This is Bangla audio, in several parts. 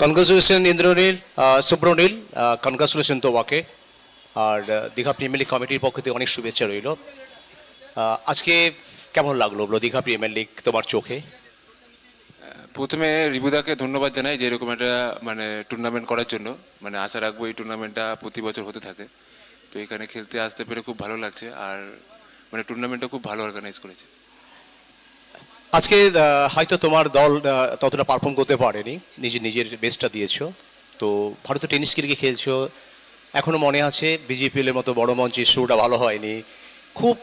কনগ্রাচুলেশন ইন্দ্রনীল, সুব্রনীল, কনগ্রাচুলেশন তোমাকে। আর দীঘা প্রিমিয়ার লিগ কমিটির পক্ষ থেকে অনেক শুভেচ্ছা রইল। আজকে কেমন লাগলো দীঘা প্রিমিয়ার লিগ তোমার চোখে? প্রথমে রিবুদাকে ধন্যবাদ জানাই যে এরকম একটা মানে টুর্নামেন্ট করার জন্য। মানে আশা রাখবো এই টুর্নামেন্টটা প্রতি বছর হতে থাকে। তো এখানে খেলতে আসতে পেরে খুব ভালো লাগছে। আর মানে টুর্নামেন্টটা খুব ভালো অর্গানাইজ করেছে। আজকে হয়তো তোমার দল ততটা পারফর্ম করতে পারেনি, নিজের বেস্টটা দিয়েছো। তো ভারতীয় টেনিস ক্রিকেট খেলছো, এখনও মনে আছে বিজেপিএল এর মতো বড় মঞ্চে শুরুটা ভালো হয়নি, খুব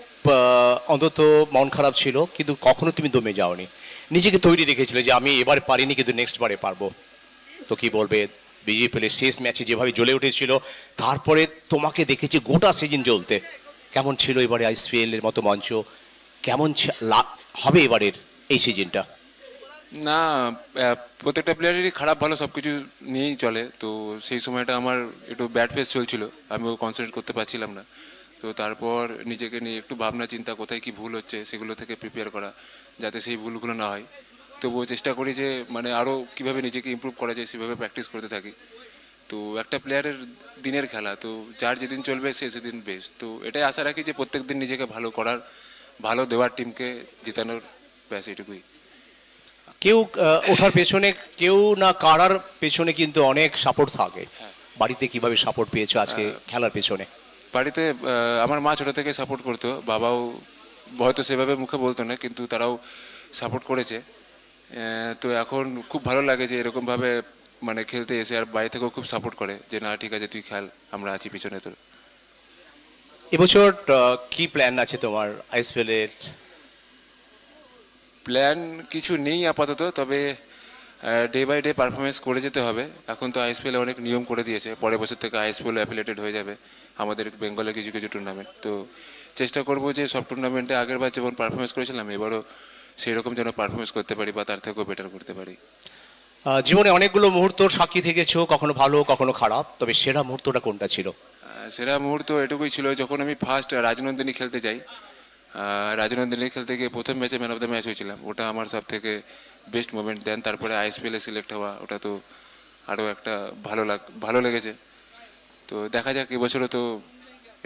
অন্তত মন খারাপ ছিল, কিন্তু কখনো তুমি দমে যাওনি, নিজেকে তৈরি রেখেছিলে যে আমি এবার পারিনি কিন্তু নেক্সট বারে পারবো। তো কি বলবে, বিজেপিএল এর শেষ ম্যাচে যেভাবে জ্বলে উঠেছিল, তারপরে তোমাকে দেখেছি গোটা সিজন জ্বলতে। কেমন ছিল এবারে আইএসপিএল এর মতো মঞ্চ, কেমন হবে এবারের এই সিজনটা? না, প্রত্যেকটা প্লেয়ারেরই খারাপ ভালো সব কিছু নিয়েই চলে। তো সেই সময়টা আমার একটু ব্যাড ফেস চলছিল, আমিও কনসেন্ট্রেট করতে পারছিলাম না। তো তারপর নিজেকে নিয়ে একটু ভাবনা চিন্তা, কোথায় কি ভুল হচ্ছে সেগুলো থেকে প্রিপেয়ার করা, যাতে সেই ভুলগুলো না হয়। তবুও চেষ্টা করি যে মানে আরও কীভাবে নিজেকে ইমপ্রুভ করা যায় সেভাবে প্র্যাকটিস করতে থাকি। তো একটা প্লেয়ারের দিনের খেলা, তো যার যেদিন চলবে সে সেদিন বেস্ট। তো এটাই আশা রাখি যে প্রত্যেক দিন নিজেকে ভালো করার, ভালো দেওয়ার, টিমকে জিতানোর, ব্যাস এটুকুই। কেউ ওঠার পেছনে, কেউ না কারার পেছনে কিন্তু অনেক সাপোর্ট থাকে। বাড়িতে কিভাবে সাপোর্ট পেয়েছো আজকে খেলার পেছনে? বাড়িতে আমার মা ছোটো থেকে সাপোর্ট করতো, বাবাও হয়তো সেভাবে মুখে বলতো না, কিন্তু তারাও সাপোর্ট করেছে। তো এখন খুব ভালো লাগে যে এরকমভাবে মানে খেলতে এসে আর বাড়ি থেকেও খুব সাপোর্ট করে যে না ঠিক আছে তুই খেল, আমরা আছি পিছনে তোর। এবছর কি প্ল্যান আছে তোমার আইএসপিএল এর? প্ল্যান কিছু নেই আপাতত, তবে ডে বাই ডে পারফরমেন্স করে যেতে হবে। এখন তো আইএসপিএল অনেক নিয়ম করে দিয়েছে, পরের বছর থেকে আইএসপিএল অ্যাফিলিয়েটেড হয়ে যাবে আমাদের বেঙ্গলের কিছু কিছু টুর্নামেন্ট। তো চেষ্টা করব যে সব টুর্নামেন্টে আগের বার যেমন পারফরমেন্স করেছিলাম এবারও সেই রকম যেন পারফরমেন্স করতে পারি বা তার থেকেও বেটার করতে পারি। জীবনে অনেকগুলো মুহূর্তর সাক্ষী থেকেছো, কখনো ভালো কখনো খারাপ, তবে সেরা মুহূর্তটা কোনটা ছিল? সেরা মুহূর্ত এটুকুই ছিল যখন আমি ফার্স্ট রাজনন্দিনী খেলতে যাই। রাজনন্দিনী খেলতে গিয়ে প্রথম ম্যাচে ম্যান অফ দ্য ম্যাচ হয়েছিলাম, ওটা আমার সব থেকে বেস্ট মোমেন্ট। দেন তারপরে আইএসপিএলে সিলেক্ট হওয়া, ওটা তো আরও একটা ভালো লেগেছে। তো দেখা যাক এবছরও তো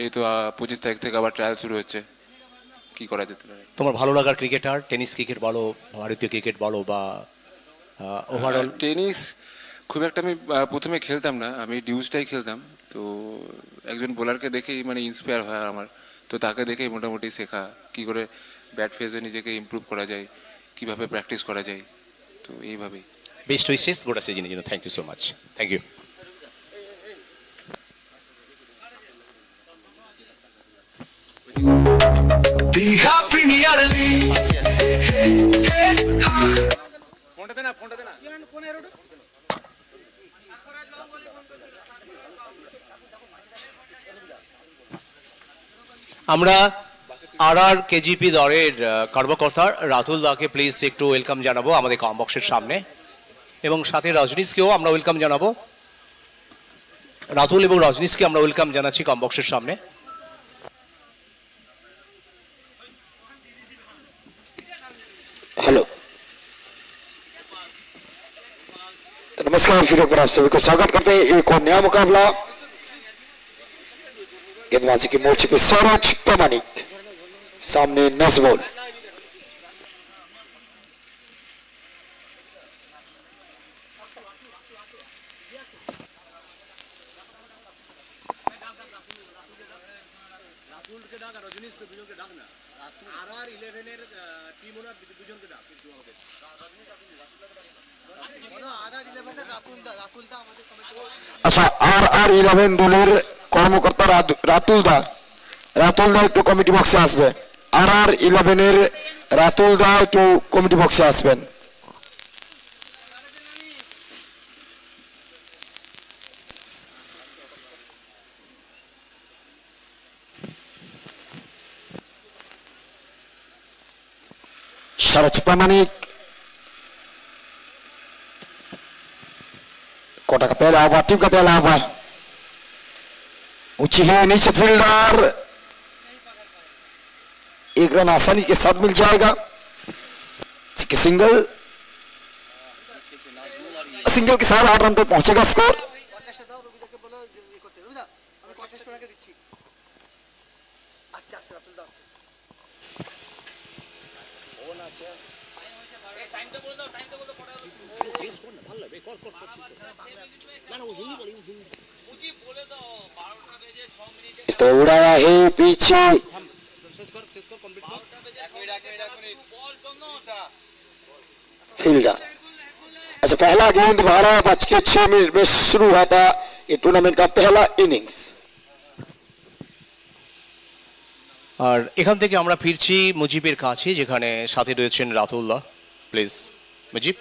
এই তো 25 তারিখ থেকে আবার ট্রায়াল শুরু হচ্ছে, কি করা যেতে পারে। তোমার ভালো লাগার ক্রিকেটার, টেনিস ক্রিকেট বলো, ভারতীয় ক্রিকেট বলো বা ওভারঅল? টেনিস খুব একটা আমি প্রথমে খেলতাম না, আমি ডিউসটাই খেলতাম। তো একজন বোলারকে দেখেই মানে ইন্সপায়ার হয় আমার, তো তাকে দেখেই মোটামুটি শেখা কী করে ব্যাট ফেজে নিজেকে ইমপ্রুভ করা যায়, কীভাবে প্র্যাকটিস করা যায়। তো এইভাবেই। বেস্ট উইশেস গোটা সিজনের জন্য। Thank you so much. Thank you. Digha premier league. আমরা আর কেজিপি দলের কর্মকর্তা রাতুল দাকে প্লিজ একটু ওয়েলকাম জানাবো আমাদের কম বক্সের সামনে, এবং সাথে রজনীশকেও আমরা ওয়েলকাম জানাবো। রাতুল এবং রজনীশকে আমরা ওয়েলকাম জানাচ্ছি কম বক্সের সামনে। हेलो, तो नमस्कार, वीडियो पर आप सभी को स्वागत करते हैं। एक और नया मुकाबला, गेंदबाजी के मोर्चे पे सौरज प्रामाणिक, सामने नजबोल। আচ্ছা, আর11 দলের কর্মকর্তা রাতুল দা একটু কমিটি বক্সে আসবে। আর11 এর রাতুল দা একটু কমিটি বক্সে আসবেন। सौरज प्रामाणिक कोटा का पहला ओवर, टीम का पहला ओवर। ऊंची है नीचे फील्डर, एक रन आसानी के साथ मिल जाएगा। सिंगल सिंगल के साथ 8 रन पे पहुंचेगा स्कोर। इस तो उड़ाया है पीछे, फील्डर। अच्छा, पहला गेंद 12:06 में शुरू हुआ था ये टूर्नामेंट का पहला इनिंग्स। আর এখান থেকে আমরা ফিরছি মুজিবের কাছে, যেখানে সাথে রয়েছেন রাতুল্লাহ। প্লিজ মুজিব।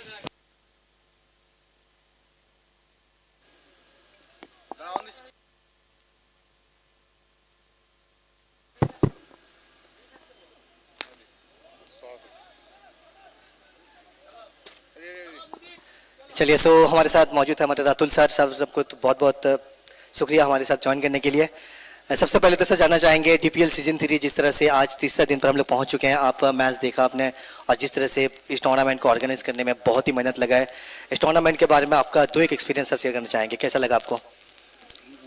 चलिए, सो हमारे साथ मौजूद है हमारे रातुल सर। सबको तो बहुत बहुत शुक्रिया हमारे साथ ज्वाइन करने के लिए। सबसे पहले तो सर जानना चाहेंगे डीपीएल सीजन 3 जिस तरह से आज तीसरा दिन पर हम लोग पहुंच चुके हैं, आप मैच देखा आपने और जिस तरह से इस टूर्नामेंट को ऑर्गेनाइज करने में बहुत ही मेहनत लगा है, इस टूर्नामेंट के बारे में आपका दो एक एक्सपीरियंस सर शेयर करना चाहेंगे, कैसा लगा आपको?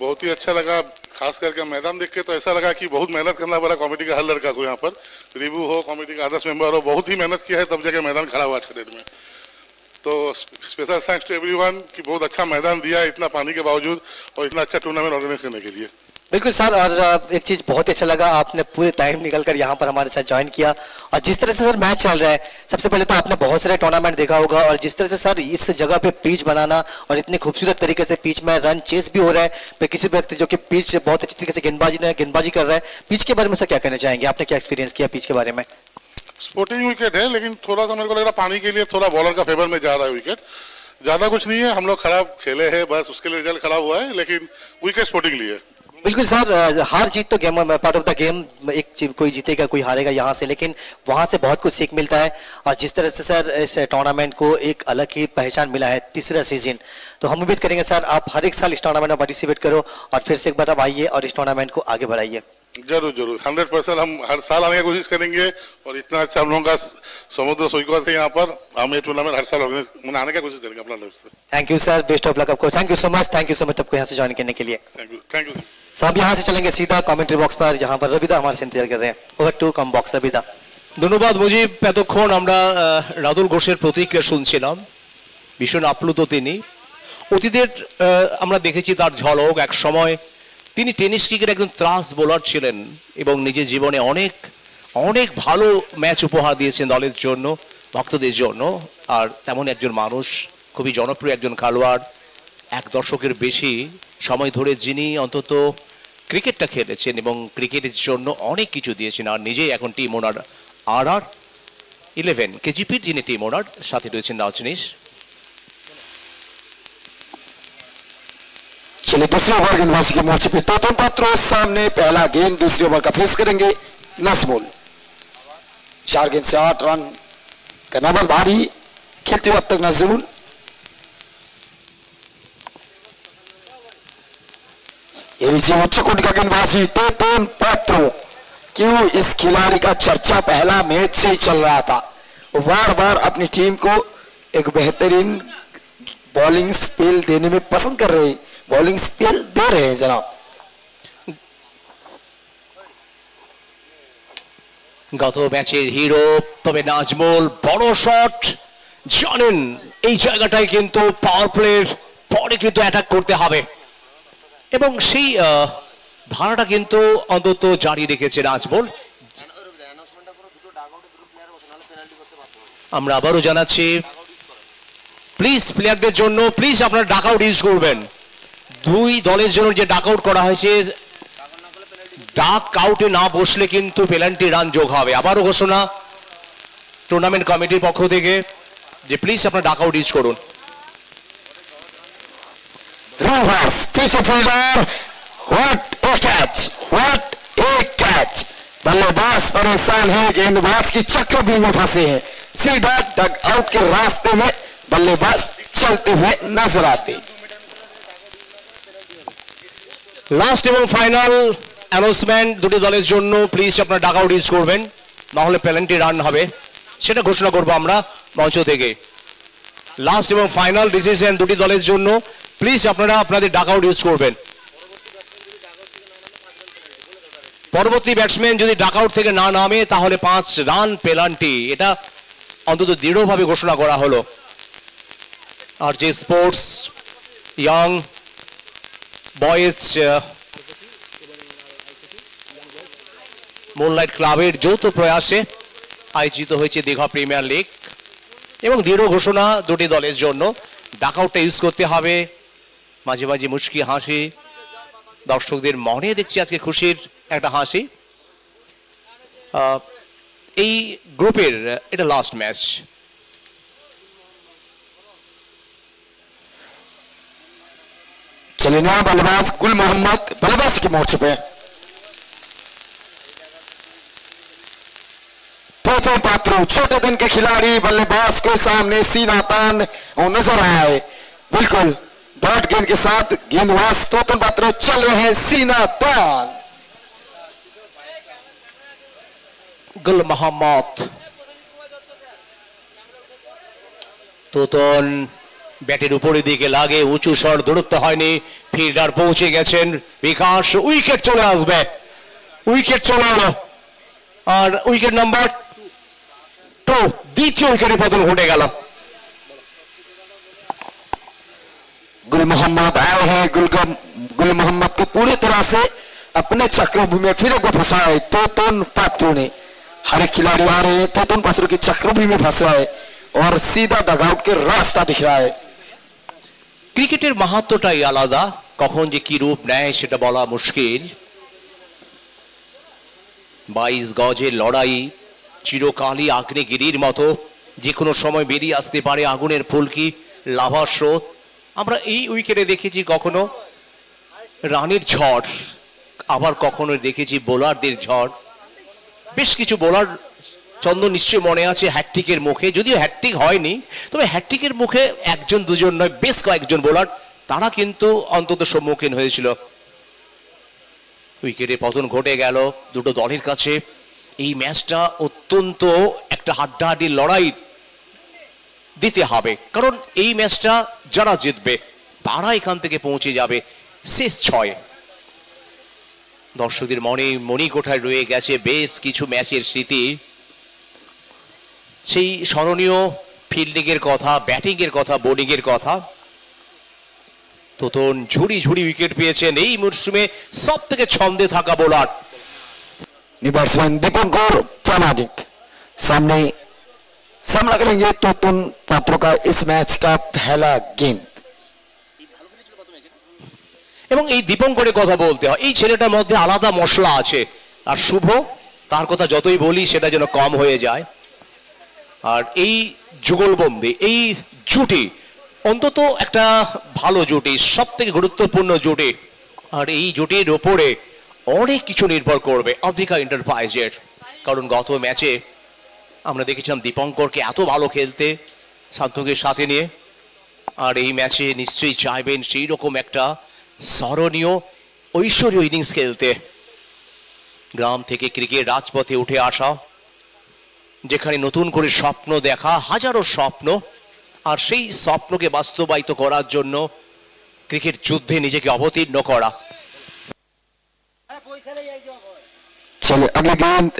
बहुत ही अच्छा लगा, खास करके मैदान देख के तो ऐसा लगा कि बहुत मेहनत करना पड़ा कमेटी का हर लड़का को। यहाँ पर रिव्यू हो, कमेटी का अदर्स मेंबर हो, बहुत ही मेहनत किया है तब जाके मैदान खड़ा हुआ आज के डेट में। तो स्पेशल थैंक्स टू एवरीवन कि बहुत अच्छा मैदान दिया इतना पानी के बावजूद और इतना अच्छा टूर्नामेंट ऑर्गेनाइज करने के लिए। बिल्कुल सर, और एक चीज़ बहुत अच्छा लगा, आपने पूरे टाइम निकलकर यहाँ पर हमारे साथ ज्वाइन किया। और जिस तरह से सर मैच चल रहा है, सबसे पहले तो आपने बहुत सारे टूर्नामेंट देखा होगा, और जिस तरह से सर इस जगह पे पिच बनाना और इतने खूबसूरत तरीके से पिच में रन चेस भी हो रहा है, फिर किसी व्यक्ति जो कि पिच बहुत अच्छी तरीके से गेंदबाजी कर रहा है, पिच के बारे में सर क्या कहना चाहेंगे? आपने क्या एक्सपीरियंस किया पिच के बारे में? स्पोर्टिंग विकेट है, लेकिन थोड़ा सा मेरे को लग रहा पानी के लिए थोड़ा बॉलर का फेवर में जा रहा है विकेट। ज़्यादा कुछ नहीं है, हम लोग खराब खेले हैं बस, उसके लिए रिजल्ट खराब हुआ है, लेकिन विकेट स्पोर्टिंग लिए। बिल्कुल सर, हार जीत तो game part of the game, कोई जीतेगा कोई हारेगा यहाँ से, लेकिन वहाँ से बहुत कुछ सीख मिलता है। और जिस तरह से सर इस टूर्नामेंट को एक अलग ही पहचान मिला है तीसरा सीजन, तो हम उम्मीद करेंगे सर आप हर एक साल इस टूर्नामेंट में पार्टिसिपेट करो और फिर से एक बार आप आइए और इस टूर्नामेंट को आगे बढ़ाइए। जरूर जरूर, 100% हम हर साल आने की कोशिश करेंगे। और इतना अच्छा हम लोगों का समुद्र सৈকত है यहाँ पर, हम ये टूर्नामेंट हर साल ऑर्गेनाइज आने की कोशिश करेंगे अपना तरफ से। Thank you sir, best of luck आपको। थैंक यू सो मच आपको यहाँ से ज्वाइन करने के लिए। Thank you. सो हम यहाँ से चलेंगे सीधा कमेंट्री बॉक्स पर, जहाँ पर रविदा हमारे से इंतजार कर रहे हैं। ओवर टू कम बॉक्स रविदा। ধন্যবাদ মুজিব। এতক্ষণ আমরা রাতুল ঘোষের প্রতিক্রিয়া শুনছিলাম, ভীষণ আপ্লুত তিনি। অতীতের আমরা দেখেছি তার ঝলক। এক সময় তিনি টেনিস ক্রিকেট একজন ত্রাস বোলার ছিলেন এবং নিজের জীবনে অনেক অনেক ভালো ম্যাচ উপহার দিয়েছেন দলের জন্য, ভক্তদের জন্য। আর তেমন একজন মানুষ, খুবই জনপ্রিয় একজন খেলোয়াড়, এক দশকের বেশি সময় ধরে যিনি অন্তত ক্রিকেটটা খেলেছেন এবং ক্রিকেটের জন্য অনেক কিছু দিয়েছেন। আর নিজেই এখন টিম ওনার RR11 কেজিপির যিনি টিম ওনার, সাথে রয়েছেন রাজনীশ। चलिए दूसरे ओवर गेंदबाजी के मोर्चे पे तोतम पात्रों सामने पहला गेंद दूसरे ओवर का फेस करेंगे नजमुल। 4 गेंद से 8 रन का नंबर भारी खेलते हुए अब तक नजमुल। ये लीजिए उच्च कोटि का गेंदबाजी तोतम पात्रों। क्यों इस खिलाड़ी का चर्चा पहला मैच से ही चल रहा था, वो बार बार अपनी टीम को एक बेहतरीन बॉलिंग स्पेल देने में पसंद कर रहे हैं, बॉलिंग स्पेल दे रहे हैं जनाब। গত ম্যাচের হিরো তবে নাজমুল, বড় শট জানেন এই জায়গাটায় কিন্তু পাওয়ার প্লের পরে কিন্তু অ্যাটাক করতে হবে এবং সেই ধারাটা কিন্তু অন্তত জারি রেখেছে নাজমুল। আমরা আবারও জানাচ্ছি প্লিজ প্লেয়ারদের জন্য, প্লিজ আপনারা ডাক আউট ইউজ করবেন। দুই দলের জন্য যে ডাক আউট করা হয়েছে, ডাক আউটে না বসলে কিন্তু পেনাল্টি রান যোগ হবে। আবারও ঘোষণা টুর্নামেন্ট কমিটির পক্ষ থেকে যে প্লিজ আপনারা ডাক আউট ইউজ করুন। रिवर्स पीछे fielder, what A catch, what A catch. बल्लेबाज परेशान है, गेंदबाज की चक्रव्यूह में फंसे हैं, सीधा डग आउट के रास्ते में बल्लेबाज चलते हुए नजर आते। লাস্ট এবং ফাইনাল অ্যানাউন্সমেন্ট দুটি দলের জন্য, প্লিজ আপনারা ডাক আউট ইউজ করবেন, নাহলে পেনাল্টি রান হবে, সেটা ঘোষণা করবো আমরা মঞ্চ থেকে। লাস্ট এবং ফাইনাল ডিসিশন দুটি দলের জন্য, প্লিজ আপনারা আপনাদের ডাক আউট ইউজ করবেন। পরবর্তী ব্যাটসম্যান যদি ডাক আউট থেকে না নামে তাহলে 5 রান পেনাল্টি, এটা অন্তত দৃঢ়ভাবে ঘোষণা করা হলো। আর যে স্পোর্টস ইয়াং বয়েজ মুনলাইট ক্লাবের যৌথ প্রয়াসে আয়োজিত হয়েছে দীঘা প্রিমিয়ার লিগ, এবং দৃঢ় ঘোষণা দুটি দলের জন্য, ডাক আউটটা ইউজ করতে হবে। মাঝে মাঝে মুচকি হাসি, দর্শকদের মনে দেখছি আজকে খুশির একটা হাসি। এই গ্রুপের এটা লাস্ট ম্যাচ। चलिए नया बल्लेबाज गुल मोहम्मद बल्लेबाज के मोर्चे पे। तोतन पात्रो छोटे दिन के खिलाड़ी बल्लेबाज के सामने सीना तान और नजर आए, बिल्कुल डॉट गेंद के साथ गेंदबाज तोतन पात्रो चल रहे हैं सीना तान। गुल मोहम्मद তোতন ব্যাটের উপরের দিকে লাগে, উঁচু শট দূরত্ব হয়নি, ফিল্ডার পৌঁছে গেছেন, বিকাশ উইকেট চলে আসবে, উইকেট চলে এলো, আর উইকেট নাম্বার 2, দ্বিতীয় উইকেটের পতন ঘটে গেল। गुल मोहम्मद आए हैं, गुल मोहम्मद को पूरी तरह से अपने चक्रव्यूह में फिर को फंसाए तोतन पात्रो ने। हर एक खिलाड़ी आ रहे हैं तोतन पात्रो के चक्रव्यूह में फंसा है और सीधा डगआउट के रास्ता दिख रहा है। ক্রিকেটের মাহাত্ম্যটাই আলাদা, কখন যে কি রূপ নেয় সেটা বলা মুশকিল। 22 গজের লড়াই চিরকালই আগ্নেয়গিরির মতো, যে কোনো সময় বেরিয়ে আসতে পারে আগুনের ফুলকি, লাভা স্রোত। আমরা এই উইকেটে দেখেছি কখনো রানের ঝড়, আবার কখনো দেখেছি বোলারদের ঝড়। বেশ কিছু বোলার চন্দন নিশ্চয় মনে আছে হ্যাটট্রিকের মুখে, যদিও হ্যাটট্রিক হয়নি, তবে হ্যাটট্রিকের মুখে একজন দুজন নয় বেশ কয়েকজন বোলার তারা কিন্তু অন্তত সম্মুখীন হয়েছিল। উইকেটে পতন ঘটে গেল দুটো দলের কাছে। এই ম্যাচটা অত্যন্ত একটা হাড্ডাহাড্ডি লড়াই দিতে হবে, কারণ এই ম্যাচটা যারা জিতবে তারা এখান থেকে পৌঁছে যাবে শেষ 6। দর্শকদের মনে মণিকোঠায় রয়ে গেছে বেশ কিছু ম্যাচের স্মৃতি, সেই স্মরণীয় ফিল্ডিং এর কথা, ব্যাটিং এর কথা, বোলিং এর কথা। তোতন ঝুড়ি ঝুড়ি উইকেট পেয়েছেন এই মরশুমে সব থেকে ছন্দে থাকা বোলার। बैट्समैन दीपंकर प्रामाणिक सामने सामना करेंगे तोतन पात्रो का इस मैच का पहला गेंद। এবং এই দীপঙ্করের কথা বলতে হয়, এই ছেলেটার মধ্যে আলাদা মশলা আছে, আর শুভ তার কথা যতই বলি সেটা যেন কম হয়ে যায়। আর এই যুগলবন্দি এই জুটি অন্তত একটা ভালো জুটি, সব থেকে গুরুত্বপূর্ণ জুটি, আর এই জুটির ওপরে অনেক কিছু নির্ভর করবে আফ্রিকা এন্টারপ্রাইজের। কারণ গত ম্যাচে আমরা দেখেছিলাম দীপঙ্করকে এত ভালো খেলতে সান্তোকের সাথে নিয়ে, আর এই ম্যাচে নিশ্চয়ই চাইবেন সেই রকম একটা স্মরণীয় ঐশ্বরীয় ইনিংস খেলতে। গ্রাম থেকে ক্রিকেট রাজপথে উঠে আসা, যেখানে নতুন করে স্বপ্ন দেখা, হাজারো স্বপ্ন, আর সেই স্বপ্নকে বাস্তবায়িত করার জন্য ক্রিকেট যুদ্ধে নিজেকে অবতীর্ণ করা। चलिए अगली गेंद,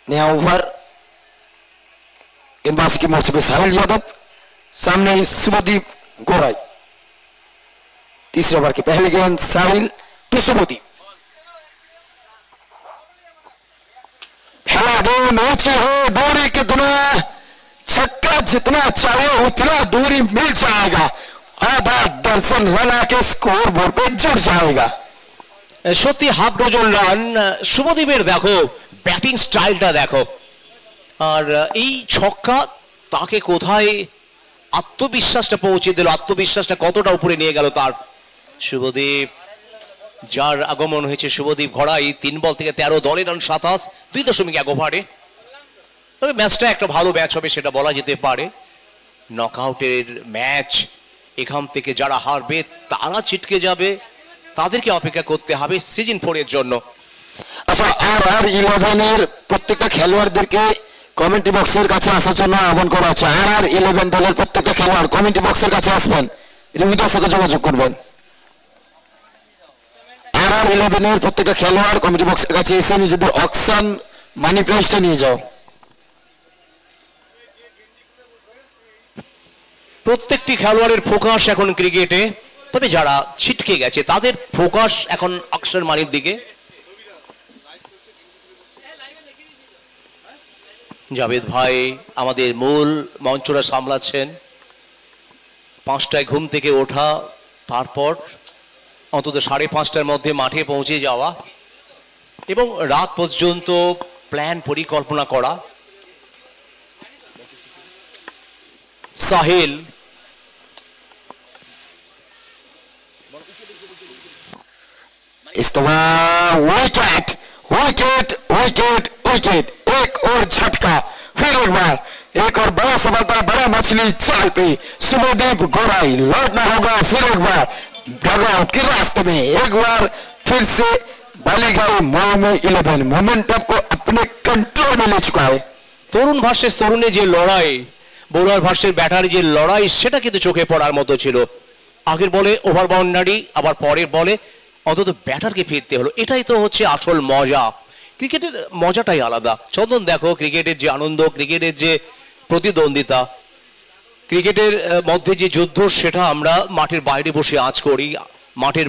नया ओवर, गेंदबाजी के मोर्चे पे साहिल यादव, सामने शुभदीप गोराई। तीसरे ओवर की पहली गेंद साहिल टू शुभदीप। पहला गेंद ऊंची हो, दूरी कितना, छक्का जितना चाहे उतना दूरी मिल जाएगा, आधा दर्जन रन आके स्कोर बोर्ड पे जुड़ जाएगा। সত্যি হাফ ডজন রান। শুভদীপের দেখো ব্যাটিং স্টাইলটা দেখো, আর এই ছক্কা তাকে কোথায় আত্মবিশ্বাসটা পৌঁছে দিল, আত্মবিশ্বাসটা কতটা উপরে নিয়ে গেল তার। শুভদীপ যার আগমন হয়েছে, শুভদীপ ঘড়াই 3 বল থেকে 13, দলের রান 27, 2.1 ওভারে। তবে ম্যাচটা একটা ভালো ম্যাচ হবে সেটা বলা যেতে পারে। নকআউটের ম্যাচ, এখান থেকে যারা হারবে তারা ছিটকে যাবে তাদেরকে অপেক্ষা করতে হবে সিজন 4 এর জন্য। আচ্ছা, RR11 এর প্রত্যেকটা খেলোয়াড়দেরকে কমেন্ট্রি বক্সের কাছে আসার জন্য আহ্বান করা হচ্ছে। RR11 দলের প্রত্যেকটা খেলোয়াড় কমেন্ট্রি বক্সের কাছে আসবেন, রিভিউটার সাথে যোগাযোগ করবেন। RR11 এর প্রত্যেকটা খেলোয়াড় কমেন্ট্রি বক্সের কাছে এসে নিজেদের অকশন মানি প্রাইজটা নিয়ে যাও। প্রত্যেকটি খেলোয়াড়ের ফোকাস এখন ক্রিকেটে, তবে যারা ছিটকে গেছে তাদের ফোকাস এখন অক্ষর মানির দিকে। জাভেদ ভাই আমাদের মূল মঞ্চটা সামলাচ্ছেন। 5টায় ঘুম থেকে ওঠা, তারপর অন্তত 5:30টার মধ্যে মাঠে পৌঁছে যাওয়া এবং রাত পর্যন্ত প্ল্যান পরিকল্পনা করা। Sahil wicket wicket wicket wicket, एक और झटका, फिर एक और बड़ा सफलता, बड़ा मछली चाल पे। सुमनदीप गोराई लौटना होगा फिर एक बार डगआउट के रास्ते में, एक बार फिर से बालीगाई मोमेंट 11 मोमेंटम को अपने कंट्रोल में ले चुका है। তরুণ ভার্সেস তরুণের যে লড়াই, বোলার ভার্সেস ব্যাটারি যে লড়াই, সেটা কিন্তু চোখে পড়ার মতো ছিল। আগের বলে ওভার বাউন্ডারি, আবার পরের বলে অন্তত ব্যাটারকে ফিরতে হলো। এটাই তো হচ্ছে আসল মজা, ক্রিকেটের মজাটাই আলাদা। চন্দন দেখো, ক্রিকেটের যে আনন্দ, ক্রিকেটের যে প্রতিদ্বন্দ্বিতা, ক্রিকেটের মধ্যে যে যুদ্ধ, সেটা আমরা মাঠের বাইরে বসে আঁচ করি, মাঠের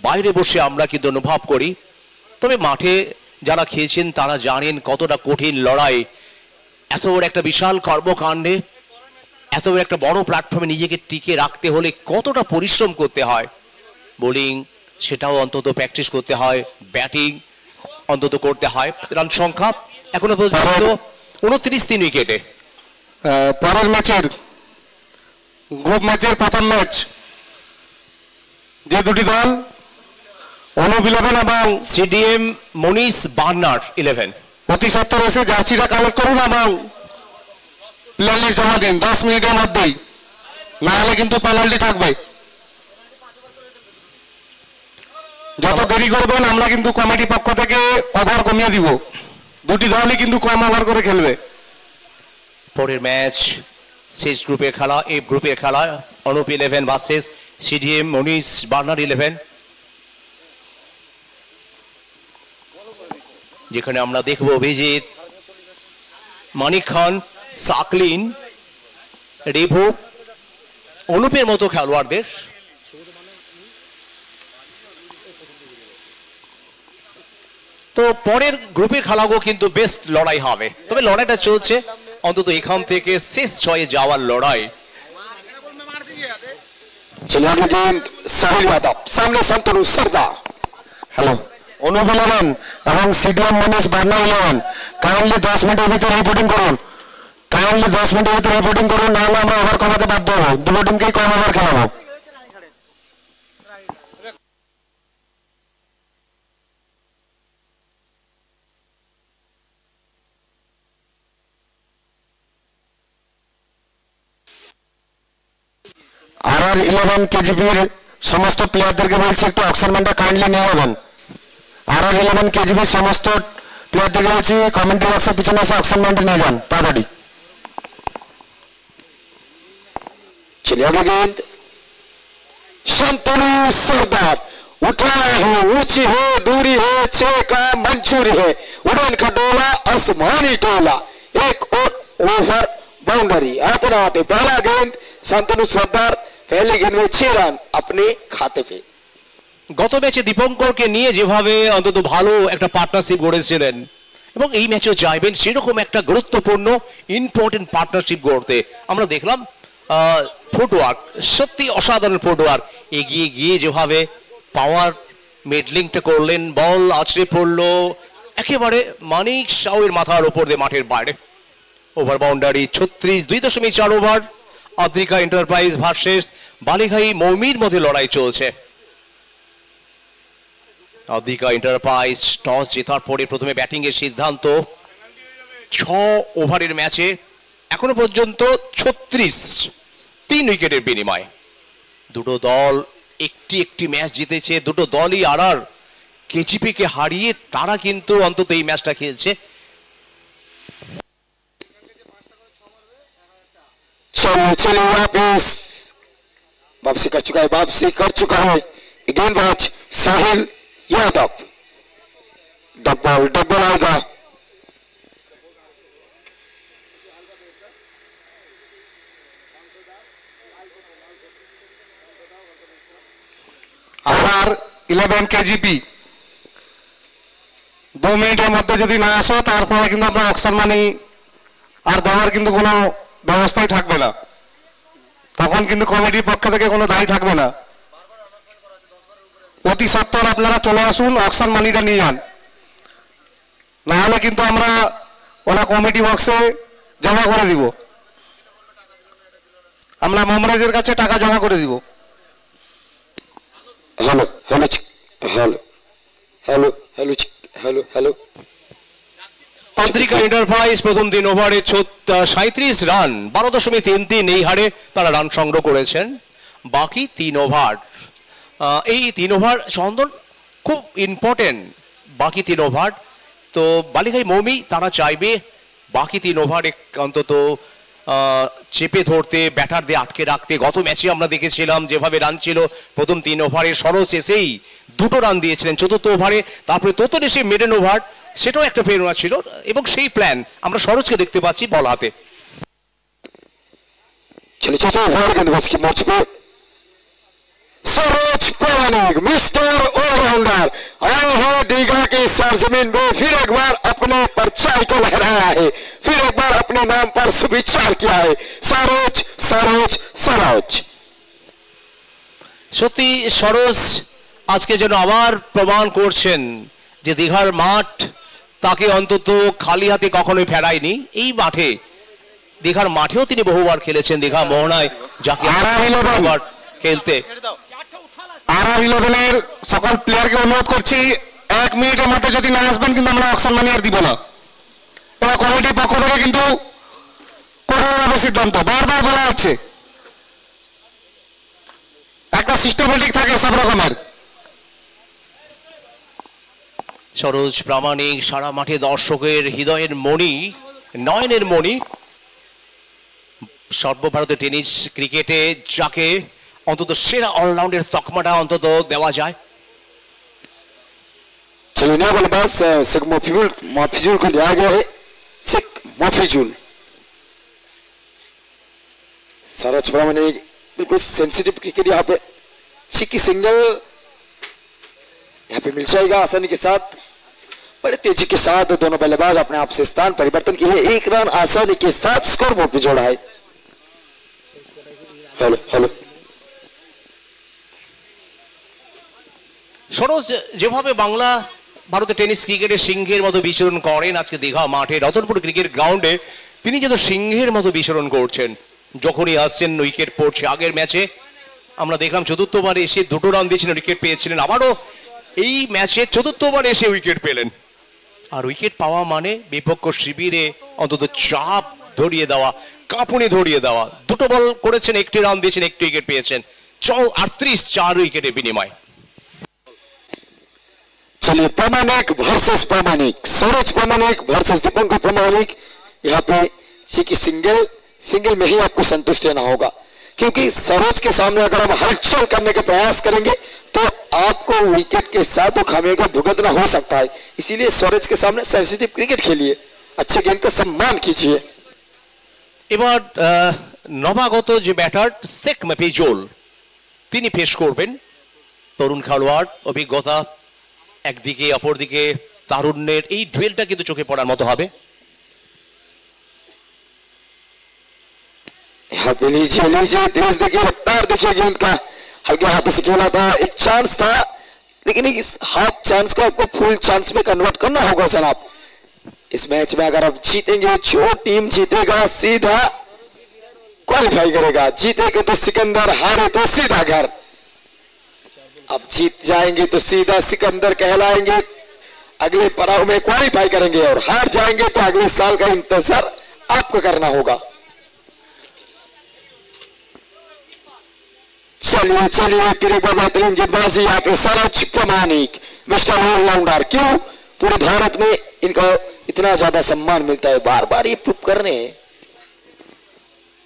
বাইরে বসে আমরা কিন্তু অনুভব করি। তবে মাঠে যারা খেয়েছেন তারা জানেন কতটা কঠিন লড়াই। এত বড় একটা বিশাল কর্মকাণ্ডে, এত বড় একটা বড় প্ল্যাটফর্মে নিজেকে টিকে রাখতে হলে কতটা পরিশ্রম করতে হয়। বোলিং সেটাও অন্তত প্র্যাকটিস করতে হয়, ব্যাটিং অন্তত করতে হয়। রান সংখ্যা এখনো পর্যন্ত 29 উইকেটে। পরের ম্যাচের গ্রুপ ম্যাচের প্রথম ম্যাচ, যে দুটি দল অনুপ 11 এবং সিডিএম মনীষ বার্নার 11, অতি সত্তর এসে জার্সিটা কালেক্ট করুন এবং প্লেয়ার লিস্ট জমা দিন 10 মিনিটের মধ্যেই, না হলে কিন্তু পেনাল্টি থাকবে। যত দেরি করবেন আমরা কিন্তু কমিটি পক্ষ থেকে ওভার কমিয়ে দিব, দুটি দলই কিন্তু কম ওভার করে খেলবে। পরের ম্যাচ শেষ গ্রুপের খেলা, এ গ্রুপের খেলা, অনুপ 11 ভার্সেস সিডিএম মনীষ বার্নার 11, যেখানে আমরা দেখব অভিজিৎ, মানিক খান, সাকলিন, রেভু, অনুপের মতো খেলোয়াড়দের। তো পরের গ্রুপের খেলাগুলো কিন্তু বেস্ট লড়াই হবে, তবে লড়াইটা চলছে অন্তত এখান থেকে শেষ 6-এ যাওয়ার লড়াই। चलिए अगली गेंद साहिल यादव, सामने संतनु सरदार। हेलो অনুপ 11 এবং সিডিএম মনীষ বার্নার 11 কাইন্ডলি 10 মিনিটের ভিতরে রিপোর্টিং করুন, কাইন্ডলি 10 মিনিটের ভিতরে রিপোর্টিং করুন, না হলে আমরা ওভার কমাতে বাধ্য হবো, দুটো টিমকেই কম ওভার খেলাবো। RR11 কেজিবির সমস্ত প্লেয়ারদেরকে বলছি একটু অকশন ম্যানটা কাইন্ডলি নিয়ে যাবেন। RR11 কেজিবির সমস্ত প্লেয়ারদেরকে বলছি কমেন্ট্রি বক্সের পিছনে এসে অকশন ম্যানটা নিয়ে যান তাড়াতাড়ি। चलिए अगली गेंद शंतनु सरदार, उठाए हो, ऊंची हो, दूरी हो, 6 का मंजूरी है, उड़न का डोला आसमानी टोला, एक और ओवर बाउंड्री। आते ना आते पहला गेंद शंतनु सरदार, पहली गेंद में 6 रन अपने खाते पे। গত ম্যাচে দীপঙ্করকে নিয়ে যেভাবে অন্তত ভালো একটা পার্টনারশিপ গড়েছিলেন এবং এই ম্যাচেও চাইবেন সেরকম একটা গুরুত্বপূর্ণ ইম্পর্টেন্ট পার্টনারশিপ গড়তে। আমরা দেখলাম ফুটওয়ার্ক, সত্যি অসাধারণ ফুটওয়ার্ক, এগিয়ে গিয়ে যেভাবে পাওয়ার মিডলিংটা করলেন, বল আছড়ে পড়লো একেবারে মানিক শাওয়ের মাথার উপর দিয়ে মাঠের বাইরে। Over boundary 36, 2.4 over. Adrika enterprise versus Balighai মৌমির মধ্যে লড়াই চলছে। আদ্রিকা এন্টারপ্রাইজ টস জেতার পরে প্রথমে ব্যাটিং এর সিদ্ধান্ত। 6 ওভারের ম্যাচে এখনো পর্যন্ত 36, 3 উইকেটের বিনিময়ে দুটো দল একটি একটি ম্যাচ জিতেছে, দুটো দলই আর কেজিপি কে হারিয়ে তারা কিন্তু অন্তত এই ম্যাচটা খেলছে। चलिए वापसी कर चुका है गेंदबाज साहिल यादव। डबल आएगा। আর 11 কেজিপি 2 মিনিটের মধ্যে যদি না আসো তারপরে কিন্তু আমরা অকশন মানি আর দেওয়ার কিন্তু কোনো ব্যবস্থাই থাকবে না, তখন কিন্তু কমিটির পক্ষ থেকে কোনো দায়ী থাকবে না। অতি সত্বর আপনারা চলে আসুন, অকশন মানিটা নিয়ে যান, না হলে কিন্তু আমরা ওরা কমিটি বক্সে জমা করে দিব, আমরা মমরাজের কাছে টাকা জমা করে দিব। Hello hello hello hello hello hello hello Chandrika enterprise প্রথম 3 ওভারে 37 রান 12.33 এই হারে তারা রান সংগ্রহ করেছেন। বাকি 3 ওভার, এই 3 ওভার চন্দন খুব ইম্পর্টেন্ট। বাকি 3 ওভার তো বালিঘাই মৌমি তারা চাইবে বাকি 3 ওভারে অন্তত চেপে ধরতে, ব্যাটারদের আটকে রাখতে। গত ম্যাচে আমরা দেখেছিলাম যেভাবে রান ছিল প্রথম 3 ওভারে, সরোজ এসেই 2টো রান দিয়েছিলেন 4র্থ ওভারে, তারপরে তোতন এসে মিডল ওভার, সেটাও একটা প্রেরণা ছিল এবং সেই প্ল্যান আমরা সরোজকে দেখতে পাচ্ছি বল হাতে। चलिए चौथे ओवर गेंदबाज की मोर्च पे सरोज प्रामाणिक मिस्टर ऑलराउंडर आए हैं दीघा की सरजमीन में, फिर एक बार अपने परछाई को लहराया है, फिर एक बार अपने नाम पर सुविचार किया है। सरोज सरोज सरोज সত্যি সরোজ আজকে যেন আবার প্রমাণ করছেন যে দীঘার মাঠ তাকে অন্তত খালি হাতে কখনোই ফেরায়নি। এই মাঠে দীঘার মাঠেও তিনি বহুবার খেলেছেন, দীঘা মোহনায় যাকে বহুবার খেলতে। আর11 সকল প্লেয়ারকে অনুরোধ করছি 1 মিনিটের মধ্যে যদি না আসবেন কিন্তু আমরা অকশন মানি আর দিব না। এবার কমিটির পক্ষ থেকে কিন্তু কঠোরভাবে সিদ্ধান্ত বারবার বলা হচ্ছে, একটা সিস্টেমেটিক থাকে সব রকমের। সরোজ প্রামাণিক সারা মাঠে দর্শকের হৃদয়ের মণি, নয়নের মণি। সর্বভারতীয় টেনিস ক্রিকেটে যাকে অন্তত সেরা অলরাউন্ডের তকমাটা অন্তত দেওয়া যায়। चलिए नया बल्लेबाज शेख मोफिजुल को लिया गया है। शेख मोफिजुल सरोज प्रामाणिक बिल्कुल सेंसिटिव क्रिकेट यहाँ पे छिक्की सिंगल यहाँ पे मिल जाएगा आसानी के साथ। बड़े तेजी के साथ दोनों बल्लेबाज अपने आप से स्थान परिवर्तन किए, 1 रन आसानी के साथ स्कोर बोर्ड पे जोड़ा है। हेलो हेलो সরোজ যেভাবে বাংলা ভারতের টেনিস ক্রিকেটে সিংহের মতো বিচরণ করেন, আজকে দীঘা মাঠে রতনপুর ক্রিকেট গ্রাউন্ডে তিনি যেন সিংহের মতো বিচরণ করছেন। যখনই আসছেন উইকেট পড়ছে। আগের ম্যাচে আমরা দেখলাম 4র্থ ওভারে এসে 2টো রান দিয়েছিলেন, উইকেট পেয়েছিলেন, আবারও এই ম্যাচে 4র্থ ওভারে এসে উইকেট পেলেন। আর উইকেট পাওয়া মানে বিপক্ষ শিবিরে অন্তত চাপ ধরিয়ে দেওয়া, কাঁপুনি ধরিয়ে দেওয়া। 2টো বল করেছেন, 1টি রান দিয়েছেন, 1টি উইকেট পেয়েছেন। 38 4 উইকেটের বিনিময়। चलिए प्रामाणिक वर्सेस प्रामाणिक, सरोज प्रामाणिक वर्सेस दीपंकर प्रामाणिक। यहाँ पे की सिंगल में ही आपको संतुष्ट रहना होगा, क्योंकि सरोज के सामने अगर हम हलचल करने का प्रयास करेंगे तो आपको विकेट के साथ वो खामियों को भुगतना हो सकता है। इसीलिए सरोज के सामने सेंसिटिव क्रिकेट खेलिए, अच्छे गेंद का सम्मान कीजिए। এবার নবাগত যে ব্যাটার শেখ মফিজুল তিনি পেশ করবেন। তরুণ খেলোয়াড়, অভিজ্ঞতা একদিকে, অপরদিকে তারুণ্যের এই ডুয়েলটা কিন্তু চোখে পড়ার মতো হবে। यहाँ पे लीजिए तेज देखिए, रफ्तार देखिए, गेंद का हल्के हाथों से खेला था, एक चांस था, लेकिन इस हाफ चांस को आपको फुल चांस में कन्वर्ट करना होगा जनाब। इस मैच में अगर आप जीतेंगे, जो टीम जीतेगा सीधा क्वालिफाई करेगा, जीतेगा तो सिकंदर, हारे तो सीधा घर। अब जीत जाएंगे तो सीधा सिकंदर कहलाएंगे, अगले पड़ाव में क्वालिफाई करेंगे, और हार जाएंगे तो अगले साल का इंतजार आपको करना होगा। चलिए चलिए तेरे बेहतरीन गेंदबाजी यहाँ पे सरोज प्रामाणिक मिस्टर ऑलराउंडर। क्यों पूरे भारत में इनका इतना ज्यादा सम्मान मिलता है, बार बार ये प्रूव कर रहे हैं।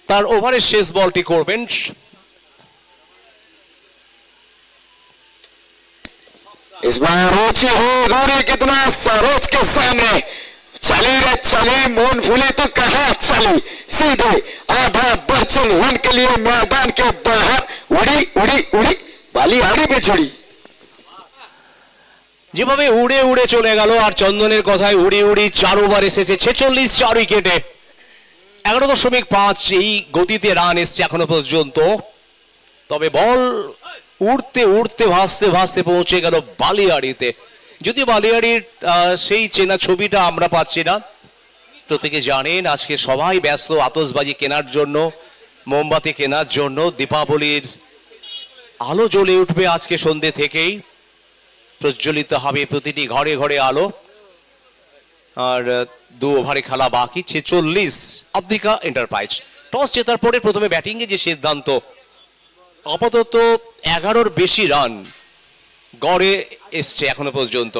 তার ওভারের শেষ বলটি করবেন इस बार ऊंची हो दूरी कितना सरोज के सामने चली रे चली मूंगफली तो कहा चली सीधे आधा दर्जन रन के लिए मैदान के बाहर उड़ी उड़ी उड़ी बाली आड़ी में जुड़ी। যেভাবে উড়ে উড়ে চলে গেল আর চন্দনের কথায় উড়ি উড়ি 4 ওভার এসেছে 46 4 উইকেটে 11.5 এই গতিতে রান এসছে এখনো পর্যন্ত। তবে বল উড়তে উড়তে ভাসতে ভাসতে পৌঁছে গেল বালিয়াড়িতে। যদি বালিয়াড়ির সেই চেনা ছবিটা আমরা পাচ্ছি না। প্রত্যেকে জানেন আজকে সবাই ব্যস্ত আতশবাজি কেনার জন্য, মোমবাতি কেনার জন্য। দীপাবলির আলো জ্বলে উঠবে আজকে সন্ধ্যে থেকেই, প্রজ্বলিত হবে প্রতিটি ঘরে ঘরে আলো। আর 2 ওভারে খেলা বাকি 46। আফ্রিকা এন্টারপ্রাইজ টস জেতার পরে প্রথমে ব্যাটিং এ যে সিদ্ধান্ত, আপাতত 11-র বেশি রান গড়ে এসছে এখনো পর্যন্ত।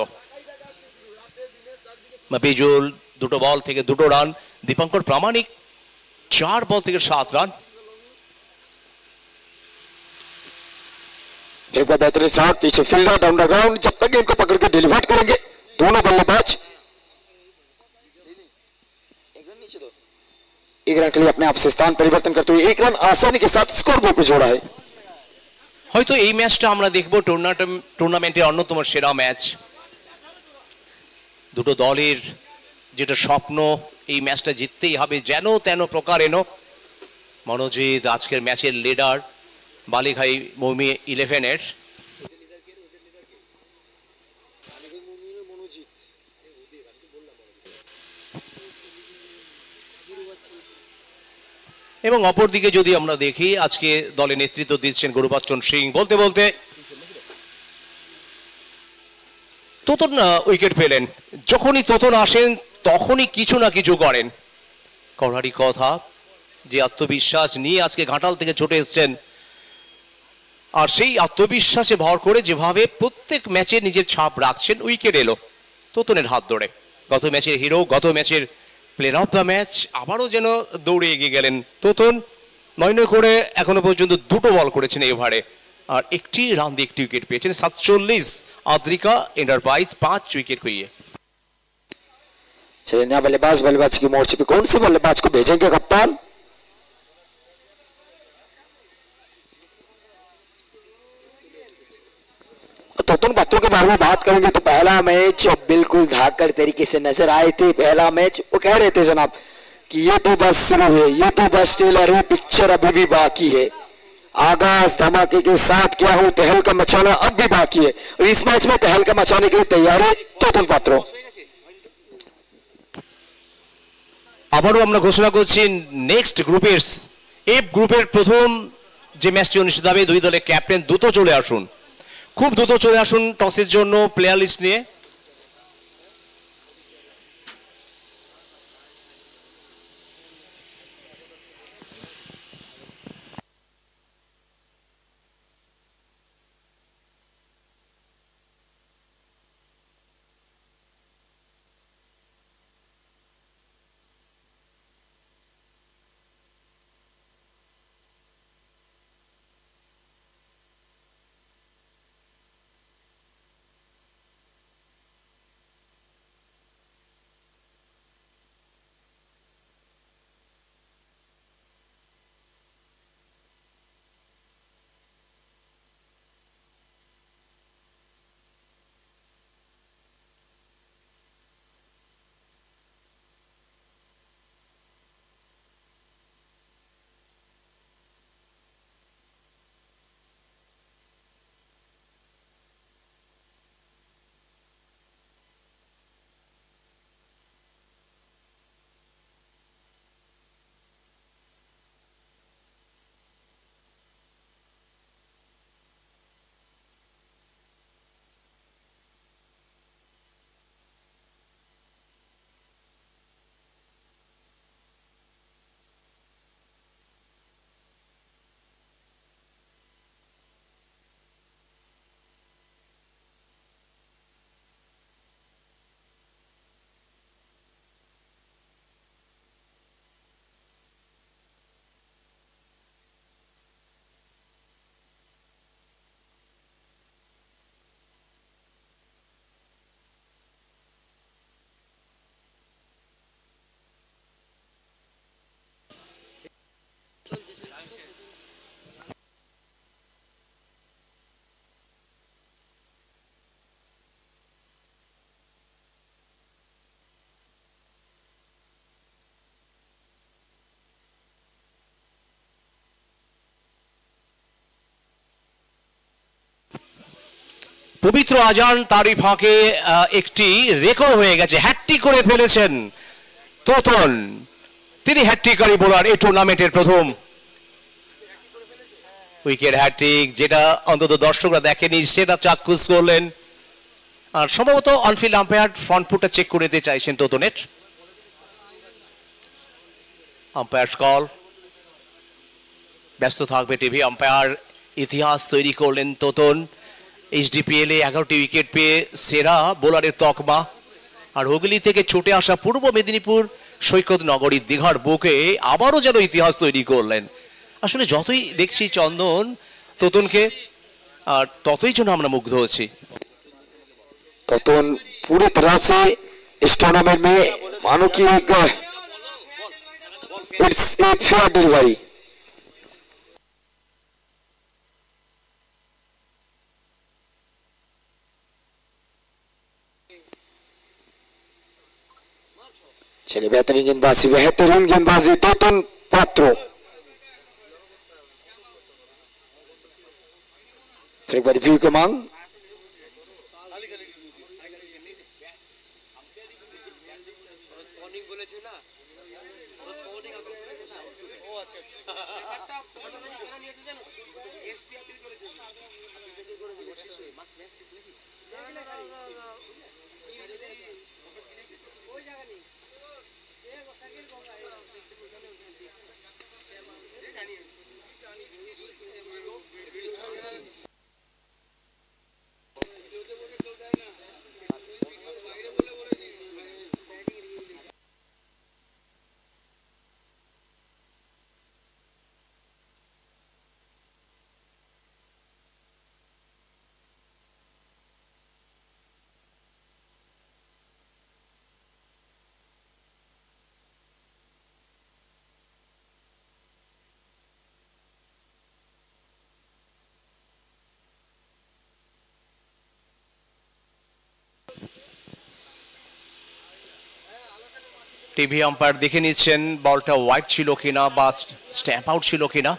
বিজুল 2 বল থেকে 2 রান, দীপঙ্কর প্রামাণিক 4 বল থেকে 7 রান। एक बार बेहतरीन शॉट पीछे फील्डर डाउन द ग्राउंड, जब तक इनको पकड़ के डिलीवर करेंगे दोनों बल्लेबाज। एक रन के लिए अपने आप से स्थान परिवर्तन करते हुए 1 रन आसानी के साथ स्कोर बोर्ड पे जोड़ा है। হয়তো এই ম্যাচটা আমরা দেখব টুর্নামেন্টের অন্যতম সেরা ম্যাচ। দুটো দলের যেটা স্বপ্ন, এই ম্যাচটা জিততেই হবে যেন তেন প্রকারেণ। মনোজিৎ আজকের ম্যাচের লিডার, বালিঘাই মৌমি 11-এর। এবং অপরদিকে যদি আমরা দেখি আজকে দলে নেতৃত্ব দিচ্ছেন গুরুবচন সিং। বলতে বলতে তোতন উইকেট পেলেন। যখনই তোতন আসেন তখনই কিছু না কিছু করেন। কড়ারি কথা, যে আত্মবিশ্বাস নিয়ে আজকে ঘাটাল থেকে ছুটে এসছেন, আর সেই আত্মবিশ্বাসে ভর করে যেভাবে প্রত্যেক ম্যাচে নিজের ছাপ রাখছেন। উইকেট এলো তোতনের হাত ধরে। গত ম্যাচের হিরো, গত ম্যাচের প্লেয়ার অফ দ্য ম্যাচ, আবারও যেন দৌড়ে এগিয়ে গেলেন তোতন। 9 করে এখনো পর্যন্ত 2 বল করেছেন এই ওভারে, আর 1 রান দিয়ে 1 উইকেট পেয়েছেন। 47 আফ্রিকা एंटरप्राइज 5 উইকেट खोइए। चलिए नया बल्लेबाज की मोर्चे पे कौन से बल्लेबाज को भेजेंगे कप्तान? तोतन बातों के बारे में बात करेंगे तो पहला मैच बिल्कुल धाकड़ तरीके से नजर आए थे। पहला मैच वो कह रहे थे जनाब कि ये तो बस शुरू है, ये तो बस ट्रेलर है, पिक्चर अभी भी बाकी है। आगाज धमाके के साथ क्या हो, तहलका मचाना अब भी बाकी है। और इस मैच में तहलका मचाने के लिए तैयार है तोतन पात्रों। আবারও আমরা ঘোষণা করছি নেক্সট গ্রুপের এফ গ্রুপের প্রথম যে ম্যাচটি অনুষ্ঠিত হবে, 2 দলের ক্যাপ্টেন দ্রুত চলে আসুন, খুব দ্রুত চলে আসুন টসের জন্য প্লেয়ার লিস্ট নিয়ে। পবিত্র আজান তারই ফাঁকে একটি রেকর্ড হয়ে গেছে, হ্যাটট্রিক করে ফেলেছেন তোতন। তিনি হ্যাটট্রিকারী বোলার এই টুর্নামেন্টের প্রথম। উইকেট হ্যাটট্রিক, যেটা অন্তত দর্শকরা দেখেনি সেটা চাক্ষুষ করলেন। আর সম্ভবত অনফিল্ড আম্পায়ার ফ্রন্ট ফুটটা চেক করে দিতে চাইছেন তোতনের। আম্পায়ার কল, ব্যস্ত থাকবে টিভি আম্পায়ার। ইতিহাস তৈরি করলেন তোতন, এইচডিপিএল এ 11টি উইকেট পেয়ে সেরা বোলারের তকমা। আর হুগলি থেকে ছুটে আসা পূর্ব মেদিনীপুর সৈকত নগরী দীঘার বুকে আবারও যেন ইতিহাস তৈরি করলেন। আসলে যতই দেখছি চন্দন তোতনকে, আর ততই যেন আমরা মুগ্ধ হচ্ছি। तोतन पूरी तरह से इस टूर्नामेंट में मानो कि इट्स ए फेयर डिलीवरी। चलिए बेहतरीन गेंदबाजी तोतन पात्रो। फिर एक बार रिव्यू की मांग। টিভি আম্পায়ার দেখে নিচ্ছেন বলটা ওয়াইড ছিল কিনা বা স্ট্যাম্প আউট ছিল কিনা,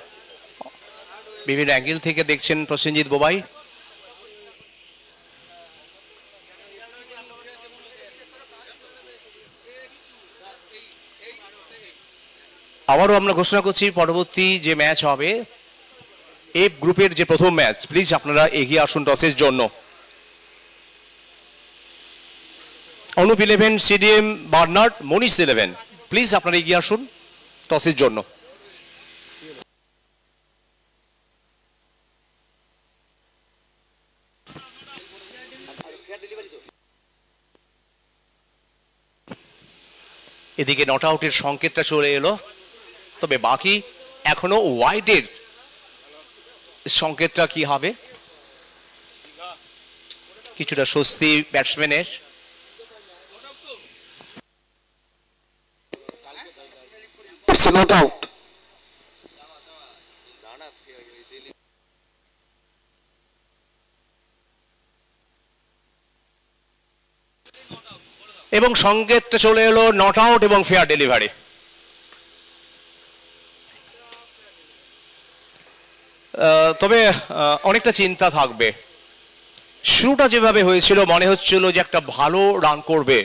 বিভিন্ন অ্যাঙ্গেল থেকে দেখছেন প্রসেনজিৎ বোবাই। আবারও আমরা ঘোষণা করছি পরবর্তী যে ম্যাচ হবে এফ গ্রুপের যে প্রথম ম্যাচ, প্লিজ আপনারা এগিয়ে আসুন টসের জন্য। Anup 11, CDM Bernard, Manish 11, please আপনারা এগিয়ে আসুন টসের জন্য। এদিকে নট আউটের সংকেতটা চলে এলো, তবে বাকি এখনো ওয়াইডের সংকেতটা কি হবে, কিছুটা স্বস্তি ব্যাটসম্যানের। Not out. এবং সংকেতটা চলে এলো নট আউট এবং ফেয়ার ডেলিভারি। তবে অনেকটা চিন্তা থাকবে, শুরুটা যেভাবে হয়েছিল মনে হচ্ছিল যে একটা ভালো রান করবে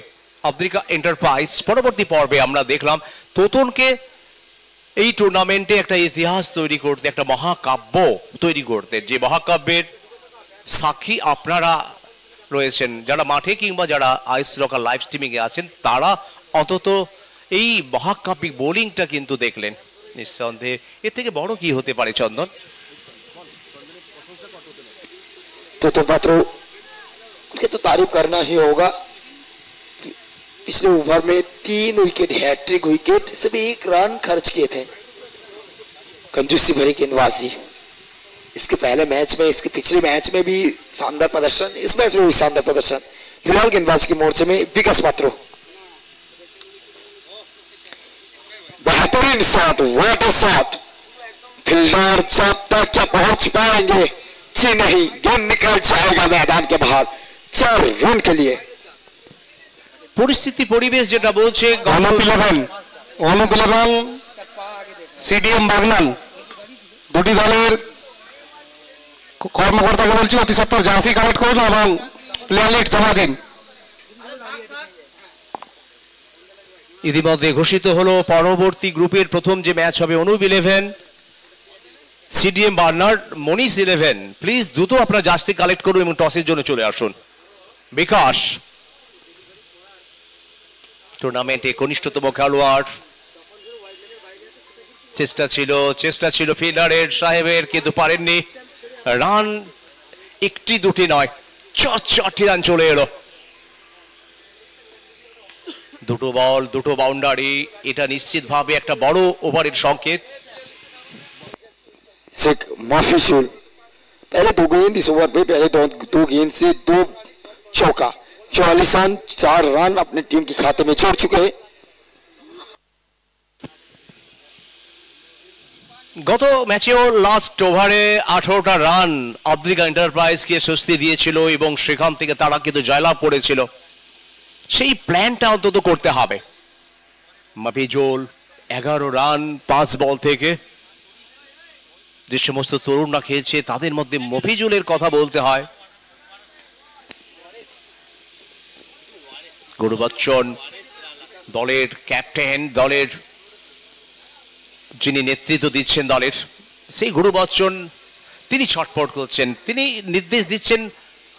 আফ্রিকা এন্টারপ্রাইজ। পরবর্তী পর্বে আমরা দেখলাম তোতনকে এই টুর্নামেন্টে একটা ইতিহাস তৈরি করতে, একটা মহাকাব্য তৈরি করতে, যে মহাকাব্যের সাক্ষী আপনারা রয়েছেন যারা মাঠে কিংবা যারা আইস লোকাল লাইভ স্ট্রিমিংয়ে আছেন, তারা অন্তত এই মহাকাব্যিক বোলিংটা কিন্তু দেখলেন। নিঃসন্দেহে এর থেকে বড় কি হতে পারে চন্দন? तोतन पात्रो उनके तो तारीफ करना ही होगा। पिछले ओवर में 3 विकेट, हैट्रिक विकेट, सभी 1 रन खर्च किए थे। कंजूसी भरी गेंदबाजी इसके पहले मैच में, इसके पिछले मैच में भी शानदार प्रदर्शन, इस मैच में भी शानदार प्रदर्शन। फिलहाल गेंदबाजी के मोर्चे में विकास पात्रो। बेहतरीन shot, what a shot. Fielder जब तक क्या पहुंच पाएंगे, जी नहीं, गेंद निकल जाएगा मैदान के बाहर 4 रन के लिए। পরিস্থিতি পরিবেশ যেটা বলছে অনুপ 11, সিডিএম বাগনান, দুটি দলের কর্মকর্তাকে বলছি অতি সত্বর জার্সি কালেক্ট করুন এবং প্লেয়ার লিস্ট জমা দিন। ইতিমধ্যে ঘোষিত হলো পরবর্তী গ্রুপের প্রথম যে ম্যাচ হবে Anup 11 CDM Bernard Manish 11। Please দ্রুত আপনারা জার্সি কালেক্ট করুন এবং টসের জন্য চলে আসুন। বিকাশ টুর্নামেন্টে কনিষ্ঠতম খেলোয়াড়, চেষ্টা ছিল ফিল্ডারের সাহেবের, কিন্তু পারেননি। রান একটি দুটি নয়, 4টি রান চলে এলো। দুটো বল, দুটো বাউন্ডারি, এটা নিশ্চিতভাবে একটা বড় ওভারের সংকেত। शेख माफिजुल पहले 2 गेंद इस ओवर पे, पहले 2 गेंद से 2 चौका, 44 रन 4 रन अपने टीम के खाते में जोड़ चुके हैं। গত ম্যাচেও লাস্ট ওভারে 18টা রান আফ্রিকা এন্টারপ্রাইজকে স্বস্তি দিয়েছিল এবং সেখান থেকে তারা কিন্তু জয়লাভ করেছিল। সেই প্ল্যানটা অন্তত করতে হবে। মাফিজুল 11 রান 5 বল থেকে। যে সমস্ত তরুণরা খেলছে তাদের মধ্যে মফিজুলের কথা বলতে হয়। গৌরব বচ্চন দলের ক্যাপ্টেন, দলের যিনি নেতৃত্ব দিচ্ছেন দলের, সেই গৌরব বচ্চন তিনি ছটফট করছেন, তিনি নির্দেশ দিচ্ছেন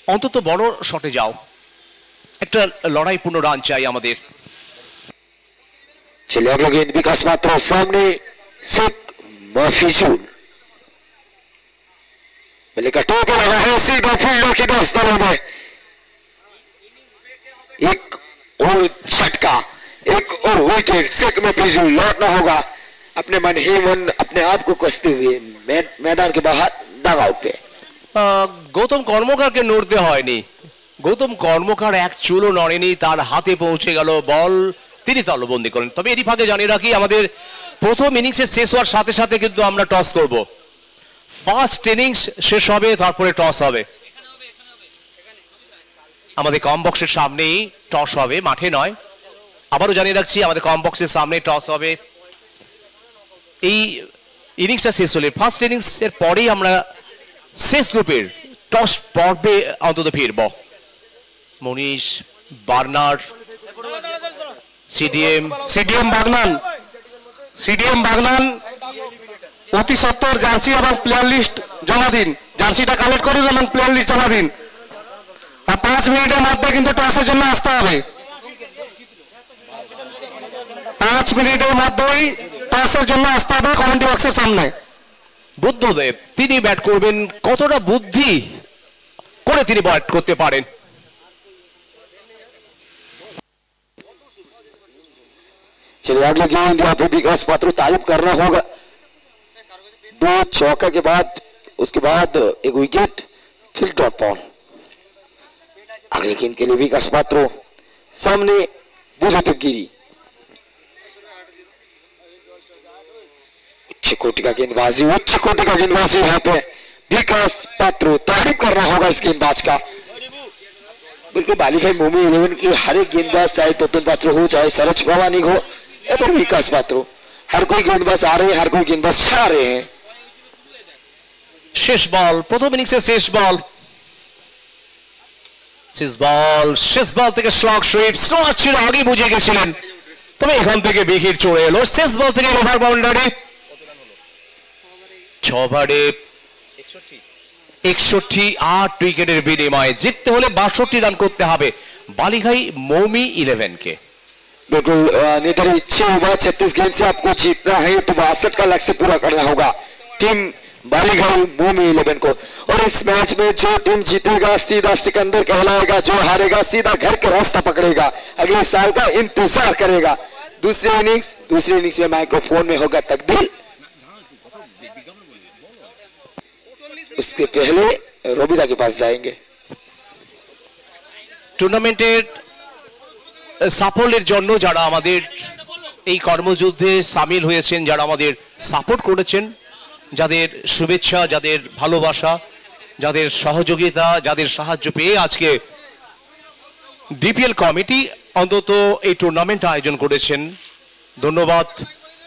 অন্তত বড় শটে যাও, একটা লড়াইপূর্ণ রান চাই আমাদের। चलिए अगला गेंद विकास मात्रा सामने, शेख माफिजुल का टोका लगा है सीधा फील्डर की दोस्तों में। एक और झटका, एक और विकेट, शेख माफिजुल लौटना होगा अपने मन ही मन अपने आप को कसते हुए मैदान के बाहर डगआउट पे। গৌতম কর্মকারকে নড়তে হয়নি, গৌতম কর্মকার এক চুলও নড়েনি, তার হাতে পৌঁছে গেল বল, তিনি তালবন্দি করেন। তবে এরই ফাঁকে জানিয়ে রাখি আমাদের প্রথম ইনিংসের শেষ হওয়ার সাথে সাথে কিন্তু আমরা টস করব। ফার্স্ট ইনিংস শেষ হবে, তারপরে টস হবে। আমাদের কম বক্সের সামনেই টস হবে, মাঠে নয়। আবারও জানিয়ে রাখছি আমাদের কম বক্সের সামনে টস হবে। এই ইনিংসটা শেষ হলে ফার্স্ট ইনিংস এর পরেই আমরা শেষ গ্রুপের টস পর্বে অন্তত ফিরব। মনীষ, বার্নার, সিডিএম বাগনান অতি সত্বর জার্সি এবং প্লেয়ার লিস্ট জমা দিন। জার্সিটা কালেক্ট করুন এবং প্লেয়ার লিস্ট জমা দিন। আর 5 মিনিটের মধ্যে কিন্তু টসের জন্য আসতে হবে। 5 মিনিটের মধ্যেই টসের জন্য আসতে হবে কমেন্ট্রি বক্সের সামনে। বুদ্ধদেব তিনি ব্যাট করবেন, কতটা বুদ্ধি করে তিনি ব্যাট করতে পারেন। चलिए अगली गेंद यहाँ पे विकास मात्रा तारीफ करना होगा। 2 चौका के बाद उसके बाद एक विकेट, फिर डॉट बॉल। अगली गेंद के लिए विकास मात्रा सामने बुझातिव गिरी, उच्च कोटि का गेंदबाजी यहाँ पे विकास पात्रो, तारीफ करना होगा इस गेंदबाज का। बिल्कुल बालिका मोमी 11 की हर एक गेंदबाज, चाहे तोतन पात्रो हो चाहे सरज भवानी हो और विकास पात्रो, हर कोई गेंदबाज आ रहे हैं, हर कोई गेंदबाज छा रहे हैं। শেষ বল, প্রথম ইনিংসের শেষ বল, শেষ বল থেকে স্লগ সুইপ, স্লোয়ার ছিল, আগে বুঝে গেছিলেন, তবে এখান থেকে উইকেট চলে এলো। শেষ বল থেকে ওভার বাউন্ডারি, 6 ওভারে 61 উইকেটের বিনিময়ে জিততে হলে 62 রান করতে হবে বালিঘাই মৌমি 11 কে। बिल्कुल निर्धारित 6 ओवर 36 गेंद से आपको जीतना है तो 62 का लक्ष्य पूरा करना होगा टीम बालीघाई मोमी 11 को। और इस मैच में जो टीम जीतेगा सीधा सिकंदर कहलाएगा, जो हारेगा सीधा घर का रास्ता पकड़ेगा, अगले साल का इंतजार करेगा। दूसरी इनिंग्स में माइक्रोफोन में होगा तकदीर, उसके पहले रोबिता के पास जाएंगे। টুর্নামেন্টের সাফল্যের জন্য যারা আমাদের এই কর্মযুদ্ধে সামিল হয়েছেন, যারা আমাদের সাপোর্ট করেছেন, যাদের শুভেচ্ছা, যাদের ভালোবাসা, যাদের সহযোগিতা, যাদের সাহায্য পেয়ে আজকে ডিপিএল কমিটি অন্তত এই টুর্নামেন্ট আয়োজন করেছেন। ধন্যবাদ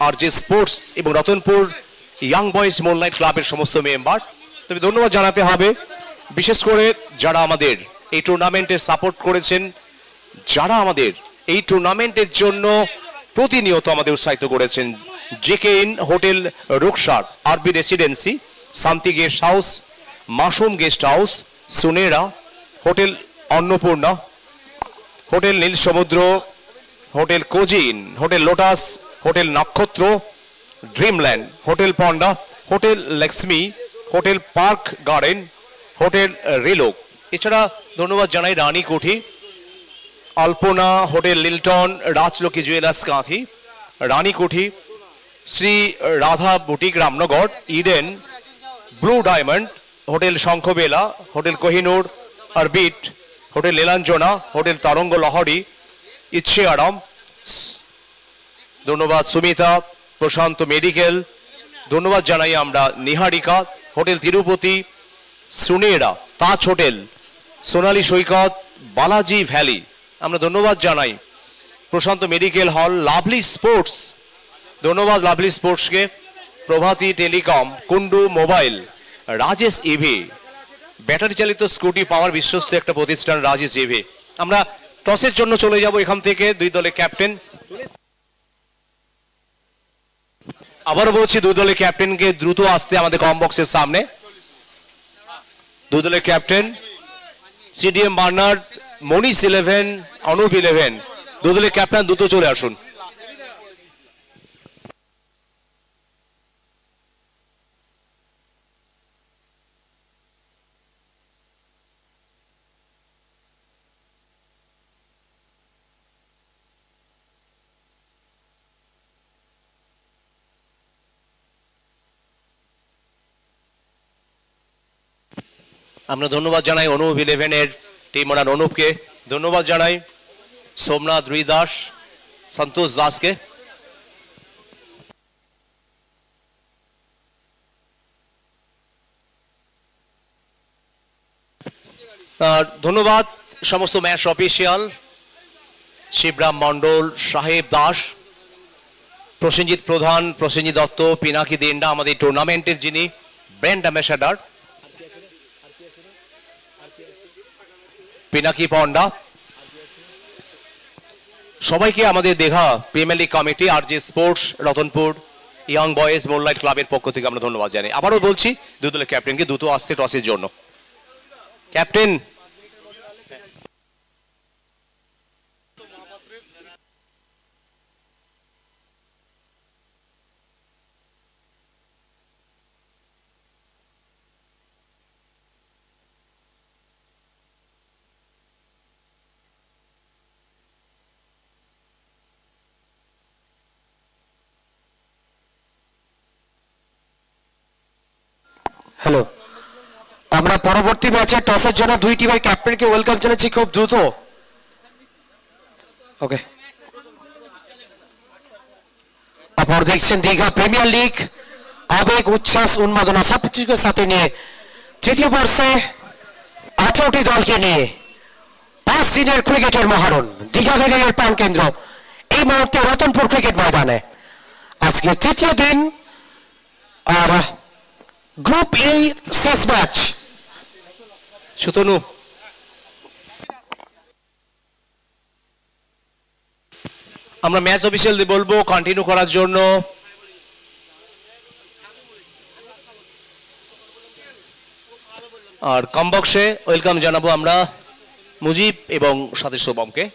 আরজে স্পোর্টস এবং রতনপুর ইয়াং বয়েজ মোনলাইট ক্লাবের সমস্ত মেম্বার। তবে ধন্যবাদ জানাতে হবে বিশেষ করে যারা আমাদের এই টুর্নামেন্টে সাপোর্ট করেছেন, যারা আমাদের এই টুর্নামেন্টের জন্য প্রতিনিয়ত আমাদের উৎসাহিত করেছেন। JK in hotel Ruksar, RB residency, Shanti guest house, Masum guest house, Sunera, hotel Annapurna, hotel Neel Samudra, hotel কোজিন, hotel lotus, hotel Nakshatra, dreamland, hotel Panda, hotel Lakshmi, hotel park garden, hotel রেলোক। এছাড়া ধন্যবাদ জানাই রানী কোঠি, আলপনা, হোটেল লিলটন, Rajlakshmi jewellers Kanthi, Rani Kothi, Shri Radha boutique Ramnagar, Eden, blue diamond, hotel Shankhabela, hotel Kohinoor, orbit, hotel Nilanjana, hotel Taranga Lahari, ইচ্ছে আরাম। ধন্যবাদ সুমিতা, প্রশান্ত মেডিকেল। ধন্যবাদ জানাই আমরা Niharika, hotel Tirupati, Sunera, Taj hotel, Sonali Saikat, Balaji valley. আমরা ধন্যবাদ জানাই Prashanta medical hall, lovely sports, ধন্যবাদ লাভলি স্পোর্টসকে, Prabhati telecom, Kundu mobile, Rajesh EV, battery চালিত স্কুটি পাওয়ার বিশ্বস্ত একটা প্রতিষ্ঠান রাজেশ ইভি। আমরা টসের জন্য চলে যাব এখান থেকে। দুই দলের ক্যাপ্টেন, আবারও বলছি দুই দলের ক্যাপ্টেনকে দ্রুত আসতে আমাদের কম বক্সের সামনে। দুই দলের captain CDM Bernard, Manish 11, Anup 11, দুই দলের ক্যাপ্টেন দ্রুত চলে আসুন। আমরা ধন্যবাদ জানাই অনুপ 11 এর টিম ওনার অনুপকে, ধন্যবাদ জানাই সোমনাথ রুই দাস, সন্তোষ দাসকে। ধন্যবাদ সমস্ত ম্যাচ অফিসিয়াল, শিবরাম মন্ডল, সাহেব দাস, প্রসেনজিৎ প্রধান, প্রসেনজিৎ দত্ত, পিনাকি দেন্ডা, আমাদের টুর্নামেন্টের যিনি ব্র্যান্ড অ্যাম্বাসাডার, পিনাকি পন্ডা, সবাইকে আমাদের Digha premier league committee, RJ sports, Ratanpur young boys moonlight ক্লাবের পক্ষ থেকে আমরা ধন্যবাদ জানাই। আবারও বলছি দুই দলের ক্যাপ্টেনকে দ্রুত আসতে টসের জন্য। ক্যাপ্টেন, হ্যালো, আমরা পরবর্তী ম্যাচে টসের জন্য দুই টিমের ক্যাপ্টেনকে ওয়েলকাম জানাচ্ছি খুব দ্রুত। ওকে, আপনারা দেখছেন দীঘা প্রিমিয়ার লিগ, আবেগ, উচ্ছ্বাস, উন্মাদনা সবকিছুকে সাথে নিয়ে তৃতীয় বর্ষে 18টি দলকে নিয়ে 5 দিনের ক্রিকেটের মহারণ দীঘা ক্রিকেটের প্রাণকেন্দ্র এই মুহূর্তে রতনপুর ক্রিকেট ময়দানে। আজকে তৃতীয় দিন আর গ্রুপ এ শেষ ম্যাচ। সুতনু, আমরা ম্যাচ অফিসিয়ালদের বলবো কন্টিনিউ করার জন্য। আর কম বক্সে ওয়েলকাম জানাবো আমরা মুজিব এবং সাথে শোভমকে।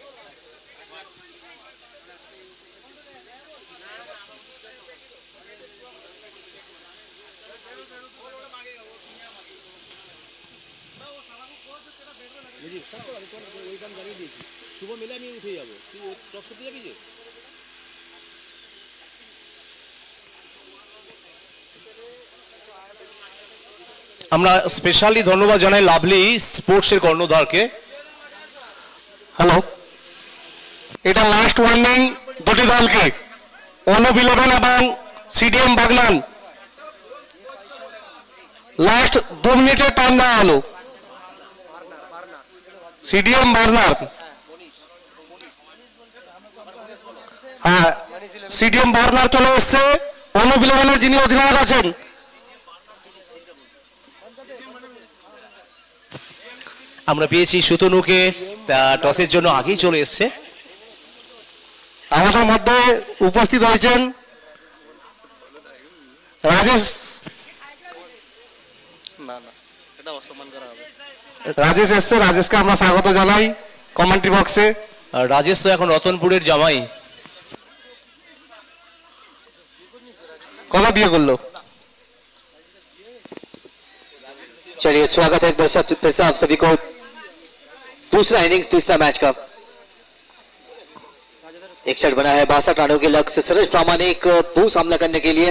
আমরা স্পেশালি ধন্যবাদ জানাই লাভলি স্পোর্টসের কর্ণধারকে। হ্যালো, এটা লাস্ট ওয়ার্নিং দুটি দলকে, অনুপ 11 এবং সিডিএম বাগনান। লাস্ট 2 মিনিটের টাইম দেওয়া হলো। সিডিএম বার্নার, হ্যাঁ সিডিএম বার্নার চলে এসছে। অনুপ 11 যিনি অধিনায়ক আছেন আমরা পেয়েছি সুতনুকে, টসের জন্য আগেই চলে এসছে। আমাদের মধ্যে উপস্থিত হয়েছেন রাজেশ। রাজেশ এসছে, রাজেশকে আমরা স্বাগত জানাই কমেন্ট্রি বক্সে। আর রাজেশ তো এখন রতনপুরের জামাই। কবে বিয়ে করলো? चलिए स्वागत है एक बार फिर से आप सभी को दूसरा इनिंग्स तीसरा मैच का। एक शॉट बना है 62 रनों के लक्ष्य से सरोज प्रामाणिक भू सामना करने के लिए।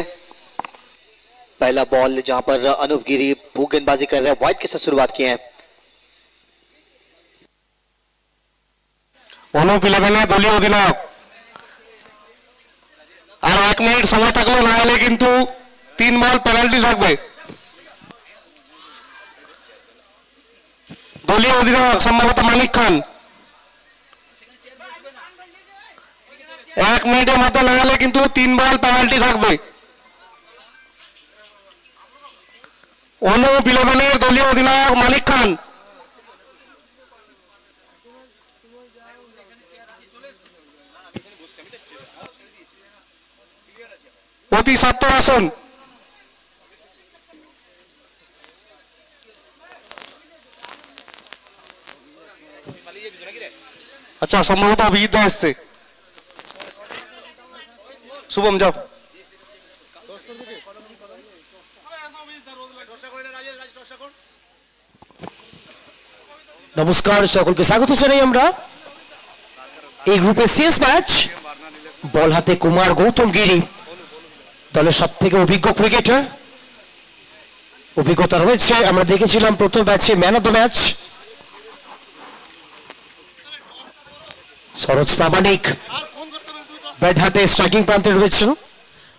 पहला बॉल जहां पर अनूप गिरी भू गेंदबाजी कर रहे हैं, वाइड के साथ शुरुआत की है। অনুপ ইলেভেনে দলীয় অধিনায়ক। আর 1 মিনিট সময় থাকলে না হলে কিন্তু 3 বল পেনাল্টি থাকবে। দলীয় অধিনায়ক সম্ভবত মানিক খান। 1 মিনিটের মধ্যে না হলে কিন্তু 3 বল পেনাল্টি থাকবে। অনুপ ইলেভেনের দলীয় অধিনায়ক মানিক খান। অতি সত্তর আসুন। আচ্ছা সম্ভবত অভিজিৎ দা এসছে। শুভম যাও। নমস্কার, সকলকে স্বাগত জানাই আমরা এই গ্রুপের শেষ ম্যাচ। বল হাতে কুমার গৌতম গিরি, দলের সব থেকে অভিজ্ঞ ক্রিকেটার, অভিজ্ঞতা রয়েছে। আমরা দেখেছিলাম প্রথম ম্যাচে man of the match. Saroj Pramanik bat হাতে স্ট্রাইকিং প্রান্তে রয়েছেন।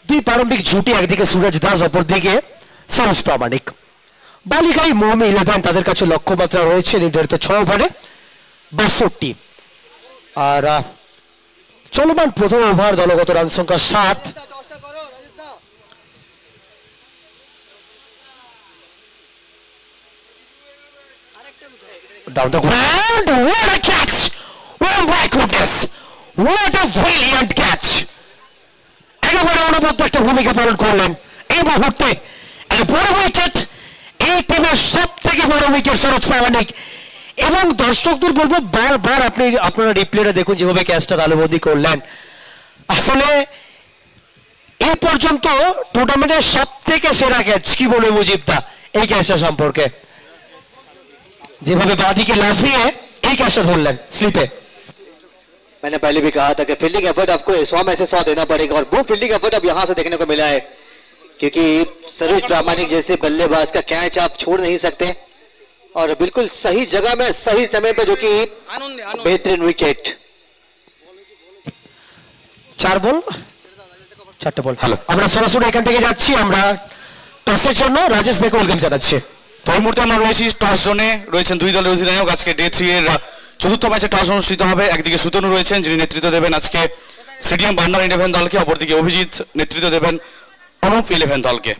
দুই প্রারম্ভিক জুটি, একদিকে সুরজ দাস, অপরদিকে সরোজ প্রামাণিক। বালিকাই মোহাম্মদ 11 তাদের কাছে লক্ষ্যমাত্রা রয়েছে নির্ধারিত 6 ওভারে 62। আর চলমান প্রথম ওভার, দলগত রান সংখ্যা 7। Down the ground, what a catch! Oh my goodness, what a brilliant catch! একেবারে অনবদ্য একটা ভূমিকা পালন করলেন এই মুহূর্তে। বড় উইকেট, এই টিমের সব থেকে বড় উইকেট সরোজ প্রামাণিক। এবং দর্শকদের বলবো বারবার আপনারা রিপ্লেটা দেখুন যেভাবে ক্যাচটা তালুবন্দি করলেন। আসলে এই পর্যন্ত টুর্নামেন্টের সব থেকে সেরা ক্যাচ। কি বলবে মুজিবদা এই ক্যাচটা সম্পর্কে? যেভাবে বাদিকে লাফিয়ে এই ক্যাচটা ধরলেন স্লিপে। मैंने पहले भी कहा था कि फील्डिंग एफर्ट आपको 100 में से 100 देना पड़ेगा, और वो फील्डिंग एफर्ट अब यहाँ से देखने को मिला है, क्योंकि सरोज प्रामाणिक जैसे बल्लेबाज का कैच आप छोड़ नहीं सकते, और बिल्कुल सही जगह में सही समय पे, जो कि बेहतरीन विकेट। 4 বল 4টে বল। হ্যালো, আমরা সরাসরি এখান থেকে যাচ্ছি। আমরা টসের জন্য রাজেশ দেখে ওয়েলকাম জানাচ্ছি। তো এই মুহূর্তে আমরা রয়েছি টস জোনে। রয়েছেন দুই দলের অধিনায়ক। আজকে ডে 3 এর চতুর্থ ম্যাচে টস অনুষ্ঠিত হবে। একদিকে সুতনু রয়েছেন, যিনি নেতৃত্ব দেবেন আজকে সিডিএম বান্নার 11 দলকে, অপরদিকে অভিজিৎ নেতৃত্ব দেবেন অনুপ 11 দলকে।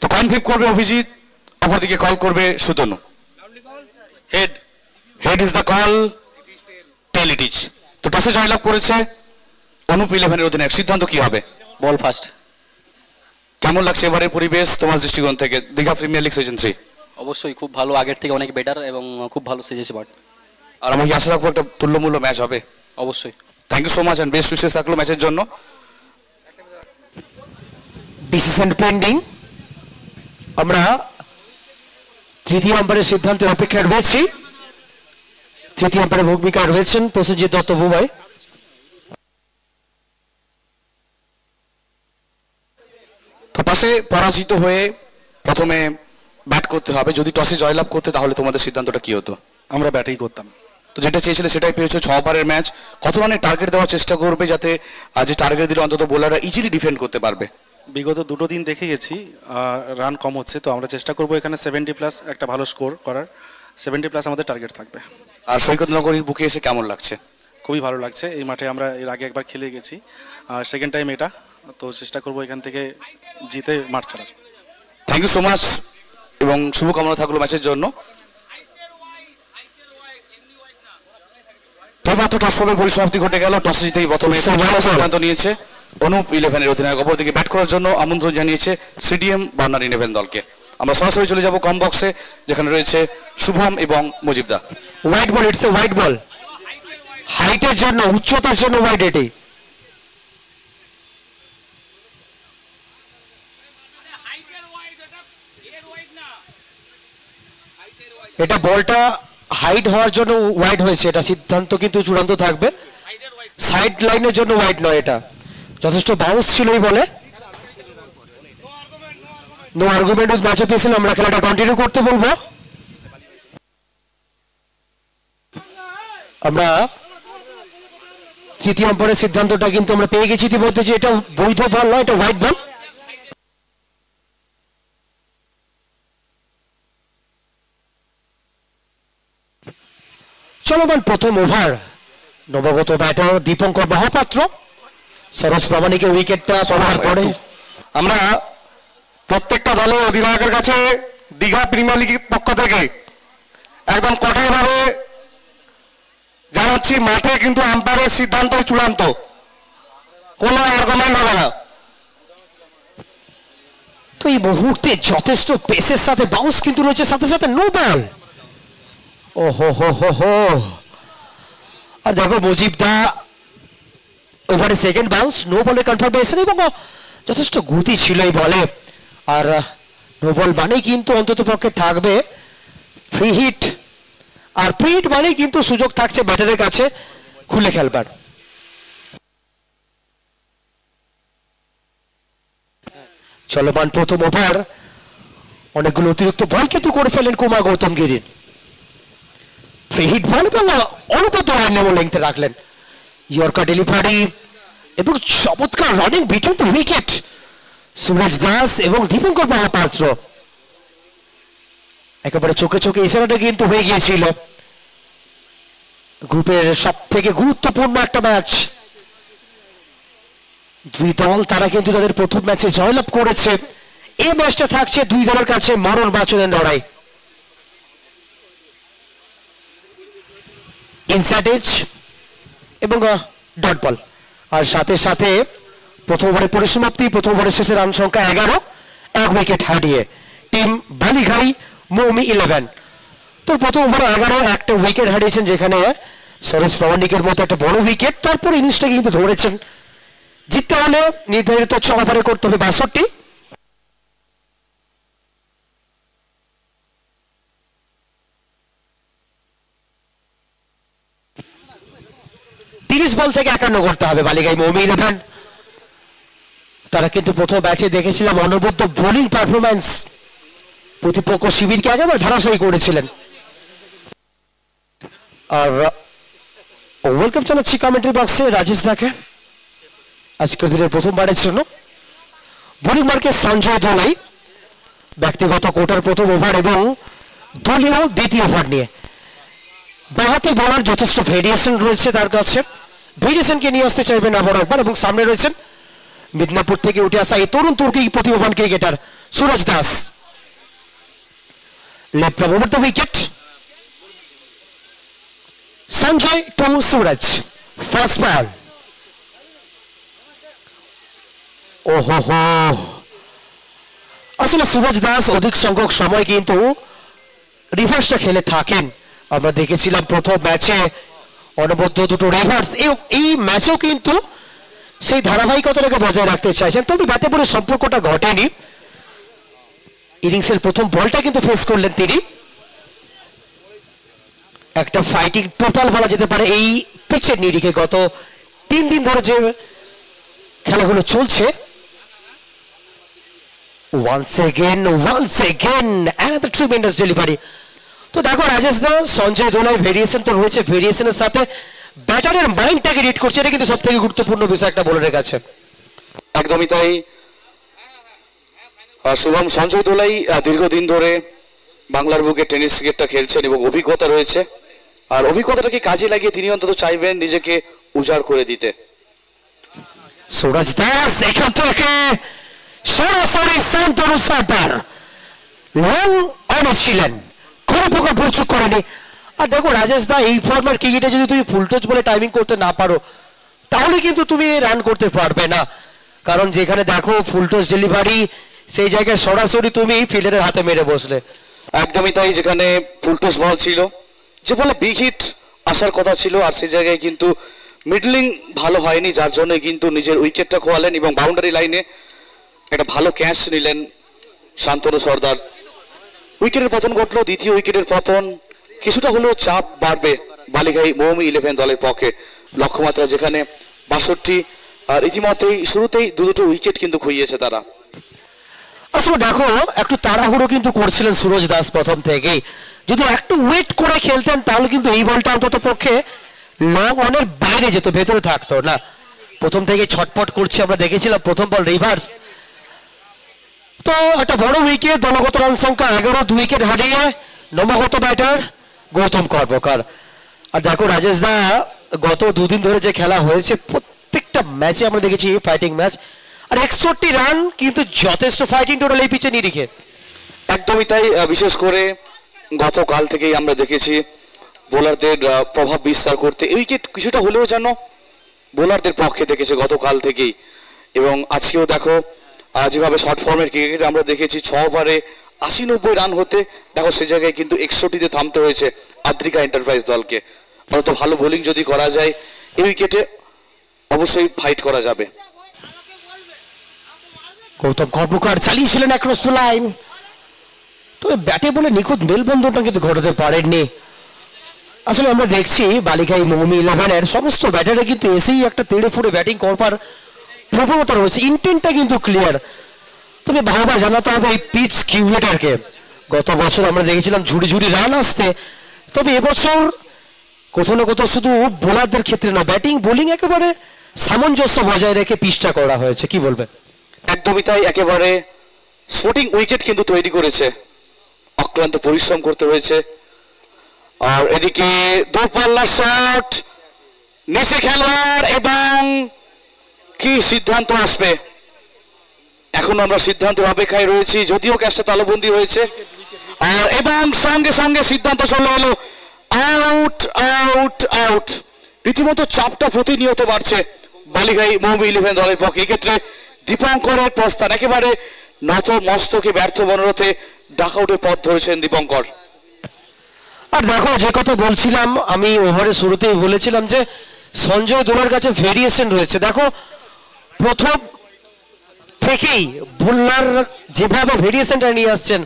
তো কয়েন ফ্লিপ করবে অভিজিৎ, অপরদিকে কল করবে Sutanu. Head, head is the call, tail it is. তো টসে জয়লাভ করেছে অনুপ 11 অধিনায়ক। সিদ্ধান্ত কি হবে? বল ফার্স্ট। কেমন লাগছে এবারের পরিবেশ তোমার দৃষ্টিকোণ থেকে? দীঘা প্রিমিয়ার লিগ সিজন 3 অবশ্যই খুব ভালো, আগের থেকে অনেক বেটার এবং খুব ভালো সেজেছে বাট। আর আমি আশা রাখবো একটা তুল্যমূল্য ম্যাচ হবে। অবশ্যই। Thank you so much and best wishes থাকলো ম্যাচের জন্য। Decision pending. আমরা তৃতীয় আম্পায়ারের সিদ্ধান্তের অপেক্ষায় রয়েছি। তৃতীয় আম্পায়ারের ভূমিকায় রয়েছেন প্রসেনজিৎ দত্ত বুবাই। তো পাশে পরাজিত হয়ে প্রথমে ব্যাট করতে হবে, যদি টসে জয়লাভ করতে তাহলে তোমাদের সিদ্ধান্তটা কি হতো? আমরা ব্যাটেই করতাম। তো যেটা চেয়েছিলে সেটাই পেয়েছো। 6 ওভারের ম্যাচ, কত রানের টার্গেট দেওয়ার চেষ্টা করবে যাতে আজ টার্গেট দিলে অন্তত বোলাররা ইজিলি ডিফেন্ড করতে পারবে? বিগত 2 দিন দেখে গেছি রান কম হচ্ছে, তো আমরা চেষ্টা করব এখানে 70+ একটা ভালো স্কোর করার। 70+ আমাদের টার্গেট থাকবে। আর সৈকত নগরীর বুকে এসে কেমন লাগছে? খুবই ভালো লাগছে। এই মাঠে আমরা এর আগে একবার খেলে গেছি, সেকেন্ড টাইম এটা, তো চেষ্টা করব এখান থেকে জিতে মাঠ ছাড়ার। থ্যাংক ইউ সো মাচ এবং শুভকামনা থাকলো ম্যাচের জন্য। মাত্র টস পর্বের পরিসমাপ্তি ঘটে গেল। টসে জিতেই প্রথমে সিদ্ধান্ত নিয়েছে অনুপ 11-এর অধিনায়ক। অপরদিকে ব্যাট করার জন্য আমন্ত্রণ জানিয়েছে সিডিএম বার্নার 11 দলকে। আমরা সরাসরি চলে যাব কম বক্সে, যেখানে রয়েছে শুভম এবং মুজিবদা। White ball, it's a white ball. হাইটের জন্য, উচ্চতার জন্য হোয়াইট। এটি এটা বলটা হাইট হওয়ার জন্য ওয়াইড হয়েছে, এটা সিদ্ধান্ত কিন্তু চূড়ান্ত থাকবে। সাইড লাইনের জন্য ওয়াইড নয়, এটা যথেষ্ট বাউন্স ছিল এই বলে। No argument with match official, আমরা খেলাটা কন্টিনিউ করতে বলবো। আমরা তৃতীয় আম্পায়ারের সিদ্ধান্তটা কিন্তু আমরা পেয়ে গেছি ইতিমধ্যে যে এটা বৈধ বল নয়, এটা হোয়াইট বল। চলমান প্রথম ওভার, নবাগত ব্যাটার দীপঙ্কর মহাপাত্র সরোজ প্রামাণিকের উইকেটটা পড়ার পরে আমরা প্রত্যেকটা দলের অধিনায়কের কাছে দীঘা প্রিমিয়ার লিগের পক্ষ থেকে একদম কঠোরভাবে জানাচ্ছি, মাঠে কিন্তু আম্পায়ারের সিদ্ধান্ত চূড়ান্ত, কোনো আর্গুমেন্ট হবে না। তো এই মুহূর্তে যথেষ্ট পেসের সাথে বাউন্স কিন্তু রয়েছে, সাথে সাথে নো বল। ও হো হো হো হো। আর দেখো মুজিবদা ওভারে সেকেন্ড বাউন্স, নো বলে কনফার্মেশন এবং যথেষ্ট গতি ছিল এই বলে। আর নো বল মানেই কিন্তু অন্তত পক্ষে থাকবে ফ্রি হিট, আর ফ্রি হিট মানেই কিন্তু সুযোগ থাকছে ব্যাটারের কাছে খুলে খেলবার। চলমান প্রথম ওভার, অনেকগুলো অতিরিক্ত বল কিন্তু করে ফেলেন কুমার গৌতম গিরি। ফ্রি হিট বল এবং অনুপত লেংথে রাখলেন। ইয়র্কার ডেলিভারি এবং চমৎকার running between the wicket Suraj Das এবং দীপঙ্কর মহাপাত্র। একেবারে চোখে চোখে ইশারাটা কিন্তু হয়ে গিয়েছিল। গ্রুপের সব থেকে গুরুত্বপূর্ণ একটা ম্যাচ, দুই দল তারা কিন্তু তাদের প্রথম ম্যাচে জয়লাভ করেছে। এই ম্যাচটা থাকছে দুই দলের কাছে মরণ বাঁচনের লড়াই। ইনসাইড এজ এবং ডট বল। আর সাথে সাথে প্রথম ওভারের পরিসমাপ্তি, প্রথম ওভারের শেষে রান সংখ্যা 11, 1 উইকেট হারিয়ে টিম বালিঘাই মৌমি 11। তো প্রথম ওভারে 11 একটা উইকেট হারিয়েছেন, যেখানে সরোজ প্রামাণিকের মতো একটা বড় উইকেট। তারপর ইনিংসটা কিন্তু ধরেছেন। জিততে হলে নির্ধারিত 6 ওভারে করতে হবে 62। বল থেকে 51 করতে হবে বালিঘাই মৌমি 11। তারা কিন্তু প্রথম ম্যাচে দেখেছিলাম অনবদ্য বোলিং পারফরম্যান্স, প্রতিপক্ষ শিবিরকে একেবারে ধারাশায়ী করেছিলেন। আর ওয়েলকাম জানাচ্ছি কমেন্ট্রি বক্সে রাজেশ দাকে আজকের দিনের প্রথমবারের জন্য। বোলিং মার্কে সঞ্জয় দোলাই ব্যক্তিগত কোটার প্রথম ওভার এবং দলীয় দ্বিতীয় ওভার নিয়ে। বাঁহাতি বলার যথেষ্ট ভেরিয়েশন রয়েছে তার কাছে, ভেরিয়েশনকে নিয়ে আসতে চাইবেন আবার একবার। এবং সামনে রয়েছেন মিদনাপুর থেকে উঠে আসা এই তরুণ তুর্কি প্রতিভাবান cricketer Suraj Das. Left over the wicket, Sanjay to Suraj, first ball. ও হো হো, আসলে সুরজ দাস অধিক সংখ্যক সময় কিন্তু রিভার্সটা খেলে থাকেন। আমরা দেখেছিলাম প্রথম ম্যাচে অনবদ্য দুটো রিভার্স, এই ম্যাচেও কিন্তু সেই ধারাবাহিকতাটাকে বজায় রাখতে চাইছেন। তবে ব্যাটে বলে সম্পর্কটা ঘটেনি। ইনিংসের প্রথম বলটা কিন্তু ফেস করলেন তিনি। একটা ফাইটিং টোটাল বলা যেতে পারে এই পিচের নিরিখে। গত 3 দিন ধরে যে খেলাগুলো চলছে, once again another tremendous delivery. তো দেখো রাজেশ দা, সঞ্জয় দোলাই ভেরিয়েশন তো রয়েছে, ভেরিয়েশনের সাথে ব্যাটারের মাইন্ডটাকে রিড করছে, এটা কিন্তু সবথেকে গুরুত্বপূর্ণ বিষয় একটা বোলারের কাছে। একদমই তাই। শুভম, সঞ্জয় দোলাই দীর্ঘদিন ধরে বাংলার বুকে টেনিস ক্রিকেটটা খেলছেন এবং অভিজ্ঞতা রয়েছে, আর অভিজ্ঞতাটাকে কাজে লাগিয়ে তিনি অন্তত চাইবেন নিজেকে উজাড় করে দিতে। সুরজ দাস এখান থেকে সরাসরি শান্তনু সর্দার লং অনে ছিলেন, কোনো প্রকার ভুলচুক করেনি। আর দেখো রাজেশ দা, এই ফর্মের ক্রিকেটে যদি তুমি ফুল টচ বলে টাইমিং করতে না পারো তাহলে কিন্তু তুমি রান করতে পারবে না, কারণ যেখানে দেখো ফুল টচ ডেলিভারি, সেই জায়গায় সরাসরি তুমি ফিল্ডারের হাতে মেরে বসলে। একদমই তাই, যেখানে ফুল টস বল ছিল, যে বলে বিগ হিট আসার কথা ছিল, আর সেই জায়গায় কিন্তু মিডলিং ভালো হয়নি, যার জন্য কিন্তু নিজের উইকেটটা খোয়ালেন এবং বাউন্ডারি লাইনে একটা ভালো ক্যাচ নিলেন শান্তনু সর্দার। উইকেটের পতন ঘটলো, দ্বিতীয় উইকেটের পতন, কিছুটা হলেও চাপ বাড়বে বালিঘাই মৌমি 11 দলের পক্ষে। লক্ষ্যমাত্রা যেখানে 62, আর ইতিমধ্যেই শুরুতেই দুটো উইকেট কিন্তু খুইয়েছে তারা। আসলে দেখো একটু তাড়াহুড়ো কিন্তু করছিলেন সুরজ দাস প্রথম থেকেই, যদি একটু ওয়েট করে খেলতেন তাহলে কিন্তু এই বলটা অন্তত পক্ষে লং অনের বাইরে যেত, ভেতরে থাকতো না। প্রথম থেকে ছটপট করছে, আমরা দেখেছিলাম প্রথম বল রিভার্স। তো একটা বড় উইকেট, দলগত রান সংখ্যা 11, 2 উইকেট হারিয়ে নবগত ব্যাটার গৌতম কর্মকার। আর দেখো রাজেশ দা, গত দুদিন ধরে যে খেলা হয়েছে প্রত্যেকটা ম্যাচে আমরা দেখেছি ফাইটিং ম্যাচ, আর 61 রান কিন্তু যথেষ্ট ফাইটিং টোটাল এই পিচে নিরিখে। একদমই তাই, বিশেষ করে গতকাল থেকেই আমরা দেখেছি বোলারদের প্রভাব বিস্তার করতে এই উইকেট কিছুটা হলেও যেন বোলারদের পক্ষে দেখেছে গতকাল থেকেই। এবং আজকেও দেখো যেভাবে শর্ট ফর্মের ক্রিকেট আমরা দেখেছি 6 ওভারে 80-90 রান হতে, দেখো সে জায়গায় কিন্তু 61তে থামতে হয়েছে আদ্রিকা এন্টারপ্রাইজ দলকে। অত ভালো বোলিং যদি করা যায় এই উইকেটে অবশ্যই ফাইট করা যাবে। গৌতম কর্মকার চালিয়েছিলেন অ্যাক্রস দ্য লাইন, তবে ব্যাটে বলে নিখুঁত মেলবন্ধনটা কিন্তু ঘটাতে পারেননি। আসলে আমরা দেখছি বালিঘাই মৌমি 11-এর সমস্ত ব্যাটারে কিন্তু এসেই একটা তেড়ে ফুড়ে ব্যাটিং করবার প্রবণতা রয়েছে, ইন্টেন্টটা কিন্তু ক্লিয়ার। তবে ভাবা জানাতে হবে এই পিচ কিউরেটারকে। গত বছর আমরা দেখেছিলাম ঝুড়ি ঝুড়ি রান আসতে, তবে এবছর কোথাও না কোথাও শুধু বোলারদের ক্ষেত্রে না, ব্যাটিং বোলিং একেবারে সামঞ্জস্য বজায় রেখে পিচটা করা হয়েছে, কি বলবেন? একদমই তাই, একেবারে স্পোর্টিং উইকেট কিন্তু তৈরি করেছে, অক্লান্ত পরিশ্রম করতে হয়েছে। আর এদিকে দূরপাল্লার শট, নিচে খেলোয়াড়, এবং কি সিদ্ধান্ত আসবে এখন আমরা সিদ্ধান্তের অপেক্ষায় রয়েছি, যদিও ক্যাচটা তালবন্দি হয়েছে। আর এবং সঙ্গে সঙ্গে সিদ্ধান্ত চলে এলো আউট আউট আউট। রীতিমতো চাপটা প্রতিনিয়ত বাড়ছে বালিঘাই মৌমি 11 দলের পক্ষে। এক্ষেত্রে দীপঙ্করের প্রস্থান, একেবারে নত মস্তকে ব্যর্থ মনোরথে ডাকআউটের পথ ধরেছেন দীপঙ্কর। আর দেখো যে কথা বলছিলাম আমি ওভারের শুরুতেই বলেছিলাম যে সঞ্জয় দোলার কাছে ভেরিয়েশন রয়েছে। দেখো প্রথম থেকেই বোলার যেভাবে ভেরিয়েশনটা নিয়ে আসছেন,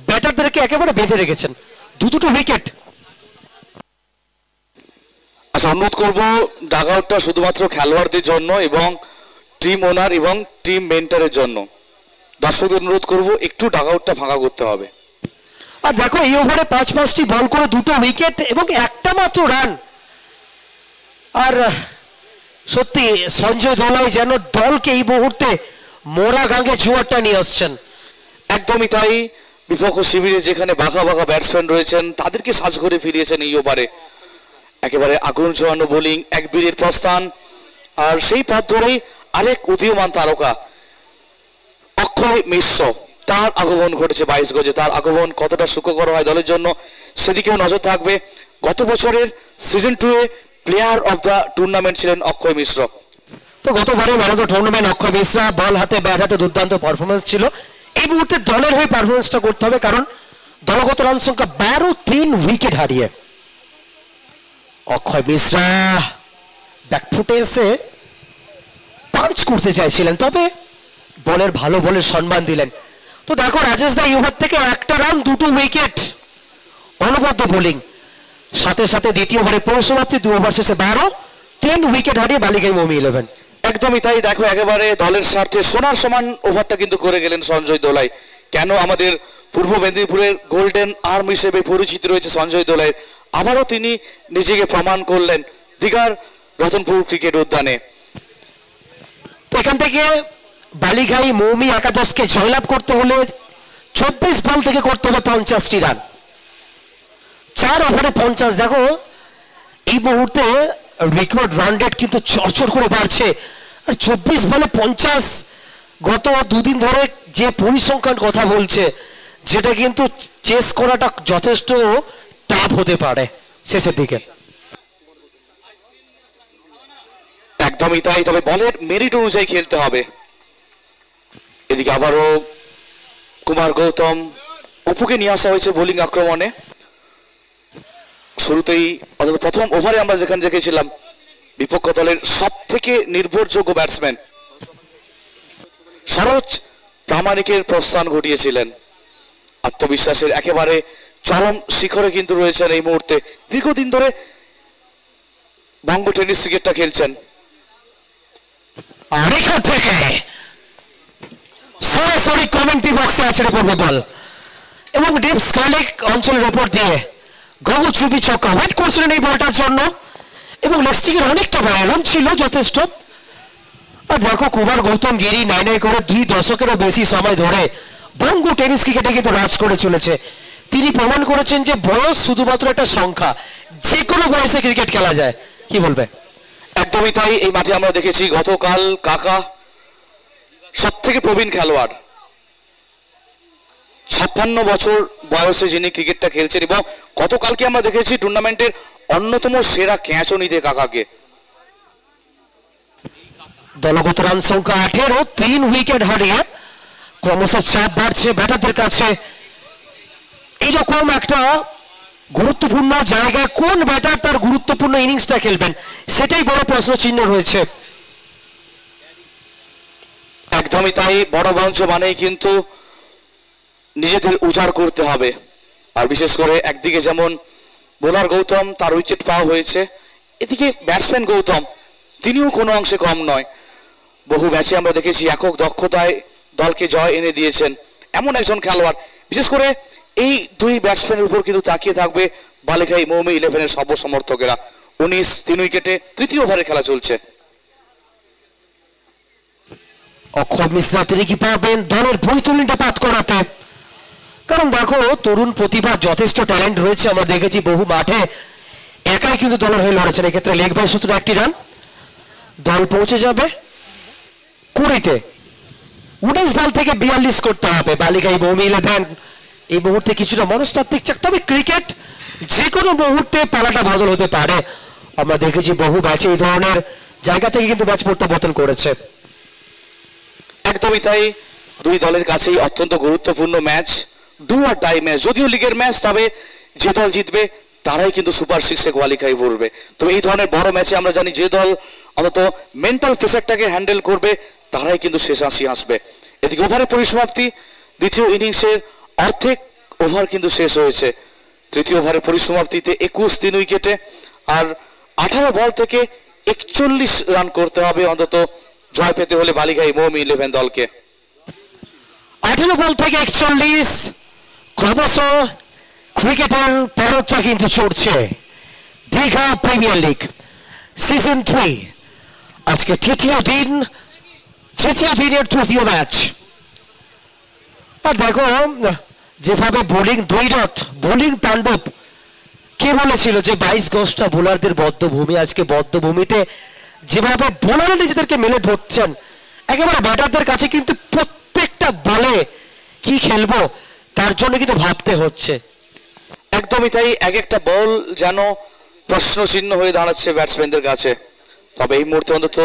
ব্যাটারদেরকে একেবারে বেঁধে রেখেছেন, দুটো উইকেট। আচ্ছা, অনুরোধ করবো ডাকআউটটা শুধুমাত্র খেলোয়াড়দের জন্য এবং টিম ওনার এবং টিম মেন্টরের জন্য। দর্শকদের অনুরোধ করবো একটু ডাকআউটটা ফাঁকা করতে হবে। আর দেখো এই ওভারে 5-5টি বল করে 2টো উইকেট এবং একটা মাত্র রান। আর সত্যি সঞ্জয় দোলাই যেন দলকে এই মুহূর্তে মোরা গাঙ্গে জোয়ারটা নিয়ে আসছেন। একদমই তাই, বিপক্ষ শিবিরে যেখানে বাঘা বাঘা ব্যাটসম্যান রয়েছেন তাদেরকে সাজ করে ফিরিয়েছেন এই ওভারে। একেবারে আগুন ছোঁয়ানো বোলিং, এক বীরের প্রস্থান, আর সেই পথ ধরেই আরেক উদীয়মান তারকা অক্ষয় মিশ্র, তার আগমন ঘটেছে 22 গজে। তার আগমন কতটা সুখকর হয় দলের জন্য সেদিকেও নজর থাকবে। গত বছরের সিজন 2-এ প্লেয়ার অফ দ্য টুর্নামেন্ট ছিলেন অক্ষয় মিশ্র। তো গতবারে man of the tournament Akshay Mishra, ball হাতে ব্যাট হাতে দুর্দান্ত পারফরমেন্স ছিল। এই মুহূর্তে দলের হয়ে পারফরমেন্সটা করতে হবে, কারণ দলগত রান সংখ্যা 12, 3 উইকেট হারিয়ে। অক্ষয় মিশ্র ব্যাকফুটে এসে পাঞ্চ করতে চাইছিলেন, তবে বলের ভালো বলের সম্মান দিলেন। তো দেখো রাজেশ দা এই ওভার থেকে একটা রান 2টো উইকেট, অনবদ্য বোলিং, সাথে সাথে দ্বিতীয় ওভারে পরিসমাপ্তি, 2 ওভার শেষে 12, 10 উইকেট হারিয়ে বালিঘাই মৌমি 11। একদমই তাই, দেখো একেবারে দলের স্বার্থে সোনার সমান ওভারটা কিন্তু করে গেলেন সঞ্জয় দোলাই। কেন আমাদের পূর্ব মেদিনীপুরের গোল্ডেন আর্ম হিসেবে পরিচিত রয়েছে সঞ্জয় দোলাই, আবারও তিনি নিজেকে প্রমাণ করলেন দীঘার রতনপুর ক্রিকেট উদ্যানে। তো এখান থেকে বালিঘাই মৌমি একাদশকে জয়লাভ করতে হলে 24 বল থেকে করতে হবে 50টি রান, 4 ওভারে 50। দেখো এই মুহূর্তে রেকর্ড রান রেট কিন্তু চরচর করে বাড়ছে, আর 24 বলে 50 গত দুদিন ধরে যে পরিসংখ্যান কথা বলছে, যেটা কিন্তু চেস করাটা যথেষ্ট টাফ হতে পারে শেষের দিকে। একদমই তাই, তবে বলের মেরিট অনুযায়ী খেলতে হবে। এদিকে আবারও কুমার গৌতম অপুকে নিয়ে আসা হয়েছে বোলিং আক্রমণে। শুরুতেই অর্থাৎ প্রথম ওভারে আমরা যেখানে দেখেছিলাম বিপক্ষ দলের সব থেকে নির্ভরযোগ্য ব্যাটসম্যান সরোজ প্রামাণিকের প্রস্থান ঘটিয়েছিলেন। আত্মবিশ্বাসের একেবারে চরম শিখরে কিন্তু রয়েছেন এই মুহূর্তে, দীর্ঘদিন ধরে বঙ্গ টেনিস ক্রিকেটটা খেলছেন। আর এখান থেকে সরাসরি কমেন্ট্রি বক্সে আছড়ে পড়বে বল এবং ডিপ স্কালিক অঞ্চলের ওপর দিয়ে গগু চুপি ছক্কা ওয়েট করছিলেন এই বলটার জন্য, এবং লেগস্টিকের অনেকটা ব্যায়াম ছিল যথেষ্ট। আর দেখো কুমার গৌতম গিরি 9 করে 2 দশকেরও বেশি সময় ধরে বঙ্গ টেনিস ক্রিকেটে কিন্তু রাজ করে চলেছে। তিনি প্রমাণ করেছেন যে বয়স শুধুমাত্র একটা সংখ্যা, যে কোনো বয়সে ক্রিকেট খেলা যায়। কি বলবে? একদমই তাই, এই মাঠে আমরা দেখেছি গতকাল কাকা সব থেকে প্রবীণ খেলোয়াড়, 56 বছর বয়সে যিনি ক্রিকেটটা খেলছেন, এবং গতকালকে আমরা দেখেছি টুর্নামেন্টের অন্যতম সেরা ক্যাচও নিতে কাকাকে। দলগত রান সংখ্যা 18, 3 উইকেট হারিয়ে ক্রমশ চাপ বাড়ছে ব্যাটারদের কাছে। এইরকম একটা গুরুত্বপূর্ণ জায়গায় কোন ব্যাটার তার গুরুত্বপূর্ণ ইনিংসটা খেলবেন, সেটাই বড় প্রশ্ন চিহ্ন রয়েছে। একদমই তাই, বড় মঞ্চ মানেই কিন্তু নিজেদের উজাড় করতে হবে। আর বিশেষ করে একদিকে যেমন বোলার গৌতম তার উইকেট পাওয়া হয়েছে, এদিকে ব্যাটসম্যান গৌতম তিনিও কোনো অংশে কম নয়। বহু ম্যাচে আমরা দেখেছি একক দক্ষতায় দলকে জয় এনে দিয়েছেন এমন একজন খেলোয়াড়। বিশেষ করে এই দুই ব্যাটসম্যানের উপর কিন্তু তাকিয়ে থাকবে বালিঘাই মৌমি 11-এর সর্বসমর্থকেরা। 19 3 উইকেটে তৃতীয় ওভারে খেলা চলছে। অক্ষয় মিশ্রা তিনি কি পারবেন দলের বৈতরণীটা পাত করাতে? কারণ দেখো তরুণ প্রতিভা যথেষ্ট ট্যালেন্ট রয়েছে, আমরা দেখেছি বহু মাঠে একাই কিন্তু দলের হয়ে লড়েছেন। এক্ষেত্রে লেগ বাই শুধু 1টি রান, দল পৌঁছে যাবে 20-তে। 19 বল থেকে 42 করতে হবে বালিঘাই মৌমি 11। এই মুহূর্তে কিছুটা মনস্তাত্ত্বিক চাপ, তবে ক্রিকেট যে কোনো মুহূর্তে পালাটা বদল হতে পারে। আমরা দেখেছি বহু ম্যাচে এই ধরনের জায়গা থেকে কিন্তু ম্যাচ পরিবর্তন করেছে। একদমই তাই, দুই দলের কাছেই অত্যন্ত গুরুত্বপূর্ণ match, do or die match. যদিও লিগের ম্যাচ, তবে যে দল জিতবে তারাই কিন্তু সুপার 6-এ কোয়ালিফাই করবে। তো এই ধরনের বড় ম্যাচে আমরা জানি যে দল অন্তত মেন্টাল প্রেসারটাকে হ্যান্ডেল করবে তারাই কিন্তু শেষ হাসি আসবে। এদিকে ওভারের পরিসমাপ্তি, দ্বিতীয় ইনিংসের অর্ধেক ওভার কিন্তু শেষ হয়েছে। তৃতীয় ওভারের পরিসমাপ্তিতে 21 3 উইকেটে, আর 18 বল থেকে 41 রান করতে হবে অন্তত জয় পেতে হলে বালিঘাই মৌমি 11 দলকে। 18 বল থেকে 41, ক্রমশ ক্রিকেটের পরবটা কিন্তু চড়ছে। দীঘা প্রিমিয়ার লিগ সিজন 3 আজকে তৃতীয় দিনের তৃতীয় ম্যাচ। আর দেখো যেভাবে বোলিং দ্বৈরথ, বোলিং তাণ্ডব, কে বলেছিল যে 22 গজটা বোলারদের বদ্ধভূমি? আজকে বদ্ধভূমিতে যেভাবে বোলাররা নিজেদেরকে মেলে ধরছেন, একেবারে ব্যাটারদের কাছে কিন্তু প্রত্যেকটা বলে কি খেলবো তার জন্য কিন্তু ভাবতে হচ্ছে। একদমই তাই, এক একটা বল যেন প্রশ্ন চিহ্ন হয়ে দাঁড়াচ্ছে ব্যাটসম্যানদের কাছে। তবে এই মুহূর্তে অন্তত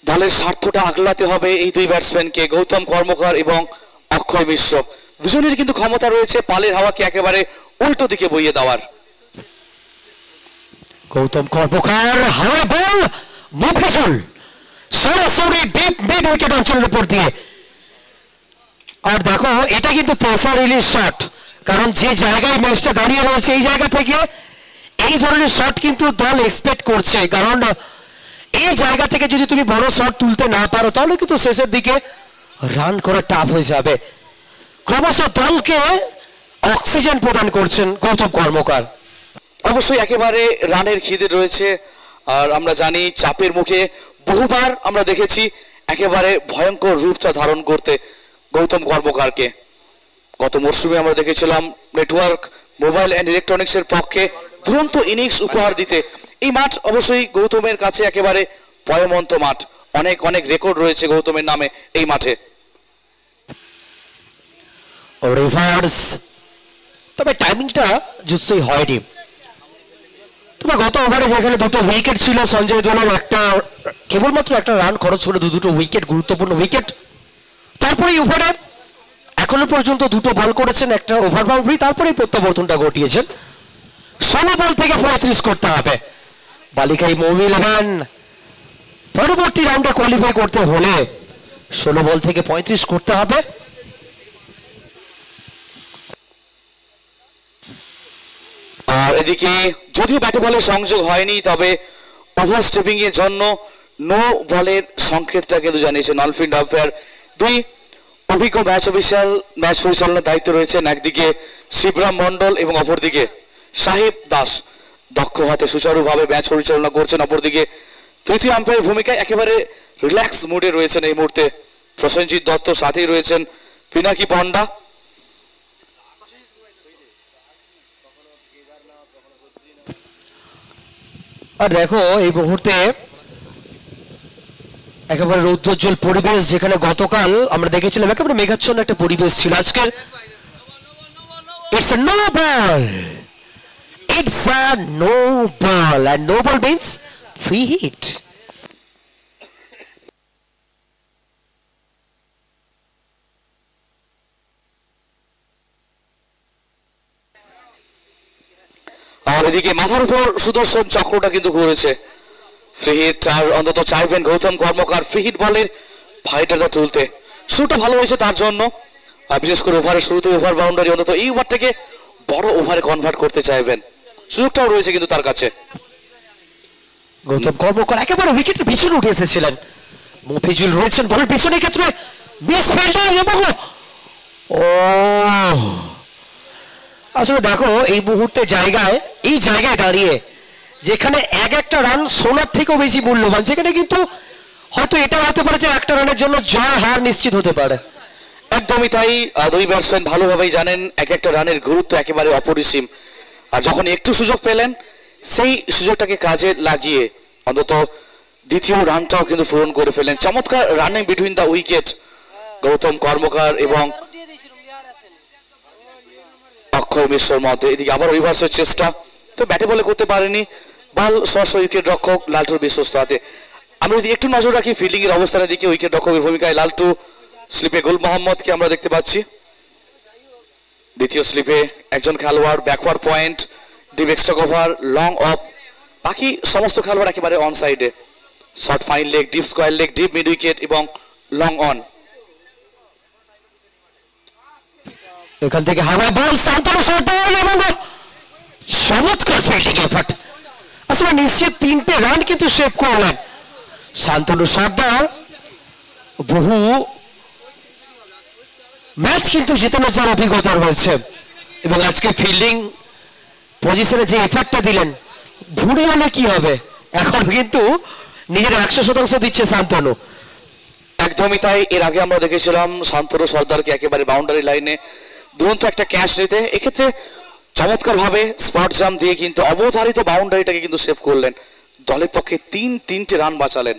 দলের স্বার্থটা আগলাতে হবে এই দুই ব্যাটসম্যানকে, গৌতম কর্মকার এবং অক্ষয় মিশ্র। দুজনের কিন্তু ক্ষমতা রয়েছে পালের হাওয়াকে একেবারে উল্টো দিকে বইয়ে দেওয়ার। গৌতম কর্মকার হাওয়া বল মুফিজুল সরাসরি ডিপ মিড উইকেট অঞ্চলের উপর দিয়ে। আর দেখো এটা কিন্তু প্রেসার রিলিজ শট, কারণ যে জায়গায় ম্যাচটা দাঁড়িয়ে রয়েছে এই জায়গা থেকে এই ধরনের শট কিন্তু দল এক্সপেক্ট করছে, কারণ এই জায়গা থেকে যদি তুমি বড় শট তুলতে না পারো তাহলে কিন্তু শেষের দিকে রান করা টাফ হয়ে যাবে। ক্রমশ দলকে অক্সিজেন প্রদান করছেন গৌতম কর্মকার। অবশ্যই একেবারে রানের খিদে রয়েছে, আর আমরা জানি চাপের মুখে বহুবার আমরা দেখেছি একেবারে ভয়ঙ্কর রূপটা ধারণ করতে গৌতম কর্মকারকে। গত মরশুমে আমরা দেখেছিলাম নেটওয়ার্ক মোবাইল অ্যান্ড ইলেকট্রনিক্সের পক্ষে দুরন্ত ইনিংস উপহার দিতে। এই মাঠ অবশ্যই গৌতমের কাছে একেবারে ভয়মন্ত মাঠ, অনেক অনেক রেকর্ড রয়েছে গৌতমের নামে এই মাঠে। রিভার্স, তবে টাইমিংটা জুৎসই হয়নি। তবে গত ওভারে যেখানে দুটো উইকেট ছিল সঞ্জয় দোলার একটা কেবলমাত্র একটা রান খরচ হলো, দুটো উইকেট, গুরুত্বপূর্ণ উইকেট। তারপরে ওভারে এখনো পর্যন্ত দুটো বল করেছেন, একটা ওভার বাউন্ডারি, তারপরে প্রত্যাবর্তনটা ঘটিয়েছেন। 16 বল থেকে 35 করতে হবে বালিকাই মৌমি 11। পরবর্তী রাউন্ডে কোয়ালিফাই করতে হলে 16 বল থেকে 35 করতে হবে। আর এদিকে যদিও ব্যাটে বলের সংযোগ হয়নি, তবে ওভার স্টেপিং এর জন্য নো বলের সংকেতটা কিন্তু জানিয়েছে নলফিল্ড আম্পায়ার। দুই অভিজ্ঞ ম্যাচ অফিসিয়াল ম্যাচ পরিচালনার দায়িত্ব রয়েছেন, একদিকে শিবরাম মন্ডল এবং অপরদিকে সাহেব দাস দক্ষ হাতে সুচারুভাবে ম্যাচ পরিচালনা করছেন। অপরদিকে তৃতীয় আম্পায়ারের ভূমিকায় একেবারে রিল্যাক্স মুডে রয়েছেন এই মুহূর্তে প্রসেনজিৎ দত্ত, সাথেই রয়েছেন পিনাকি পন্ডা। আর দেখো এই মুহূর্তে একেবারে রৌদ্রোজ্জ্বল পরিবেশ, যেখানে গতকাল আমরা দেখেছিলাম একেবারে মেঘাচ্ছন্ন একটা পরিবেশ ছিল। আজকের it's a no ball, it's a no ball, and no ball means free hit. আর এদিকে মাথার উপর সুদর্শন চক্রটা কিন্তু ঘুরেছে। ফ্রি হিট, আর অন্তত চাইবেন গৌতম কর্মকার ফ্রি হিট বলের ফাইটারটা তুলতে। শুরুটা ভালো হয়েছে তার জন্য, আর বিশেষ করে ওভারের শুরুতে ওভার বাউন্ডারি, অন্তত এই ওভারটাকে বড় ওভারে কনভার্ট করতে চাইবেন, সুযোগটাও রয়েছে কিন্তু তার কাছে। গৌতম কর্মকার একেবারে উইকেটের পিছনে উঠে এসেছিলেন, মফিজুল রয়েছেন বলের পিছনে, ক্ষেত্রে মিস ফিল্ডিং এবং ও আসলে দেখো এই মুহূর্তে এই জায়গায় দাঁড়িয়ে যেখানে একটা রান সোনার থেকেও বেশি মূল্যবান, যেখানে কিন্তু হয়তো এটা হতে পারে যে একটা রানের জন্য জয় হার নিশ্চিত হতে পারে। একদমই তাই, দুই ব্যাটসম্যান ভালোভাবেই জানেন একটা রানের গুরুত্ব একেবারে অপরিসীম। আর যখন একটু সুযোগ পেলেন সেই সুযোগটাকে কাজে লাগিয়ে অন্তত দ্বিতীয় রানটাও কিন্তু পূরণ করে ফেলেন। চমৎকার running between the wicket Gautam Karmakar এবং অক্ষয় মিশ্রর মধ্যে। এদিকে আবার রিভার্সের চেষ্টা, তো ব্যাটে বলে করতে পারেনি, বল সরাসরি উইকেট রক্ষক লালটুর বিশ্বস্ত হাতে। আমরা যদি একটু নজর রাখি ফিল্ডিং এর অবস্থানের দিকে, উইকেট রক্ষকের ভূমিকায় লালটু, স্লিপে গুল মোহাম্মদকে আমরা দেখতে পাচ্ছি। দ্বিতীয় স্লিপে একজন খেলোয়াড়, backward point, deep extra cover, long of, বাকি সমস্ত খেলোয়াড় একেবারে অন সাইডে, short fine leg, deep square leg, deep mid wicket এবং লং অন। এখান থেকে হাওয়ায় বল, শান্তনু সর্দার এবং চমৎকার ফিল্ডিং এফর্ট। আসলে নিশ্চিত 3টে রান কিন্তু সেভ করলেন শান্তনু সর্দার। বহু ম্যাচ কিন্তু জিতানোর যার অভিজ্ঞতা রয়েছে, এবং আজকে ফিল্ডিং পজিশনে যে এফর্টটা দিলেন, ভুলে হলে কি হবে, এখন কিন্তু নিজের 100% দিচ্ছে শান্তনু। একদমই তাই, এর আগে আমরা দেখেছিলাম শান্তনু সর্দারকে একেবারে বাউন্ডারি লাইনে দুরন্ত একটা ক্যাচ দিতে, এক্ষেত্রে চমৎকার ভাবে স্পট জাম্প দিয়ে কিন্তু অবধারিত বাউন্ডারিটাকে কিন্তু সেভ করলেন, দলের পক্ষে 3টে রান বাঁচালেন।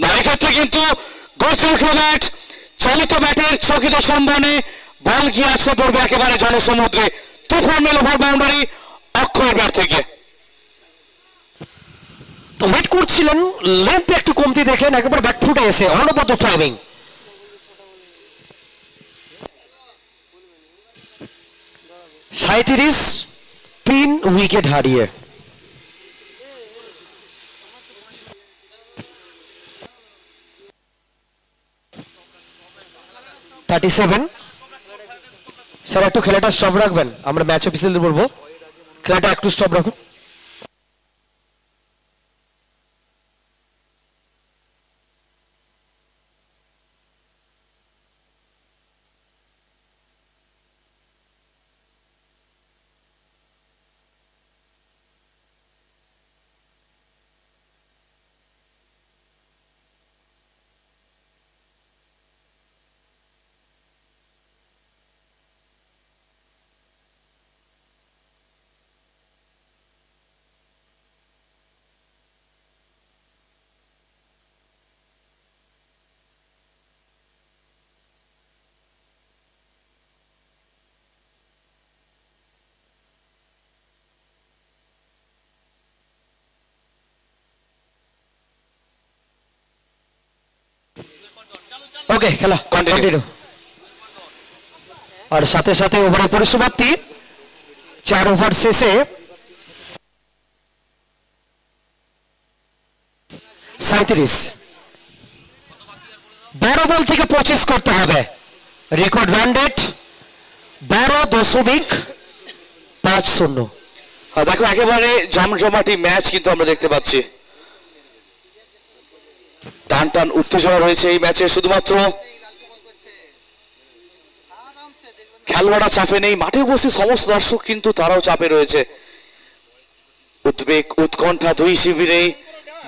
না, এক্ষেত্রে কিন্তু ব্যাট, চালিত ব্যাটের চকিত সম্মানে বল গিয়ে আসতে পড়বে একেবারে জনসমুদ্রে। তুফান মেল ওভার বাউন্ডারি অক্ষয়ের ব্যাট থেকে। তো ওয়েট করছিলেন, লেন্থ একটু কমতে দেখলেন, একেবারে ব্যাকফুটে এসে অনবদ্য টাইমিং। সাঁইত্রিশ 3 উইকেট হারিয়ে। স্যার একটু খেলাটা স্টপ রাখবেন, আমরা ম্যাচ অফিসিয়ালদের বলবো খেলাটা একটু স্টপ রাখুন। ওকে খেলা কন্টিনিউ। আর সাথে সাথে ওভারের পরিসমাপ্তি 4 ওভার শেষে 37। 12 বল থেকে 25 করতে হবে। Record run rate 12.50। দেখো একেবারে জমজমাটি ম্যাচ কিন্তু আমরা দেখতে পাচ্ছি, টান টান উত্তেজনা রয়েছে এই ম্যাচে। শুধুমাত্র খেলোয়াড়রা চাপে নেই, মাঠে উপস্থিত সমস্ত দর্শক কিন্তু তারাও চাপে রয়েছে। উদ্বেগ উৎকণ্ঠা দুই শিবিরে,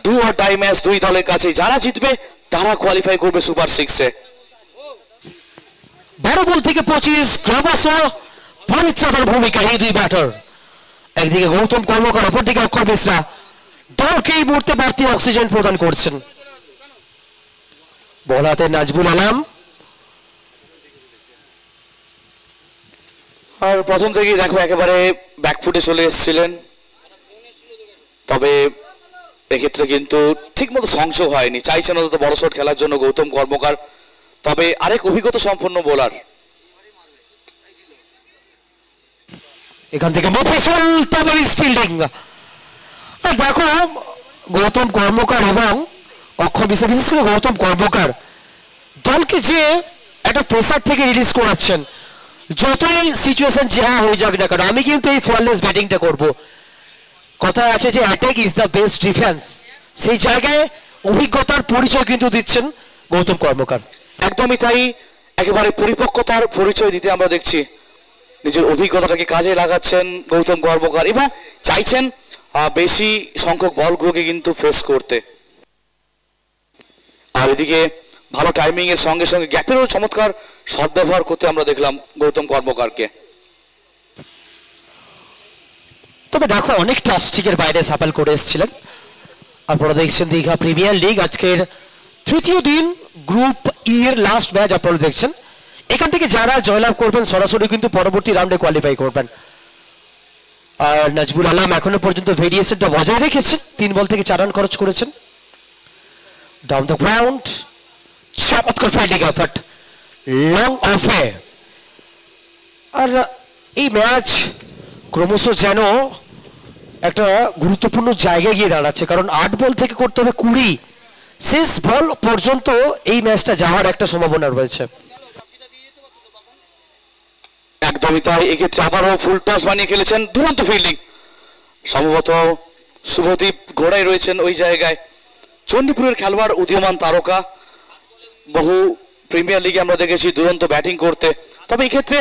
ডু অর ডাই ম্যাচ দুই দলের কাছে। যারা জিতবে তারা কোয়ালিফাই করবে সুপার 6-এ। 12 বল থেকে 25 ক্রমশ পরিচালনার ভূমিকা এই দুই ব্যাটার। একদিকে গৌতম কর্মকার, অপরদিকে অক্ষয় মিশ্রা দলকে এই মুহূর্তে বাড়তি অক্সিজেন প্রদান করছেন। বল হাতে নাজবুল আলম। আর প্রথম থেকেই দেখো একেবারে ব্যাকফুটে চলে এসেছিলেন, তবে এক্ষেত্রে কিন্তু ঠিকমতো সংযোগ হয়নি। চাইছেন অন্তত বড় শট খেলার জন্য গৌতম কর্মকার, তবে আরেক অভিজ্ঞতা সম্পন্ন বোলার। এখান থেকে মফিসুল তামিজ ফিল্ডিং। দেখো গৌতম কর্মকার এবং অক্ষয় মিশ্রা, বিশেষ করে গৌতম কর্মকার দলকে যে একটা প্রেসার থেকে রিলিজ করাচ্ছেন। যতই সিচুয়েশন যা হয়ে যাক না কেন, আমি কিন্তু এই ফললেস ব্যাটিংটা করব। কথা আছে যে attack is the best defence, সেই জায়গায় অভিজ্ঞতার পরিচয় কিন্তু দিচ্ছেন গৌতম কর্মকার। একদমই তাই, একেবারে পরিপক্কতার পরিচয় দিতে আমরা দেখছি। নিজের অভিজ্ঞতাটাকে কাজে লাগাচ্ছেন গৌতম কর্মকার এবং চাইছেন বেশি সংখ্যক বলগুলোকে কিন্তু ফেস করতে। আর এদিকে ভালো টাইমিং এর সঙ্গে সঙ্গে গ্যাপেরও চমৎকার সদ্ব্যবহার করতে আমরা দেখলাম গৌতম কর্মকারকে। তবে দেখো অনেকটা স্টিকের বাইরে সাফল করে এসেছিলেন। আপনারা দেখছেন দীঘা প্রিমিয়ার লিগ আজকের তৃতীয় দিন, গ্রুপ ই এর লাস্ট ম্যাচ আপনারা দেখছেন। এখান থেকে যারা জয়লাভ করবেন সরাসরি কিন্তু পরবর্তী রাউন্ডে কোয়ালিফাই করবেন। আর নাজবুল আলম এখনো পর্যন্ত ভেরিয়েশনটা বজায় রেখেছেন, 3 বল থেকে 4 রান খরচ করেছেন। ডাউন দ্য গ্রাউন্ড চমৎকার ফিল্ডিং এফর্ট, লং অফে। আর এই ম্যাচ ক্রমশ যেন একটা গুরুত্বপূর্ণ জায়গায় গিয়ে দাঁড়াচ্ছে, কারণ 8 বল থেকে করতে হবে 20। শেষ বল পর্যন্ত এই ম্যাচটা যাওয়ার একটা সম্ভাবনা রয়েছে। একদমই তাই, এক্ষেত্রে আবারও ফুল টস বানিয়ে খেলেছেন, দুরন্ত ফিল্ডিং। সম্ভবত শুভদীপ ঘোড়াই রয়েছেন ওই জায়গায়। চণ্ডীপুরের খেলোয়াড়, উদীয়মান তারকা, বহু প্রিমিয়ার লিগে আমরা দেখেছি দুরন্ত ব্যাটিং করতে। তবে এক্ষেত্রে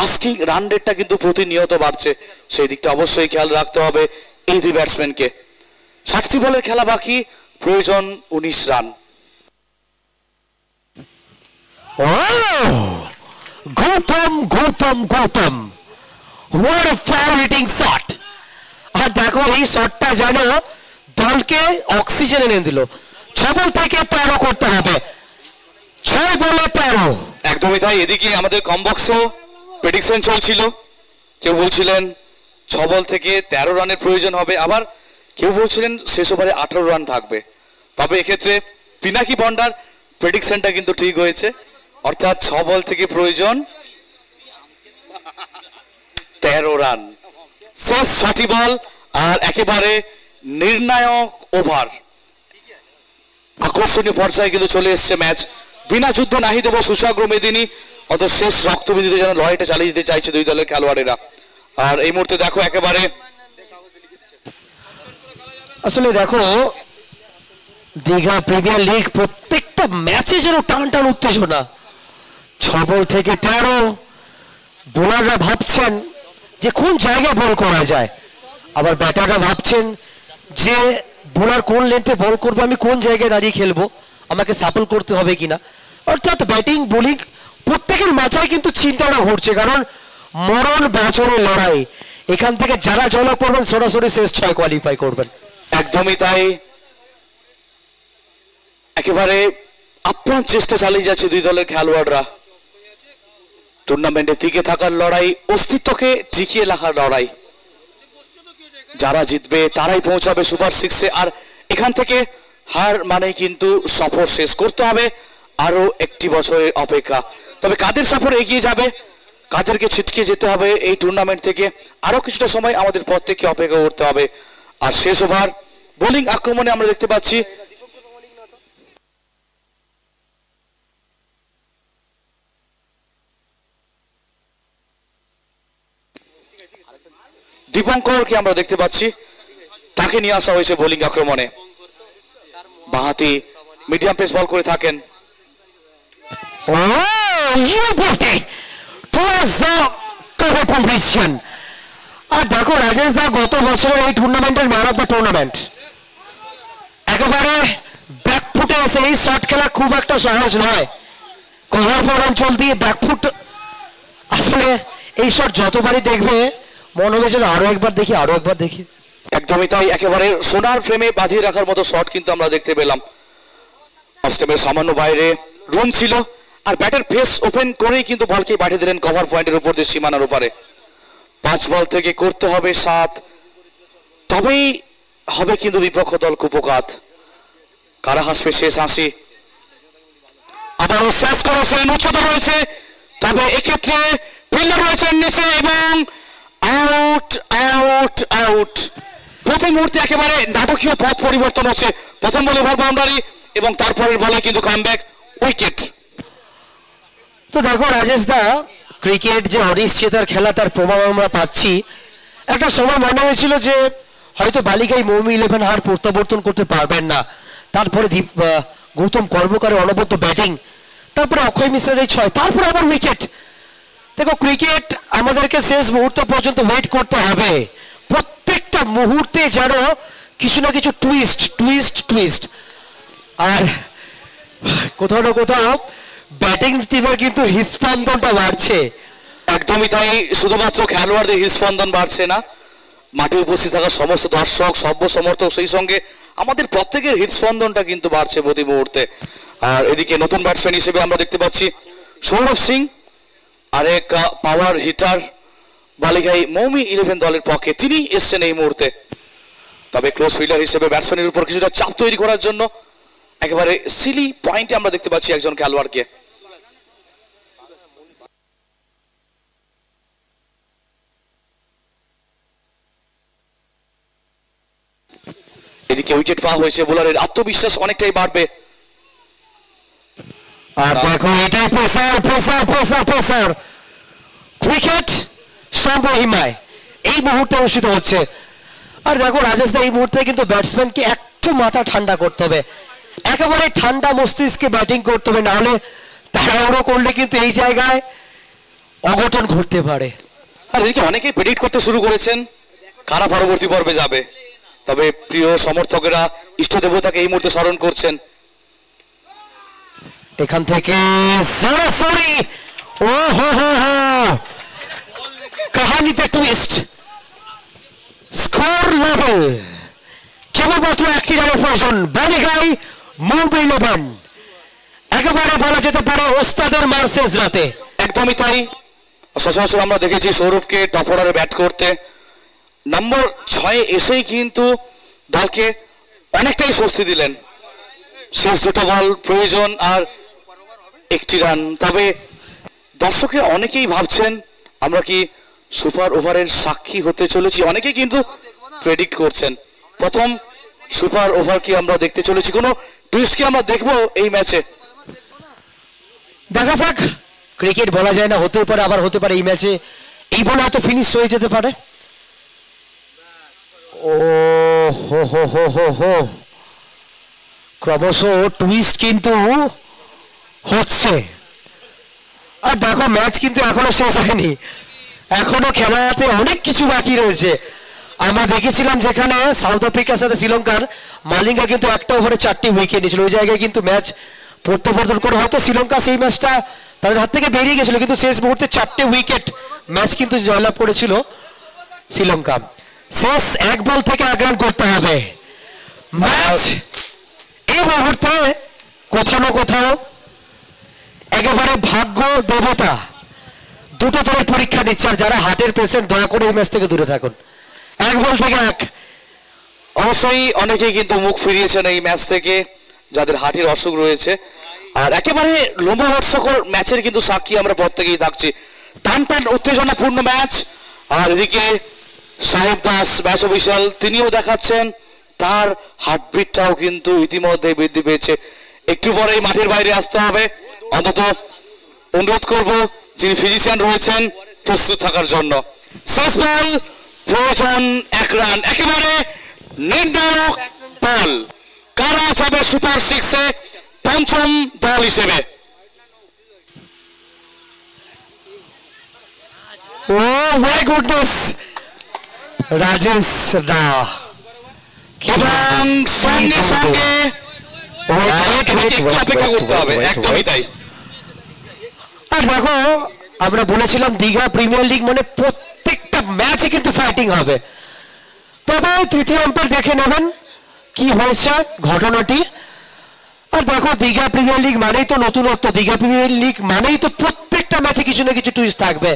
আস্কিং রান রেটটা কিন্তু প্রতিনিয়ত বাড়ছে, সেই দিকটা অবশ্যই খেয়াল রাখতে হবে এই দুই ব্যাটসম্যানকে। 60 বলের খেলা বাকি, প্রয়োজন 19 run. Gautam Gautam Gautam, what a foul hitting shot. আর দেখো এই শটটা যেন দলকে অক্সিজেন এনে দিল। 6 বল থেকে 13 করতে হবে, 6 বলে 13। একদমই তাই, এদিকে আমাদের কমবক্সেও প্রেডিকশন চলছিল। কেউ বলছিলেন 6 বল থেকে 13 রানের প্রয়োজন হবে, আবার কেউ বলছিলেন শেষ ওভারে 18 রান থাকবে। তবে এক্ষেত্রে পিনাকি পন্ডার প্রেডিকশনটা কিন্তু ঠিক হয়েছে, অর্থাৎ 6 বল থেকে প্রয়োজন 13 রান। শেষ 6টি বল আর একেবারে নির্ণায়ক ওভার। আকর্ষণীয় পর্যায়ে কিন্তু চলে এসছে ম্যাচ। বিনা যুদ্ধে নাহি দেব সুশাগ্র মেদিনী, অত শেষ রক্তবিধিতে যেন লড়াইটা চালিয়ে দিতে চাইছে দুই দলের খেলোয়াড়েরা। আর এই মুহূর্তে দেখো একেবারে আসলে দেখো দীঘা প্রিমিয়ার লিগ প্রত্যেকটা ম্যাচে যেন টান টান উত্তেজনা। 6 বল থেকে 13, বোলাররা ভাবছেন যে কোন জায়গায় বল করা যায়, আবার ব্যাটাররা ভাবছেন যে বোলার কোন লেন্থে বল করবো, আমি কোন জায়গায় দাঁড়িয়ে খেলবো, আমাকে সাপল করতে হবে কিনা। অর্থাৎ ব্যাটিং বোলিং প্রত্যেকের মাথায় কিন্তু চিন্তাটা ঘুরছে, কারণ মরণ বাঁচনের লড়াই। এখান থেকে যারা জয়লাভ করবেন সরাসরি শেষ 6 কোয়ালিফাই করবেন। একদমই তাই, একেবারে আপ্রাণ চেষ্টা চালিয়ে যাচ্ছে দুই দলের খেলোয়াড়রা। টুর্নামেন্টে টিকে থাকার লড়াই, অস্তিত্বকে টিকিয়ে রাখার লড়াই। যারা জিতবে তারাই পৌঁছাবে সুপার 6-এ। আর এখান থেকে হার মানে কিন্তু সফর শেষ করতে হবে আরো একটি বছরের অপেক্ষা। তবে কাদের সফর এগিয়ে যাবে, কাদেরকে ছিটকে যেতে হবে এই টুর্নামেন্ট থেকে, আরো কিছুটা সময় আমাদের প্রত্যেককে অপেক্ষা করতে হবে। আর শেষ ওভার বোলিং আক্রমণে আমরা দেখতে পাচ্ছি দীপঙ্করকে আমরা দেখতে পাচ্ছি, তাকে নিয়ে আসা হয়েছে বোলিং আক্রমণে। বাঁহাতি মিডিয়াম পেস বল করে থাকেন। আর দেখো রাজেশ দা, গত বছরের এই টুর্নামেন্টের ম্যান অফ দ্য টুর্নামেন্ট, একেবারে ব্যাকফুটে এসে এই শট খেলা খুব একটা সহজ নয়। কভার ফর অঞ্চল দিয়ে ব্যাকফুট, আসলে এই শট যতবারই দেখবে মনে হবে যেন আরো একবার দেখি, আরো একবার দেখি। একদমই তাই, একেবারে সোনার ফ্রেমে বাঁধিয়ে রাখার মতো শট কিন্তু আমরা দেখতে পেলাম। অফ স্টেপের সামান্য বাইরে রুম ছিল, আর ব্যাটের ফেস ওপেন করেই কিন্তু বলকে পাঠিয়ে দিলেন কভার পয়েন্টের উপর দিয়ে সীমানার উপরে। 5 বল থেকে করতে হবে 7, তবেই হবে কিন্তু বিপক্ষ দল কুপকাত। কারা হাসবে শেষ হাসি। আবারও শেষ করেছেন, উচ্চতা রয়েছে, তবে এক্ষেত্রে ফিল্ডার রয়েছেন নিচে এবং আউট আউট আউট। প্রতি মুহূর্তে একেবারে নাটকীয় পথ পরিবর্তন হচ্ছে। প্রথম বলে ওভার বাউন্ডারি এবং তারপরের বলে কিন্তু কামব্যাক উইকেট। তো দেখো রাজেশ দা, ক্রিকেট যে অনিশ্চয়তার খেলা, তার প্রভাব আমরা পাচ্ছি। একটা সময় মনে হয়েছিল যে হয়তো বালিকাই মৌমি 11 হার প্রত্যাবর্তন করতে পারবেন না। তারপরে গৌতম কর্মকারের অনবদ্য ব্যাটিং, তারপরে অক্ষয় মিশ্রের এই 6, তারপরে আবার উইকেট। দেখো ক্রিকেট আমাদেরকে শেষ মুহূর্ত পর্যন্ত ওয়েট করতে হবে। প্রত্যেকটা মুহূর্তে যেন কিছু না কিছু টুইস্ট টুইস্ট টুইস্ট। আর কোথাও না কোথাও ব্যাটিং টিমের কিন্তু হৃদস্পন্দনটা বাড়ছে। একদমই তাই, শুধুমাত্র খেলোয়াড়দের হৃদস্পন্দন বাড়ছে না, মাঠে উপস্থিত থাকা সমস্ত দর্শক, সভ্য সমর্থক, সেই সঙ্গে আমাদের প্রত্যেকের হৃদস্পন্দনটা কিন্তু বাড়ছে প্রতি মুহূর্তে। আর এদিকে নতুন ব্যাটসম্যান হিসেবে আমরা দেখতে পাচ্ছি সৌরভ সিং, আরেক পাওয়ার হিটার বালিঘাই মৌমি 11 দলের পক্ষে, তিনি এসছেন এই মুহূর্তে। তবে ক্লোজ ফিল্ডার হিসেবে ব্যাটসম্যানের উপর কিছুটা চাপ তৈরি করার জন্য একেবারে সিলি পয়েন্টে আমরা দেখতে পাচ্ছি একজন খেলোয়াড়কে। এদিকে উইকেট পাওয়া হয়েছে, বোলারের আত্মবিশ্বাস অনেকটাই বাড়বে। আর দেখো এটাই pressure pressure pressure pressure. Cricket সম্ভহিমায় এই মুহূর্তে অনুষ্ঠিত হচ্ছে। আর দেখো রাজেশ দা, এই মুহূর্তে কিন্তু ব্যাটসম্যানকে একটু মাথা ঠান্ডা করতে হবে, একেবারে ঠান্ডা মস্তিষ্কে ব্যাটিং করতে হবে, নাহলে তাড়াহুড়ো করলে কিন্তু এই জায়গায় অঘটন ঘটতে পারে। আর এদিকে অনেকেই প্রেডিক্ট করতে শুরু করেছেন কারা পরবর্তী পর্বে যাবে। তবে প্রিয় সমর্থকেরা ইষ্ট দেবতাকে এই মুহূর্তে স্মরণ করছেন। এখান থেকে সরাসরি ও হো হো হো, কাহানিতে টুইস্ট। স্কোর লেভেল কেবলমাত্র একটি রানের প্রয়োজন। বালিঘাই মৌমি 11, একেবারে বলা যেতে পারে ওস্তাদের মার শেষ রাতে। একদমই তাই, সচরাচর আমরা দেখেছি সৌরভকে টপ অর্ডারে ব্যাট করতে, নম্বর 6 এসেই কিন্তু দলকে অনেকটাই স্বস্তি দিলেন। শেষ 2টা বল প্রয়োজন আর 1টি রান। তবে দর্শকের অনেকেই ভাবছেন আমরা কি সুপার ওভারের সাক্ষী হতে চলেছি, অনেকেই কিন্তু প্রেডিক্ট করছেন প্রথম সুপার ওভার কি আমরা দেখতে চলেছি, কোনো টুইস্ট কি আমরা দেখবো এই ম্যাচে। দেখা যাক, ক্রিকেট বলা যায় না, হতেও পারে আবার হতে পারে এই ম্যাচে এই বলে হয়তো ফিনিশ হয়ে যেতে পারে। ও হো হো হো হো হো, ক্রমশ টুইস্ট কিন্তু হচ্ছে। আর দেখো ম্যাচ কিন্তু এখনো শেষ হয়নি, এখনো খেলাতে অনেক কিছু বাকি রয়েছে। আমরা দেখেছিলাম যেখানে সাউথ আফ্রিকার সাথে শ্রীলঙ্কার মালিঙ্গা কিন্তু একটা ওভারে 4টি উইকেট নিয়েছিল, ওই জায়গায় কিন্তু ম্যাচ প্রত্যাবর্তন করে হয়তো শ্রীলঙ্কা সেই ম্যাচটা তাদের হাত থেকে বেরিয়ে গেছিল, কিন্তু শেষ মুহূর্তে 4টে উইকেট ম্যাচ কিন্তু জয়লাভ করেছিল শ্রীলঙ্কা। শেষ 1 বল থেকে 1 রান করতে হবে। ম্যাচ এই মুহূর্তে কোথাও না কোথাও একেবারে ভাগ্য দেবতা দুটো দলের পরীক্ষা নিচ্ছে। আর যারা হার্টের পেশেন্ট দয়া করে এই ম্যাচ থেকে দূরে থাকুন। 1 বল থেকে 1। অবশ্যই অনেকেই কিন্তু মুখ ফিরিয়েছেন এই ম্যাচ থেকে যাদের হার্টের অসুখ রয়েছে। আর একেবারে লোমহর্ষকর ম্যাচের কিন্তু সাক্ষী আমরা প্রত্যেকেই থাকছি। টান টান উত্তেজনাপূর্ণ ম্যাচ। আর এদিকে সাহেব দাস ম্যাচ অফিসিয়াল তিনিও দেখাচ্ছেন তার হার্টবিটটাও কিন্তু ইতিমধ্যে বৃদ্ধি পেয়েছে। একটু পরেই মাঠের বাইরে আসতে হবে, অন্তত অনুরোধ করব যিনি ফিজিশিয়ান রয়েছেন প্রস্তুত থাকার জন্য। শেষ বল, প্রয়োজন 1 রান, একেবারে নির্ণায়ক বল। কারা যাবে সুপার 6-এ পঞ্চম দল হিসেবে? ও মাই গুডনেস, রাজেশ দা এবং সঙ্গে সঙ্গে অপেক্ষা করতে হবে, একদমই তাই। আর দেখো আমরা বলেছিলাম দীঘা প্রিমিয়ার লিগ মানে প্রত্যেকটা ম্যাচে কিন্তু ফাইটিং হবে, তবে তৃতীয় আম্পায়ার দেখে নেবেন কি হয়েছে ঘটনাটি। আর দেখো দীঘা প্রিমিয়ার লিগ মানেই তো নতুনত্ব, দীঘা প্রিমিয়ার লিগ মানেই তো প্রত্যেকটা ম্যাচে কিছু না কিছু টুইস্ট থাকবে।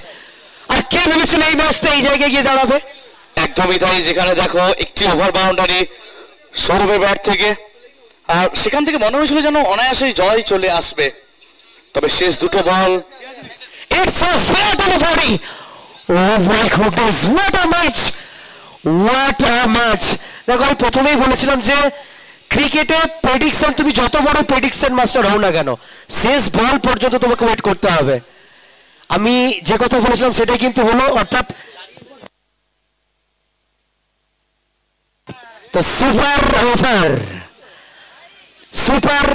আর কে ভেবেছিল এই ম্যাচটা এই জায়গায় গিয়ে দাঁড়াবে? একদমই তাই, যেখানে দেখো একটি ওভার বাউন্ডারি সৌরভের ব্যাট থেকে, আর সেখান থেকে মনে হয়েছিল যেন অনায়াসেই জয় চলে আসবে, তবে শেষ দুটো বল It's a fair delivery. Oh my goodness, what a match! What a match! দেখো আমি প্রথমেই বলেছিলাম যে ক্রিকেটে প্রেডিকশন, তুমি যত বড় প্রেডিকশন মাস্টার হও না কেন, শেষ বল পর্যন্ত তোমাকে ওয়েট করতে হবে। আমি যে কথা বলেছিলাম সেটাই কিন্তু হলো, অর্থাৎ তো সুপার ওভার, সুপার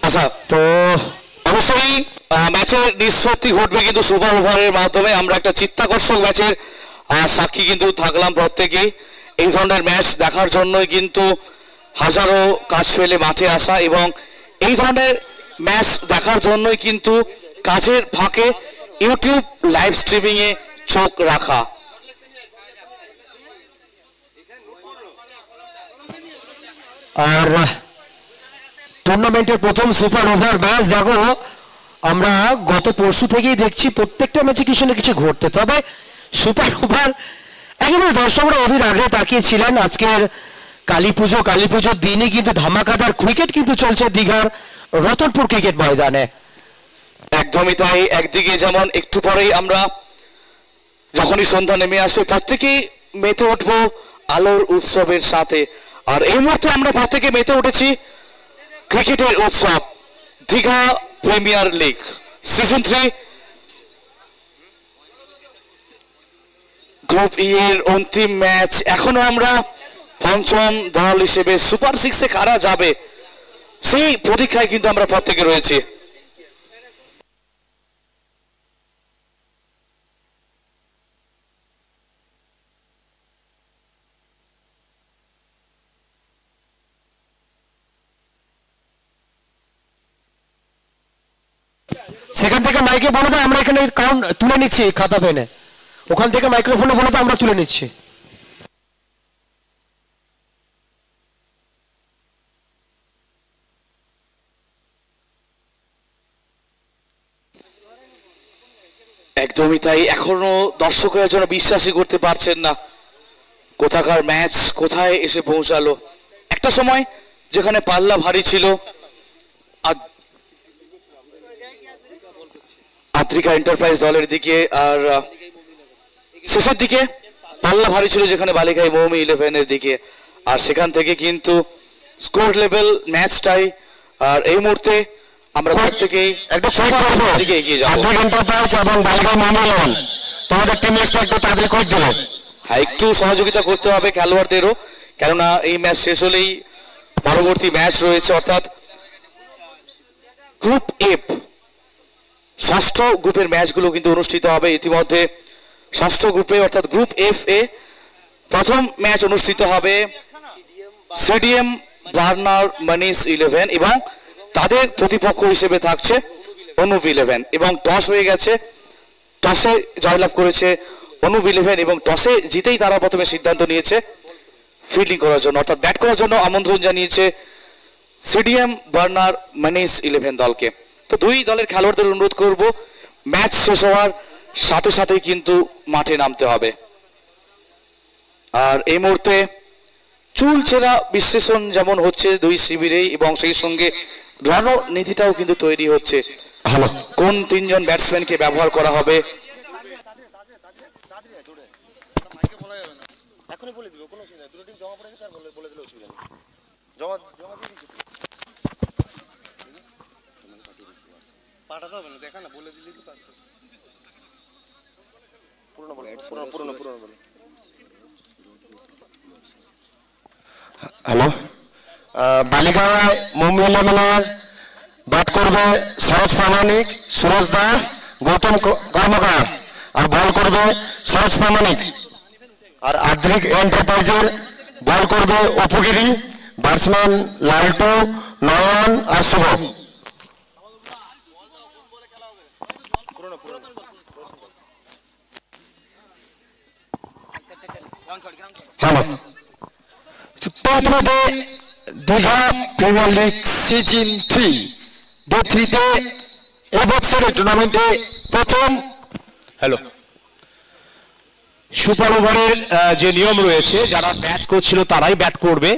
আচ্ছা, তো অবশ্যই ম্যাচের নিষ্পত্তি ঘটবে কিন্তু সুপার ওভারের মাধ্যমে। আমরা একটা চিত্তাকর্ষক ম্যাচের সাক্ষী কিন্তু থাকলাম প্রত্যেকেই। এই ধরনের ম্যাচ দেখার জন্যই কিন্তু হাজারো কাজ ফেলে মাঠে আসা, এবং এই ধরনের ম্যাচ দেখার জন্যই কিন্তু কাজের ফাঁকে ইউটিউব লাইভ স্ট্রিমিংয়ে চোখ রাখা। আর টুর্নামেন্টের প্রথম সুপার ওভার ম্যাচ দেখো আমরা গত পরশু থেকেই দেখছি প্রত্যেকটা ম্যাচে কিছু না কিছু ঘটতে, তবে সুপার ওভার একেবারে দর্শকরা অধীর আগ্রহে তাকিয়েছিলেন। আজকের কালী পুজোর দিনে কিন্তু ধামাকাদার ক্রিকেট কিন্তু চলছে দীঘার রতনপুর ক্রিকেট ময়দানে। একদমই তাই, একদিকে যেমন একটু পরেই আমরা যখনই সন্ধ্যা নেমে আসবে প্রত্যেকেই মেতে উঠবো আলোর উৎসবের সাথে। আর এই মুহূর্তে আমরা প্রত্যেকে মেতে উঠেছি ক্রিকেটের উৎসব Digha premier league season 3 group ই এর অন্তিম ম্যাচ। এখনো আমরা পঞ্চম দল হিসেবে সুপার 6-এ কারা যাবে সেই প্রতীক্ষায় কিন্তু আমরা প্রত্যেকে রয়েছি। সেখান থেকে মাইকে বলে দাও আমরা এখানে কাউন্ট তুলে নিচ্ছি, খাতা পেনে ওখান থেকে মাইক্রোফোনে বলে দাও আমরা তুলে নিচ্ছি। একদমই তাই, এখনো দর্শকরা যেন বিশ্বাসই করতে পারছেন না কোথাকার ম্যাচ কোথায় এসে পৌঁছালো। একটা সময় যেখানে পাল্লা ভারী ছিল আদ্রিকা এন্টারপ্রাইজ দলের দিকে, আর শেষের দিকে পাল্লা ভারী ছিল যেখানে বালিকাই মৌমি 11-এর দিকে, আর সেখান থেকে কিন্তু স্কোর লেভেল ম্যাচটাই। আর এই মুহূর্তে আমরা প্রত্যেকেই একটু দিকে এগিয়ে যাবো। আদ্রিকা এন্টারপ্রাইজ এবং বালিকাই মৌমি 11 তোমাদের টিম ম্যাচটা একটু তাড়াতাড়ি করে দিও। হ্যাঁ, একটু সহযোগিতা করতে হবে খেলোয়াড়দেরও, কেননা এই ম্যাচ ষেষ হলেই পরবর্তী ম্যাচ রয়েছে, অর্থাৎ গ্রুপ এফ ষষ্ঠ গ্রুপের ম্যাচগুলো কিন্তু অনুষ্ঠিত হবে। ইতিমধ্যে ষষ্ঠ গ্রুপে অর্থাৎ গ্রুপ এফ এ প্রথম ম্যাচ অনুষ্ঠিত হবে সিডিএম বার্নার মানিস 11 এবং তাদের প্রতিপক্ষ হিসেবে থাকছে অনুপ 11 এবং টস হয়ে গেছে, টসে জয়লাভ করেছে অনুপ 11 এবং টসে জিতেই তারা প্রথমে সিদ্ধান্ত নিয়েছে ফিল্ডিং করার জন্য, অর্থাৎ ব্যাট করার জন্য আমন্ত্রণ জানিয়েছে সিডিএম বার্নার মানিস 11 দলকে। তো দুই দলের খেলোয়াড়দের অনুরোধ করব ম্যাচ শেষ হওয়ার সাথে সাথেই কিন্তু মাঠে নামতে হবে। আর এই মুহূর্তে চুলচেরা বিশ্লেষণ যেমন হচ্ছে দুই শিবিরে এবং সেই সঙ্গে রণনীতিটাও কিন্তু তৈরি হচ্ছে, কোন তিনজন ব্যাটসম্যানকে ব্যবহার করা হবে। হ্যালো, বালিগাঁওয়ায় মুম্বাই ইলেভেনের ব্যাট করবে সরোজ প্রামাণিক, সুরজ দাস, গৌতম কর্মকার, আর বল করবে সরোজ প্রামাণিক। আর আদ্রিক এন্টারপ্রাইজের বল করবে অপুগিরি, ব্যাটসম্যান লালটু, নয়ন আর Shubho. Hello, Digha premier league season 3 day 3-তে এবছরের টুর্নামেন্টে প্রথম। হ্যালো, সুপার ওভারের যে নিয়ম রয়েছে, যারা ব্যাট করছিল তারাই ব্যাট করবে।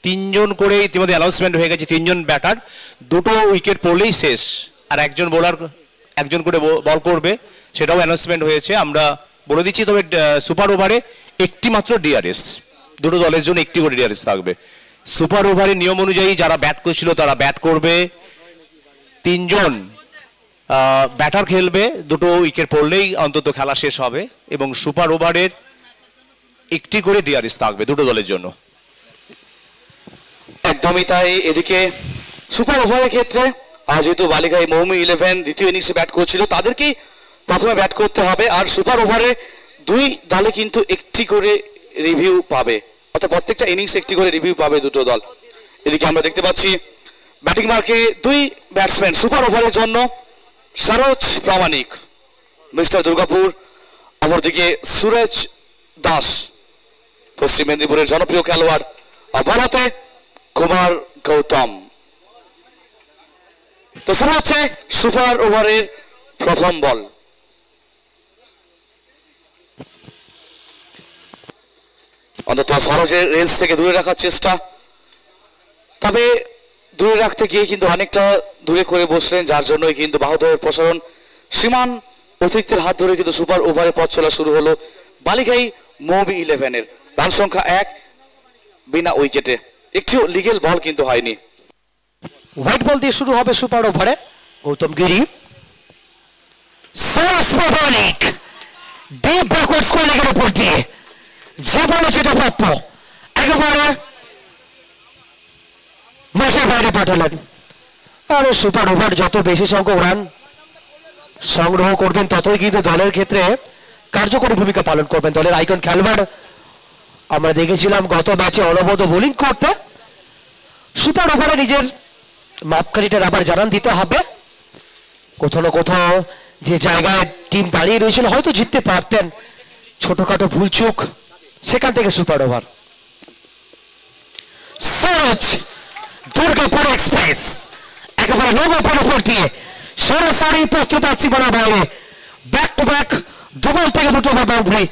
3 জন করে ইতিমধ্যে অ্যানাউন্সমেন্ট হয়ে গেছে, 3 জন ব্যাটার, 2টো উইকেট পড়লেই শেষ, আর একজন বোলার 1 জন করে বল করবে, সেটাও অ্যানাউন্সমেন্ট হয়েছে। আমরা বলে দিচ্ছি, তবে সুপার ওভারে একটি মাত্র ডিআরএস, 2টো দলের জন্য একটি করে ডিআরএস থাকবে। সুপার ওভারের নিয়ম অনুযায়ী যারা ব্যাট করছিল তারা ব্যাট করবে, 3 জন ব্যাটার খেলবে, 2টো উইকেট পড়লেই অন্তত খেলা শেষ হবে, এবং সুপার ওভারের একটি করে ডিআরএস থাকবে 2টো দলের জন্য। একদমই তাই। এদিকে সুপার ওভারের ক্ষেত্রে যেহেতু বালিগাঁও মুম্বাই 11 দ্বিতীয় ইনিংসে ব্যাট করছিল, তাদেরকেই প্রথমে ব্যাট করতে হবে। আর সুপার ওভারে দুই দলে কিন্তু একটি করে রিভিউ পাবে, অর্থাৎ প্রত্যেকটা ইনিংসে একটি করে রিভিউ পাবে 2টো দল। এদিকে আমরা দেখতে পাচ্ছি ব্যাটিং মার্কে 2 ব্যাটসম্যান সুপার ওভারের জন্য সরোজ প্রামাণিক, মিস্টার দুর্গাপুর, অপরদিকে সুরজ দাস, পশ্চিম মেদিনীপুরের জনপ্রিয় খেলোয়াড়, আর বলাতে কুমার গৌতম। তো শুরু হচ্ছে সুপার ওভারের প্রথম বল। অন্তত সরোজের রেঞ্জ থেকে দূরে রাখার চেষ্টা, তবে দূরে রাখতে গিয়ে কিন্তু অনেকটা দূরে করে বসলেন, যার জন্যই কিন্তু বাহুদয়ের প্রসারণ সীমান অতিরিক্তের হাত ধরে কিন্তু সুপার ওভারে পথ চলা শুরু হলো বালিগাঁও মুম্বাই 11-এর। রান সংখ্যা 1, বিনা উইকেটে, একটিও লিগেল বল কিন্তু হয়নি। হোয়াইট বল দিয়ে শুরু হবে সুপার ওভারে। গৌতম গিরি, সরোজ প্রামাণিক ডিপ ব্যাকওয়ার্ড স্কোয়ার লেগের উপর দিয়ে যে বলে যেটা প্রাপ্য একেবারে মাঠের বাইরে পাঠালেন। আর সুপার ওভার যত বেশি সংখ্যক রান সংগ্রহ করবেন ততই কিন্তু দলের ক্ষেত্রে কার্যকরী ভূমিকা পালন করবেন। দলের আইকন খেলোয়াড় আমরা দেখেছিলাম গত ম্যাচে অনবদ্য বোলিং করতে, সুপার ওভারে নিজের মাপকাঠিটার আবার জানান দিতে হবে। কোথাও না কোথাও যে জায়গায় টিম দাঁড়িয়ে রয়েছিল হয়তো জিততে পারতেন, ছোটখাটো ভুলচুক, সেখান থেকে super over. Saroj Durgapur express একেবারে লং ওপেন উপর দিয়ে সরাসরি প্রস্তুতাচ্ছি বলার বাইরে, ব্যাক টু ব্যাক দুবল থেকে 2টো বাউন্ডারি,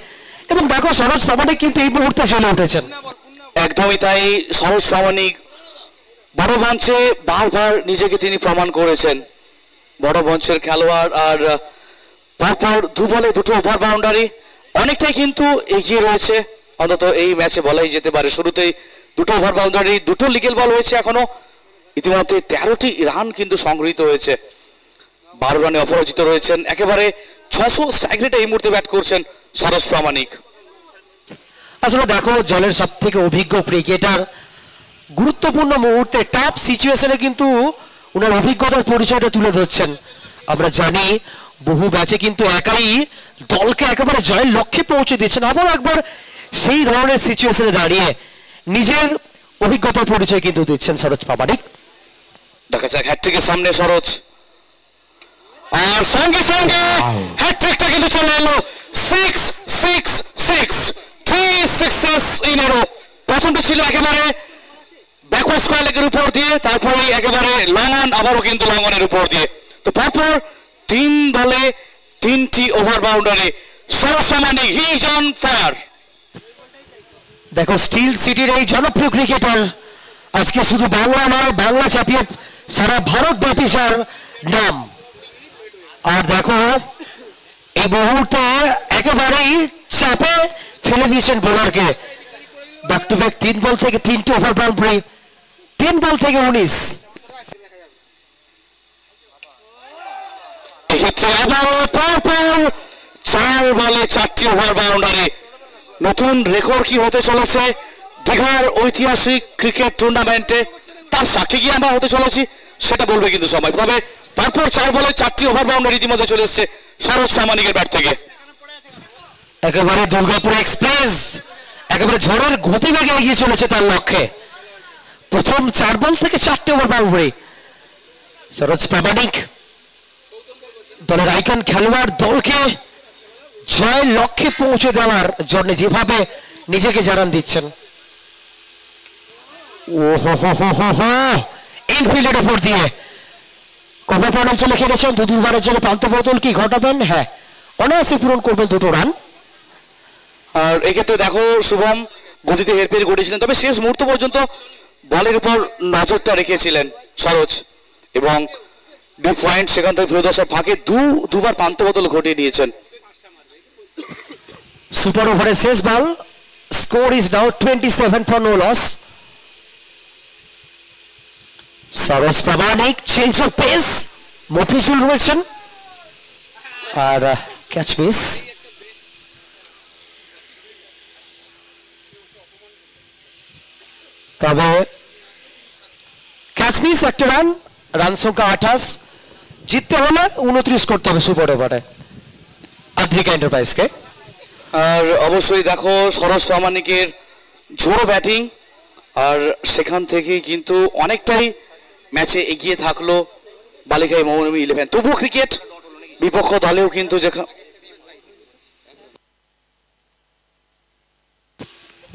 এবং দেখো সরোজ প্রামাণিক কিন্তু এই মুহূর্তে চলে উঠেছেন। একদমই তাই। সরোজ প্রামাণিক বড় মঞ্চে বারবার নিজেকে তিনি প্রমাণ করেছেন, বড় মঞ্চের খেলোয়াড়। আর পরপর 2 বলে 2টো ওভার বাউন্ডারি, অনেকটাই কিন্তু এগিয়ে রয়েছে, অন্তত এই ম্যাচে বলাই যেতে পারে। শুরুতেই 2টো ওভার বাউন্ডারি, 2টো লিগেল বল হয়েছে, এখনো ইতিমধ্যে 13টি রান কিন্তু সংগৃহীত হয়েছে, 12 রানে অপরাজিত রয়েছেন। একেবারে 600 স্ট্রাইক রেটে এই মুহূর্তে ব্যাট করছেন সরোজ প্রামাণিক। আসলে দেখো জলের সব থেকে অভিজ্ঞ ক্রিকেটার গুরুত্বপূর্ণ মুহূর্তে টাফ সিচুয়েশনে কিন্তু ওনার অভিজ্ঞতার পরিচয়টা তুলে ধরছেন। আমরা জানি বহু ম্যাচে কিন্তু একাই দলকে একেবারে জয়ের লক্ষ্যে পৌঁছে দিচ্ছেন, আবার একবার সেই ধরনের সিচুয়েশনে দাঁড়িয়ে নিজের অভিজ্ঞতার পরিচয় কিন্তু দিচ্ছেন সরোজ প্রামাণিক। দেখা যাক হ্যাটট্রিকের সামনে সরোজ, আর সঙ্গে সঙ্গে হ্যাটট্রিকটা কিন্তু চলে এলো। 6 6 6 3 6 ইন এ রো। প্রথমটা ছিল একেবারে ব্যাকওয়ার্ড স্কয়ার লেগের উপর দিয়ে, তারপরে একেবারে লং অন, আবারও কিন্তু লং অনের উপর দিয়ে। তো পরপর 3 বলে 3টি over boundary. Saroj Pramanik he is on fire. দেখো স্টিল সিটির এই জনপ্রিয় ক্রিকেটার আজকে শুধু বাংলা নয়, বাংলা চাপিয়ে সারা ভারত ব্যাপী তার নাম। আর দেখো এই মুহূর্তে একেবারেই চাপে ফেলে দিয়েছেন বোলারকে। ব্যাক টু ব্যাক 3 বল থেকে 3টি ওভার বাউন্ডারি, 3 বল থেকে 19। এক্ষেত্রে আবার পরপর 4 বলে 4টি ওভার বাউন্ডারি। নতুন রেকর্ড কি হতে চলেছে দীঘার ঐতিহাসিক ক্রিকেট টুর্নামেন্টে, তার সাক্ষী কি আমরা হতে চলেছি সেটা বলবে কিন্তু সময়। তবে তারপর 4 বলে 4টি ওভার বাউন্ডারি ইতিমধ্যে চলে এসছে সরোজ প্রামাণিকের ব্যাট থেকে। একেবারে দুর্গাপুর এক্সপ্রেস একেবারে ঝড়ের গতিবেগে এগিয়ে চলেছে তার লক্ষ্যে। প্রথম 4 বল থেকে 4টি ওভার বাউন্ডারি। সরোজ প্রামাণিক দলের আইকন খেলোয়াড়, দলকে জয়ের লক্ষ্যে পৌঁছে দেওয়ার জন্য যেভাবে নিজেকে জানান দিচ্ছেন। ওহো হো হো হো হো, ইনফিল্ডের উপর দিয়ে কভার অঞ্চলে খেলেছেন। দুবারের জন্য প্রান্ত বদল কি ঘটাবেন? হ্যাঁ, অনায়াসে পূরণ করবেন 2টো রান। আর এক্ষেত্রে দেখো শুভম গতিতে হেরফের ঘটেছিলেন, তবে শেষ মুহূর্ত পর্যন্ত বলের উপর নজরটা রেখেছিলেন সরোজ, এবং ডিপ পয়েন্ট সেখান থেকে ফিরোজ আসার ফাঁকে দুবার প্রান্ত বদল ঘটিয়ে দিয়েছেন। সুপার ওভারের শেষ ball, score is now 27 for no loss. Saroj Pramanik change of pace, Mafijul রয়েছেন, আর ক্যাচ মিস। তবে ক্যাচ মিস, একটা রান, রান সংখ্যা 28। জিততে হলে 29 করতে হবে সুপার ওভারে আদ্রিকা এন্টারপ্রাইজকে। আর অবশ্যই দেখো সরোজ প্রামাণিকের ঝোড়ো ব্যাটিং, আর সেখান থেকেই কিন্তু অনেকটাই ম্যাচে এগিয়ে থাকলো বালিকাই মৌসুমী 11। তবু ক্রিকেট বিপক্ষ দলেও কিন্তু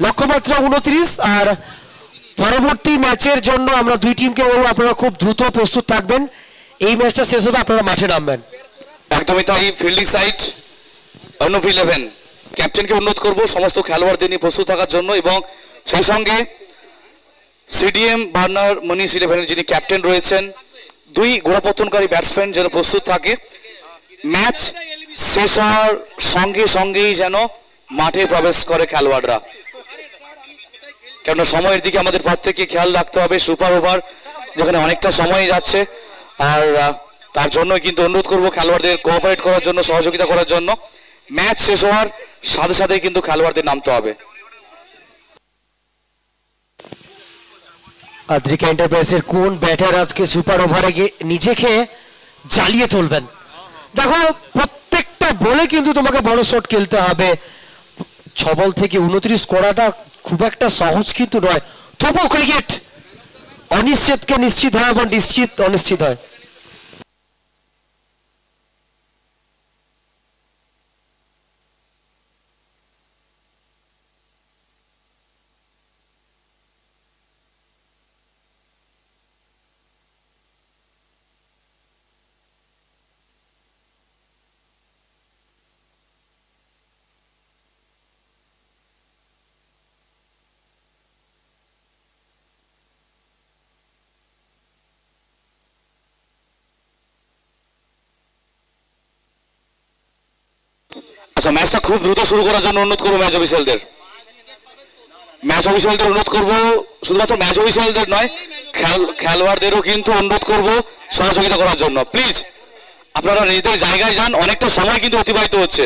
লক্ষ্যমাত্রা 29। আর পরবর্তী ম্যাচের জন্য আমরা দুই টিমকে বলবো আপনারা খুব দ্রুত প্রস্তুত থাকবেন। এই ম্যাচটা শেষ হবে, আপনারা মাঠে নামবেন। একদমই তাই। ফিল্ডিং সাইড অনুপ 11 ক্যাপ্টেনকে অনুরোধ করবো সমস্ত খেলোয়াড়দের নিয়ে প্রস্তুত থাকার জন্য, এবং সেই সঙ্গে সিডিএম বার্নার মনীষ 11 যিনি ক্যাপ্টেন রয়েছেন, 2 গোড়াপত্তনকারী ব্যাটসম্যান যেন প্রস্তুত থাকে। ম্যাচ শেষ হওয়ার সঙ্গে সঙ্গেই যেন মাঠে প্রবেশ করে খেলোয়াড়রা, কেননা সময়ের দিকে আমাদের প্রত্যেককে খেয়াল রাখতে হবে। সুপার ওভার যেখানে অনেকটা সময় যাচ্ছে, আর তার জন্য কিন্তু অনুরোধ করবো খেলোয়াড়দের কোঅপারেট করার জন্য, সহযোগিতা করার জন্য। ম্যাচ শেষ হওয়ার সাথে সাথে কিন্তু খেলোয়াড়দের নামতে হবে। আদ্রিকা এন্টারপ্রাইজের কোন ব্যাটার আজকে সুপার ওভারে গিয়ে নিজেকে জ্বালিয়ে তুলবেন? দেখো প্রত্যেকটা বলে কিন্তু তোমাকে বড় শট খেলতে হবে। 6 বল থেকে 29 করাটা খুব একটা সহজ কিন্তু নয়। তবু ক্রিকেট অনিশ্চিতকে নিশ্চিত হয় এবং নিশ্চিত অনিশ্চিত হয়। আচ্ছা, ম্যাচটা খুব দ্রুত শুরু করার জন্য অনুরোধ করবো ম্যাচ অফিসিয়ালদের অনুরোধ করবো, শুধুমাত্র ম্যাচ অফিসিয়ালদের নয়, খেলোয়াড়দেরও কিন্তু অনুরোধ করবো সহযোগিতা করার জন্য। প্লিজ আপনারা নিজেদের জায়গায় যান, অনেকটা সময় কিন্তু অতিবাহিত হচ্ছে।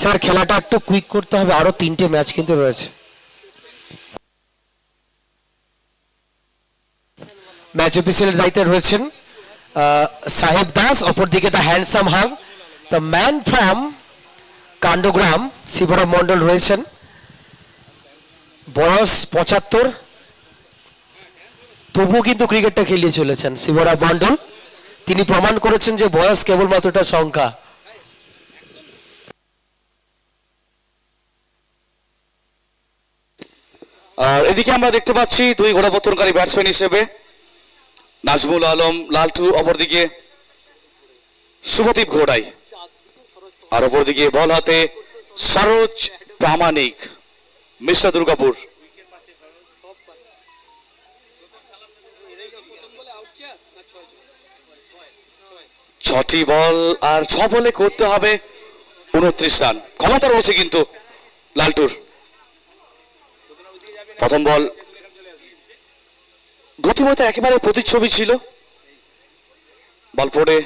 স্যার খেলাটা একটু কুইক করতে হবে, আরো 3টে ম্যাচ কিন্তু রয়েছে। ম্যাচ অফিসিয়ালের দায়িত্বে রয়েছেন সাহেব দাস, অপরদিকে the handsome hunk, the man from Kandagram Shibram Mondal রয়েছেন, বয়স 75, তবুও কিন্তু ক্রিকেটটা খেলিয়ে চলেছেন শিবরাম মণ্ডল। তিনি প্রমাণ করেছেন যে বয়স কেবলমাত্র একটা সংখ্যা। আর এদিকে আমরা দেখতে পাচ্ছি দুই গোড়াপত্তনকারী ব্যাটসম্যান হিসেবে নাজমুল আলম লালটু, অপরদিকে শুভদীপ ঘোড়াই, আর অপরদিকে বল হাতে সরোজ প্রামাণিক, মিস্টার দুর্গাপুর। ছটি বল আর 6 বলে করতে হবে 29 রান। ক্ষমতা রয়েছে কিন্তু লালটুর। প্রথম বল গতিময়তা একেবারে প্রতিচ্ছবি ছিল, বল পড়ে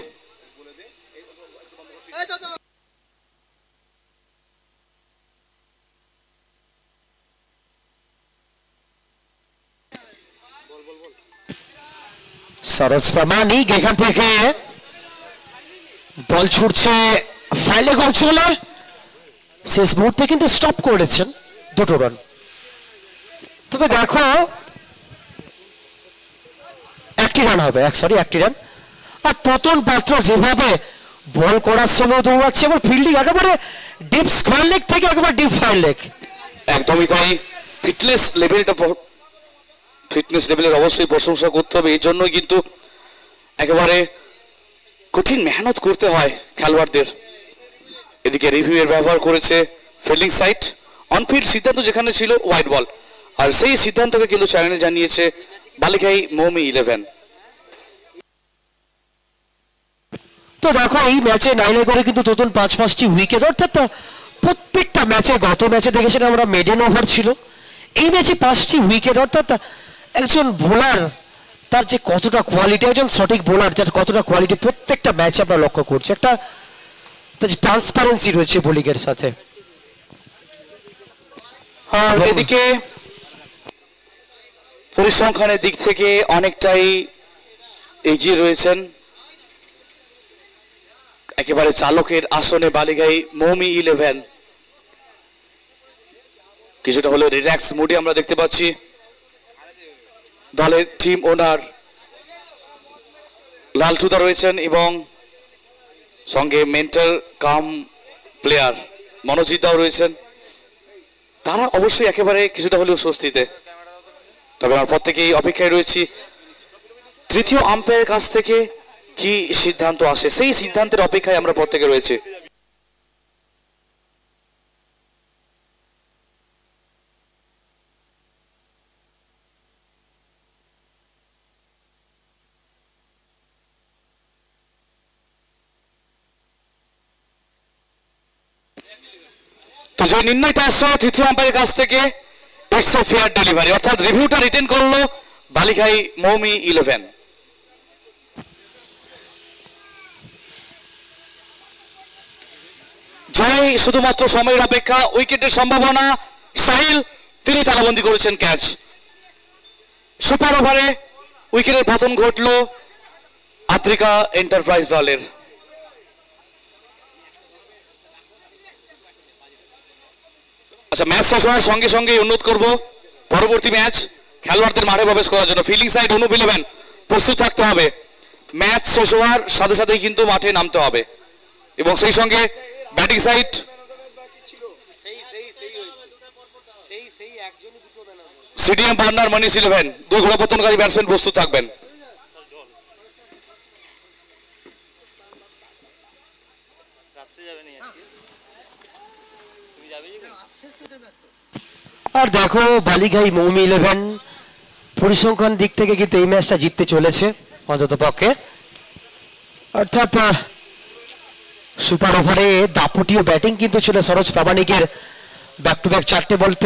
সরোজ প্রামাণিক এখান থেকে বল ছুটছে, ফাইলে গোল চলে, শেষ মুহূর্তে কিন্তু স্টপ করেছেন 2 রান। তবে দেখো 1টি রান হবে, একটি রান। আর তোতন পাত্র যেভাবে বল করার সময় দৌড়াচ্ছে এবং ফিল্ডিং একেবারে ডিপ স্কোয়ার লেগ থেকে একেবারে ডিপ ফায়ার লেগ, একদমই তাই। ফিটনেস লেভেলের অবশ্যই প্রশংসা করতে হবে, এই জন্যই কিন্তু একেবারে কঠিন মেহনত করতে হয় খেলোয়াড়দের। এদিকে রিভিউ এর ব্যবহার করেছে ফিল্ডিং সাইড, অনফিল্ড সিদ্ধান্ত যেখানে ছিল ওয়াইড বল, আর সেই সিদ্ধান্তকে কিন্তু চ্যানেলে জানিয়েছে বালিঘাই মৌমি 11। তো দেখো এই ম্যাচে 9 করে কিন্তু তোতন 5-5টি উইকেট, অর্থাৎ প্রত্যেকটা ম্যাচে, গত ম্যাচে দেখেছিলাম আমরা মেডেন ওভার ছিল, এই ম্যাচে 5টি উইকেট, অর্থাৎ একজন বোলার তার যে কতটা কোয়ালিটি, একজন সঠিক বোলার যার কতটা কোয়ালিটি প্রত্যেকটা ম্যাচে আমরা লক্ষ্য করছি। একটা ট্রান্সপারেন্সি রয়েছে বোলিং এর সাথে। আর এদিকে পরিসংখ্যানের দিক থেকে অনেকটাই এগিয়ে রয়েছেন একেবারে চালকের আসনে বালিঘাই মৌমি 11। কিছুটা হলো রিল্যাক্স মুডে আমরা দেখতে পাচ্ছি দলের টিম ওনার লালটুদা রয়েছেন এবং সঙ্গে মেন্টর কাম প্লেয়ার মনোজিৎদাও রয়েছেন। তারা অবশ্যই একেবারে কিছুটা হলেও স্বস্তিতে। তবে আমার প্রত্যেকেই অপেক্ষায় রয়েছি তৃতীয় আম্পায়ারের কাছ থেকে কি সিদ্ধান্ত আসে, সেই সিদ্ধান্তের অপেক্ষায় আমরা প্রত্যেকে রয়েছি। তো যে নির্ণয়টা আসছে তৃতীয় আম্পায়ারের কাছ থেকে, ইটস এ ফেয়ার ডেলিভারি, অর্থাৎ রিভিউটা রিটেন করলো বালিঘাই মৌমি 11। জয় শুধুমাত্র সময়ের অপেক্ষা, উইকেটের সম্ভাবনা। সাহিল তিনি তালাবন্দি করেছেন ক্যাচ। সুপার ওভারে উইকেটের পতন ঘটল আদ্রিকা এন্টারপ্রাইজ দলের। আচ্ছা, ম্যাচ শেষ হওয়ার সঙ্গে সঙ্গে অনুরোধ করব পরবর্তী ম্যাচ খেলোয়াড়দের মাঠে প্রবেশ করার জন্য ফিল্ডিং সাইড অনুপ 11 প্রস্তুত থাকতে হবে। ম্যাচ শেষ হওয়ার সাথে সাথেই কিন্তু মাঠে নামতে হবে এবং সেই সঙ্গে batting side CDM Bernard Manish 11 দুই গোড়াপত্তনকারী ব্যাটসম্যান প্রস্তুত থাকবেন। আর দেখো বালিঘাই মৌমি 11 পরিসংখ্যান দিক থেকে কিন্তু এই ম্যাচটা জিততে চলেছে অন্তত পক্ষে, অর্থাৎ সুপার ওভারে দাপটীয় ব্যাটিং কিন্তু ছিল সরোজ প্রামাণিকের, ব্যাক টু ব্যাক 4টে বলতে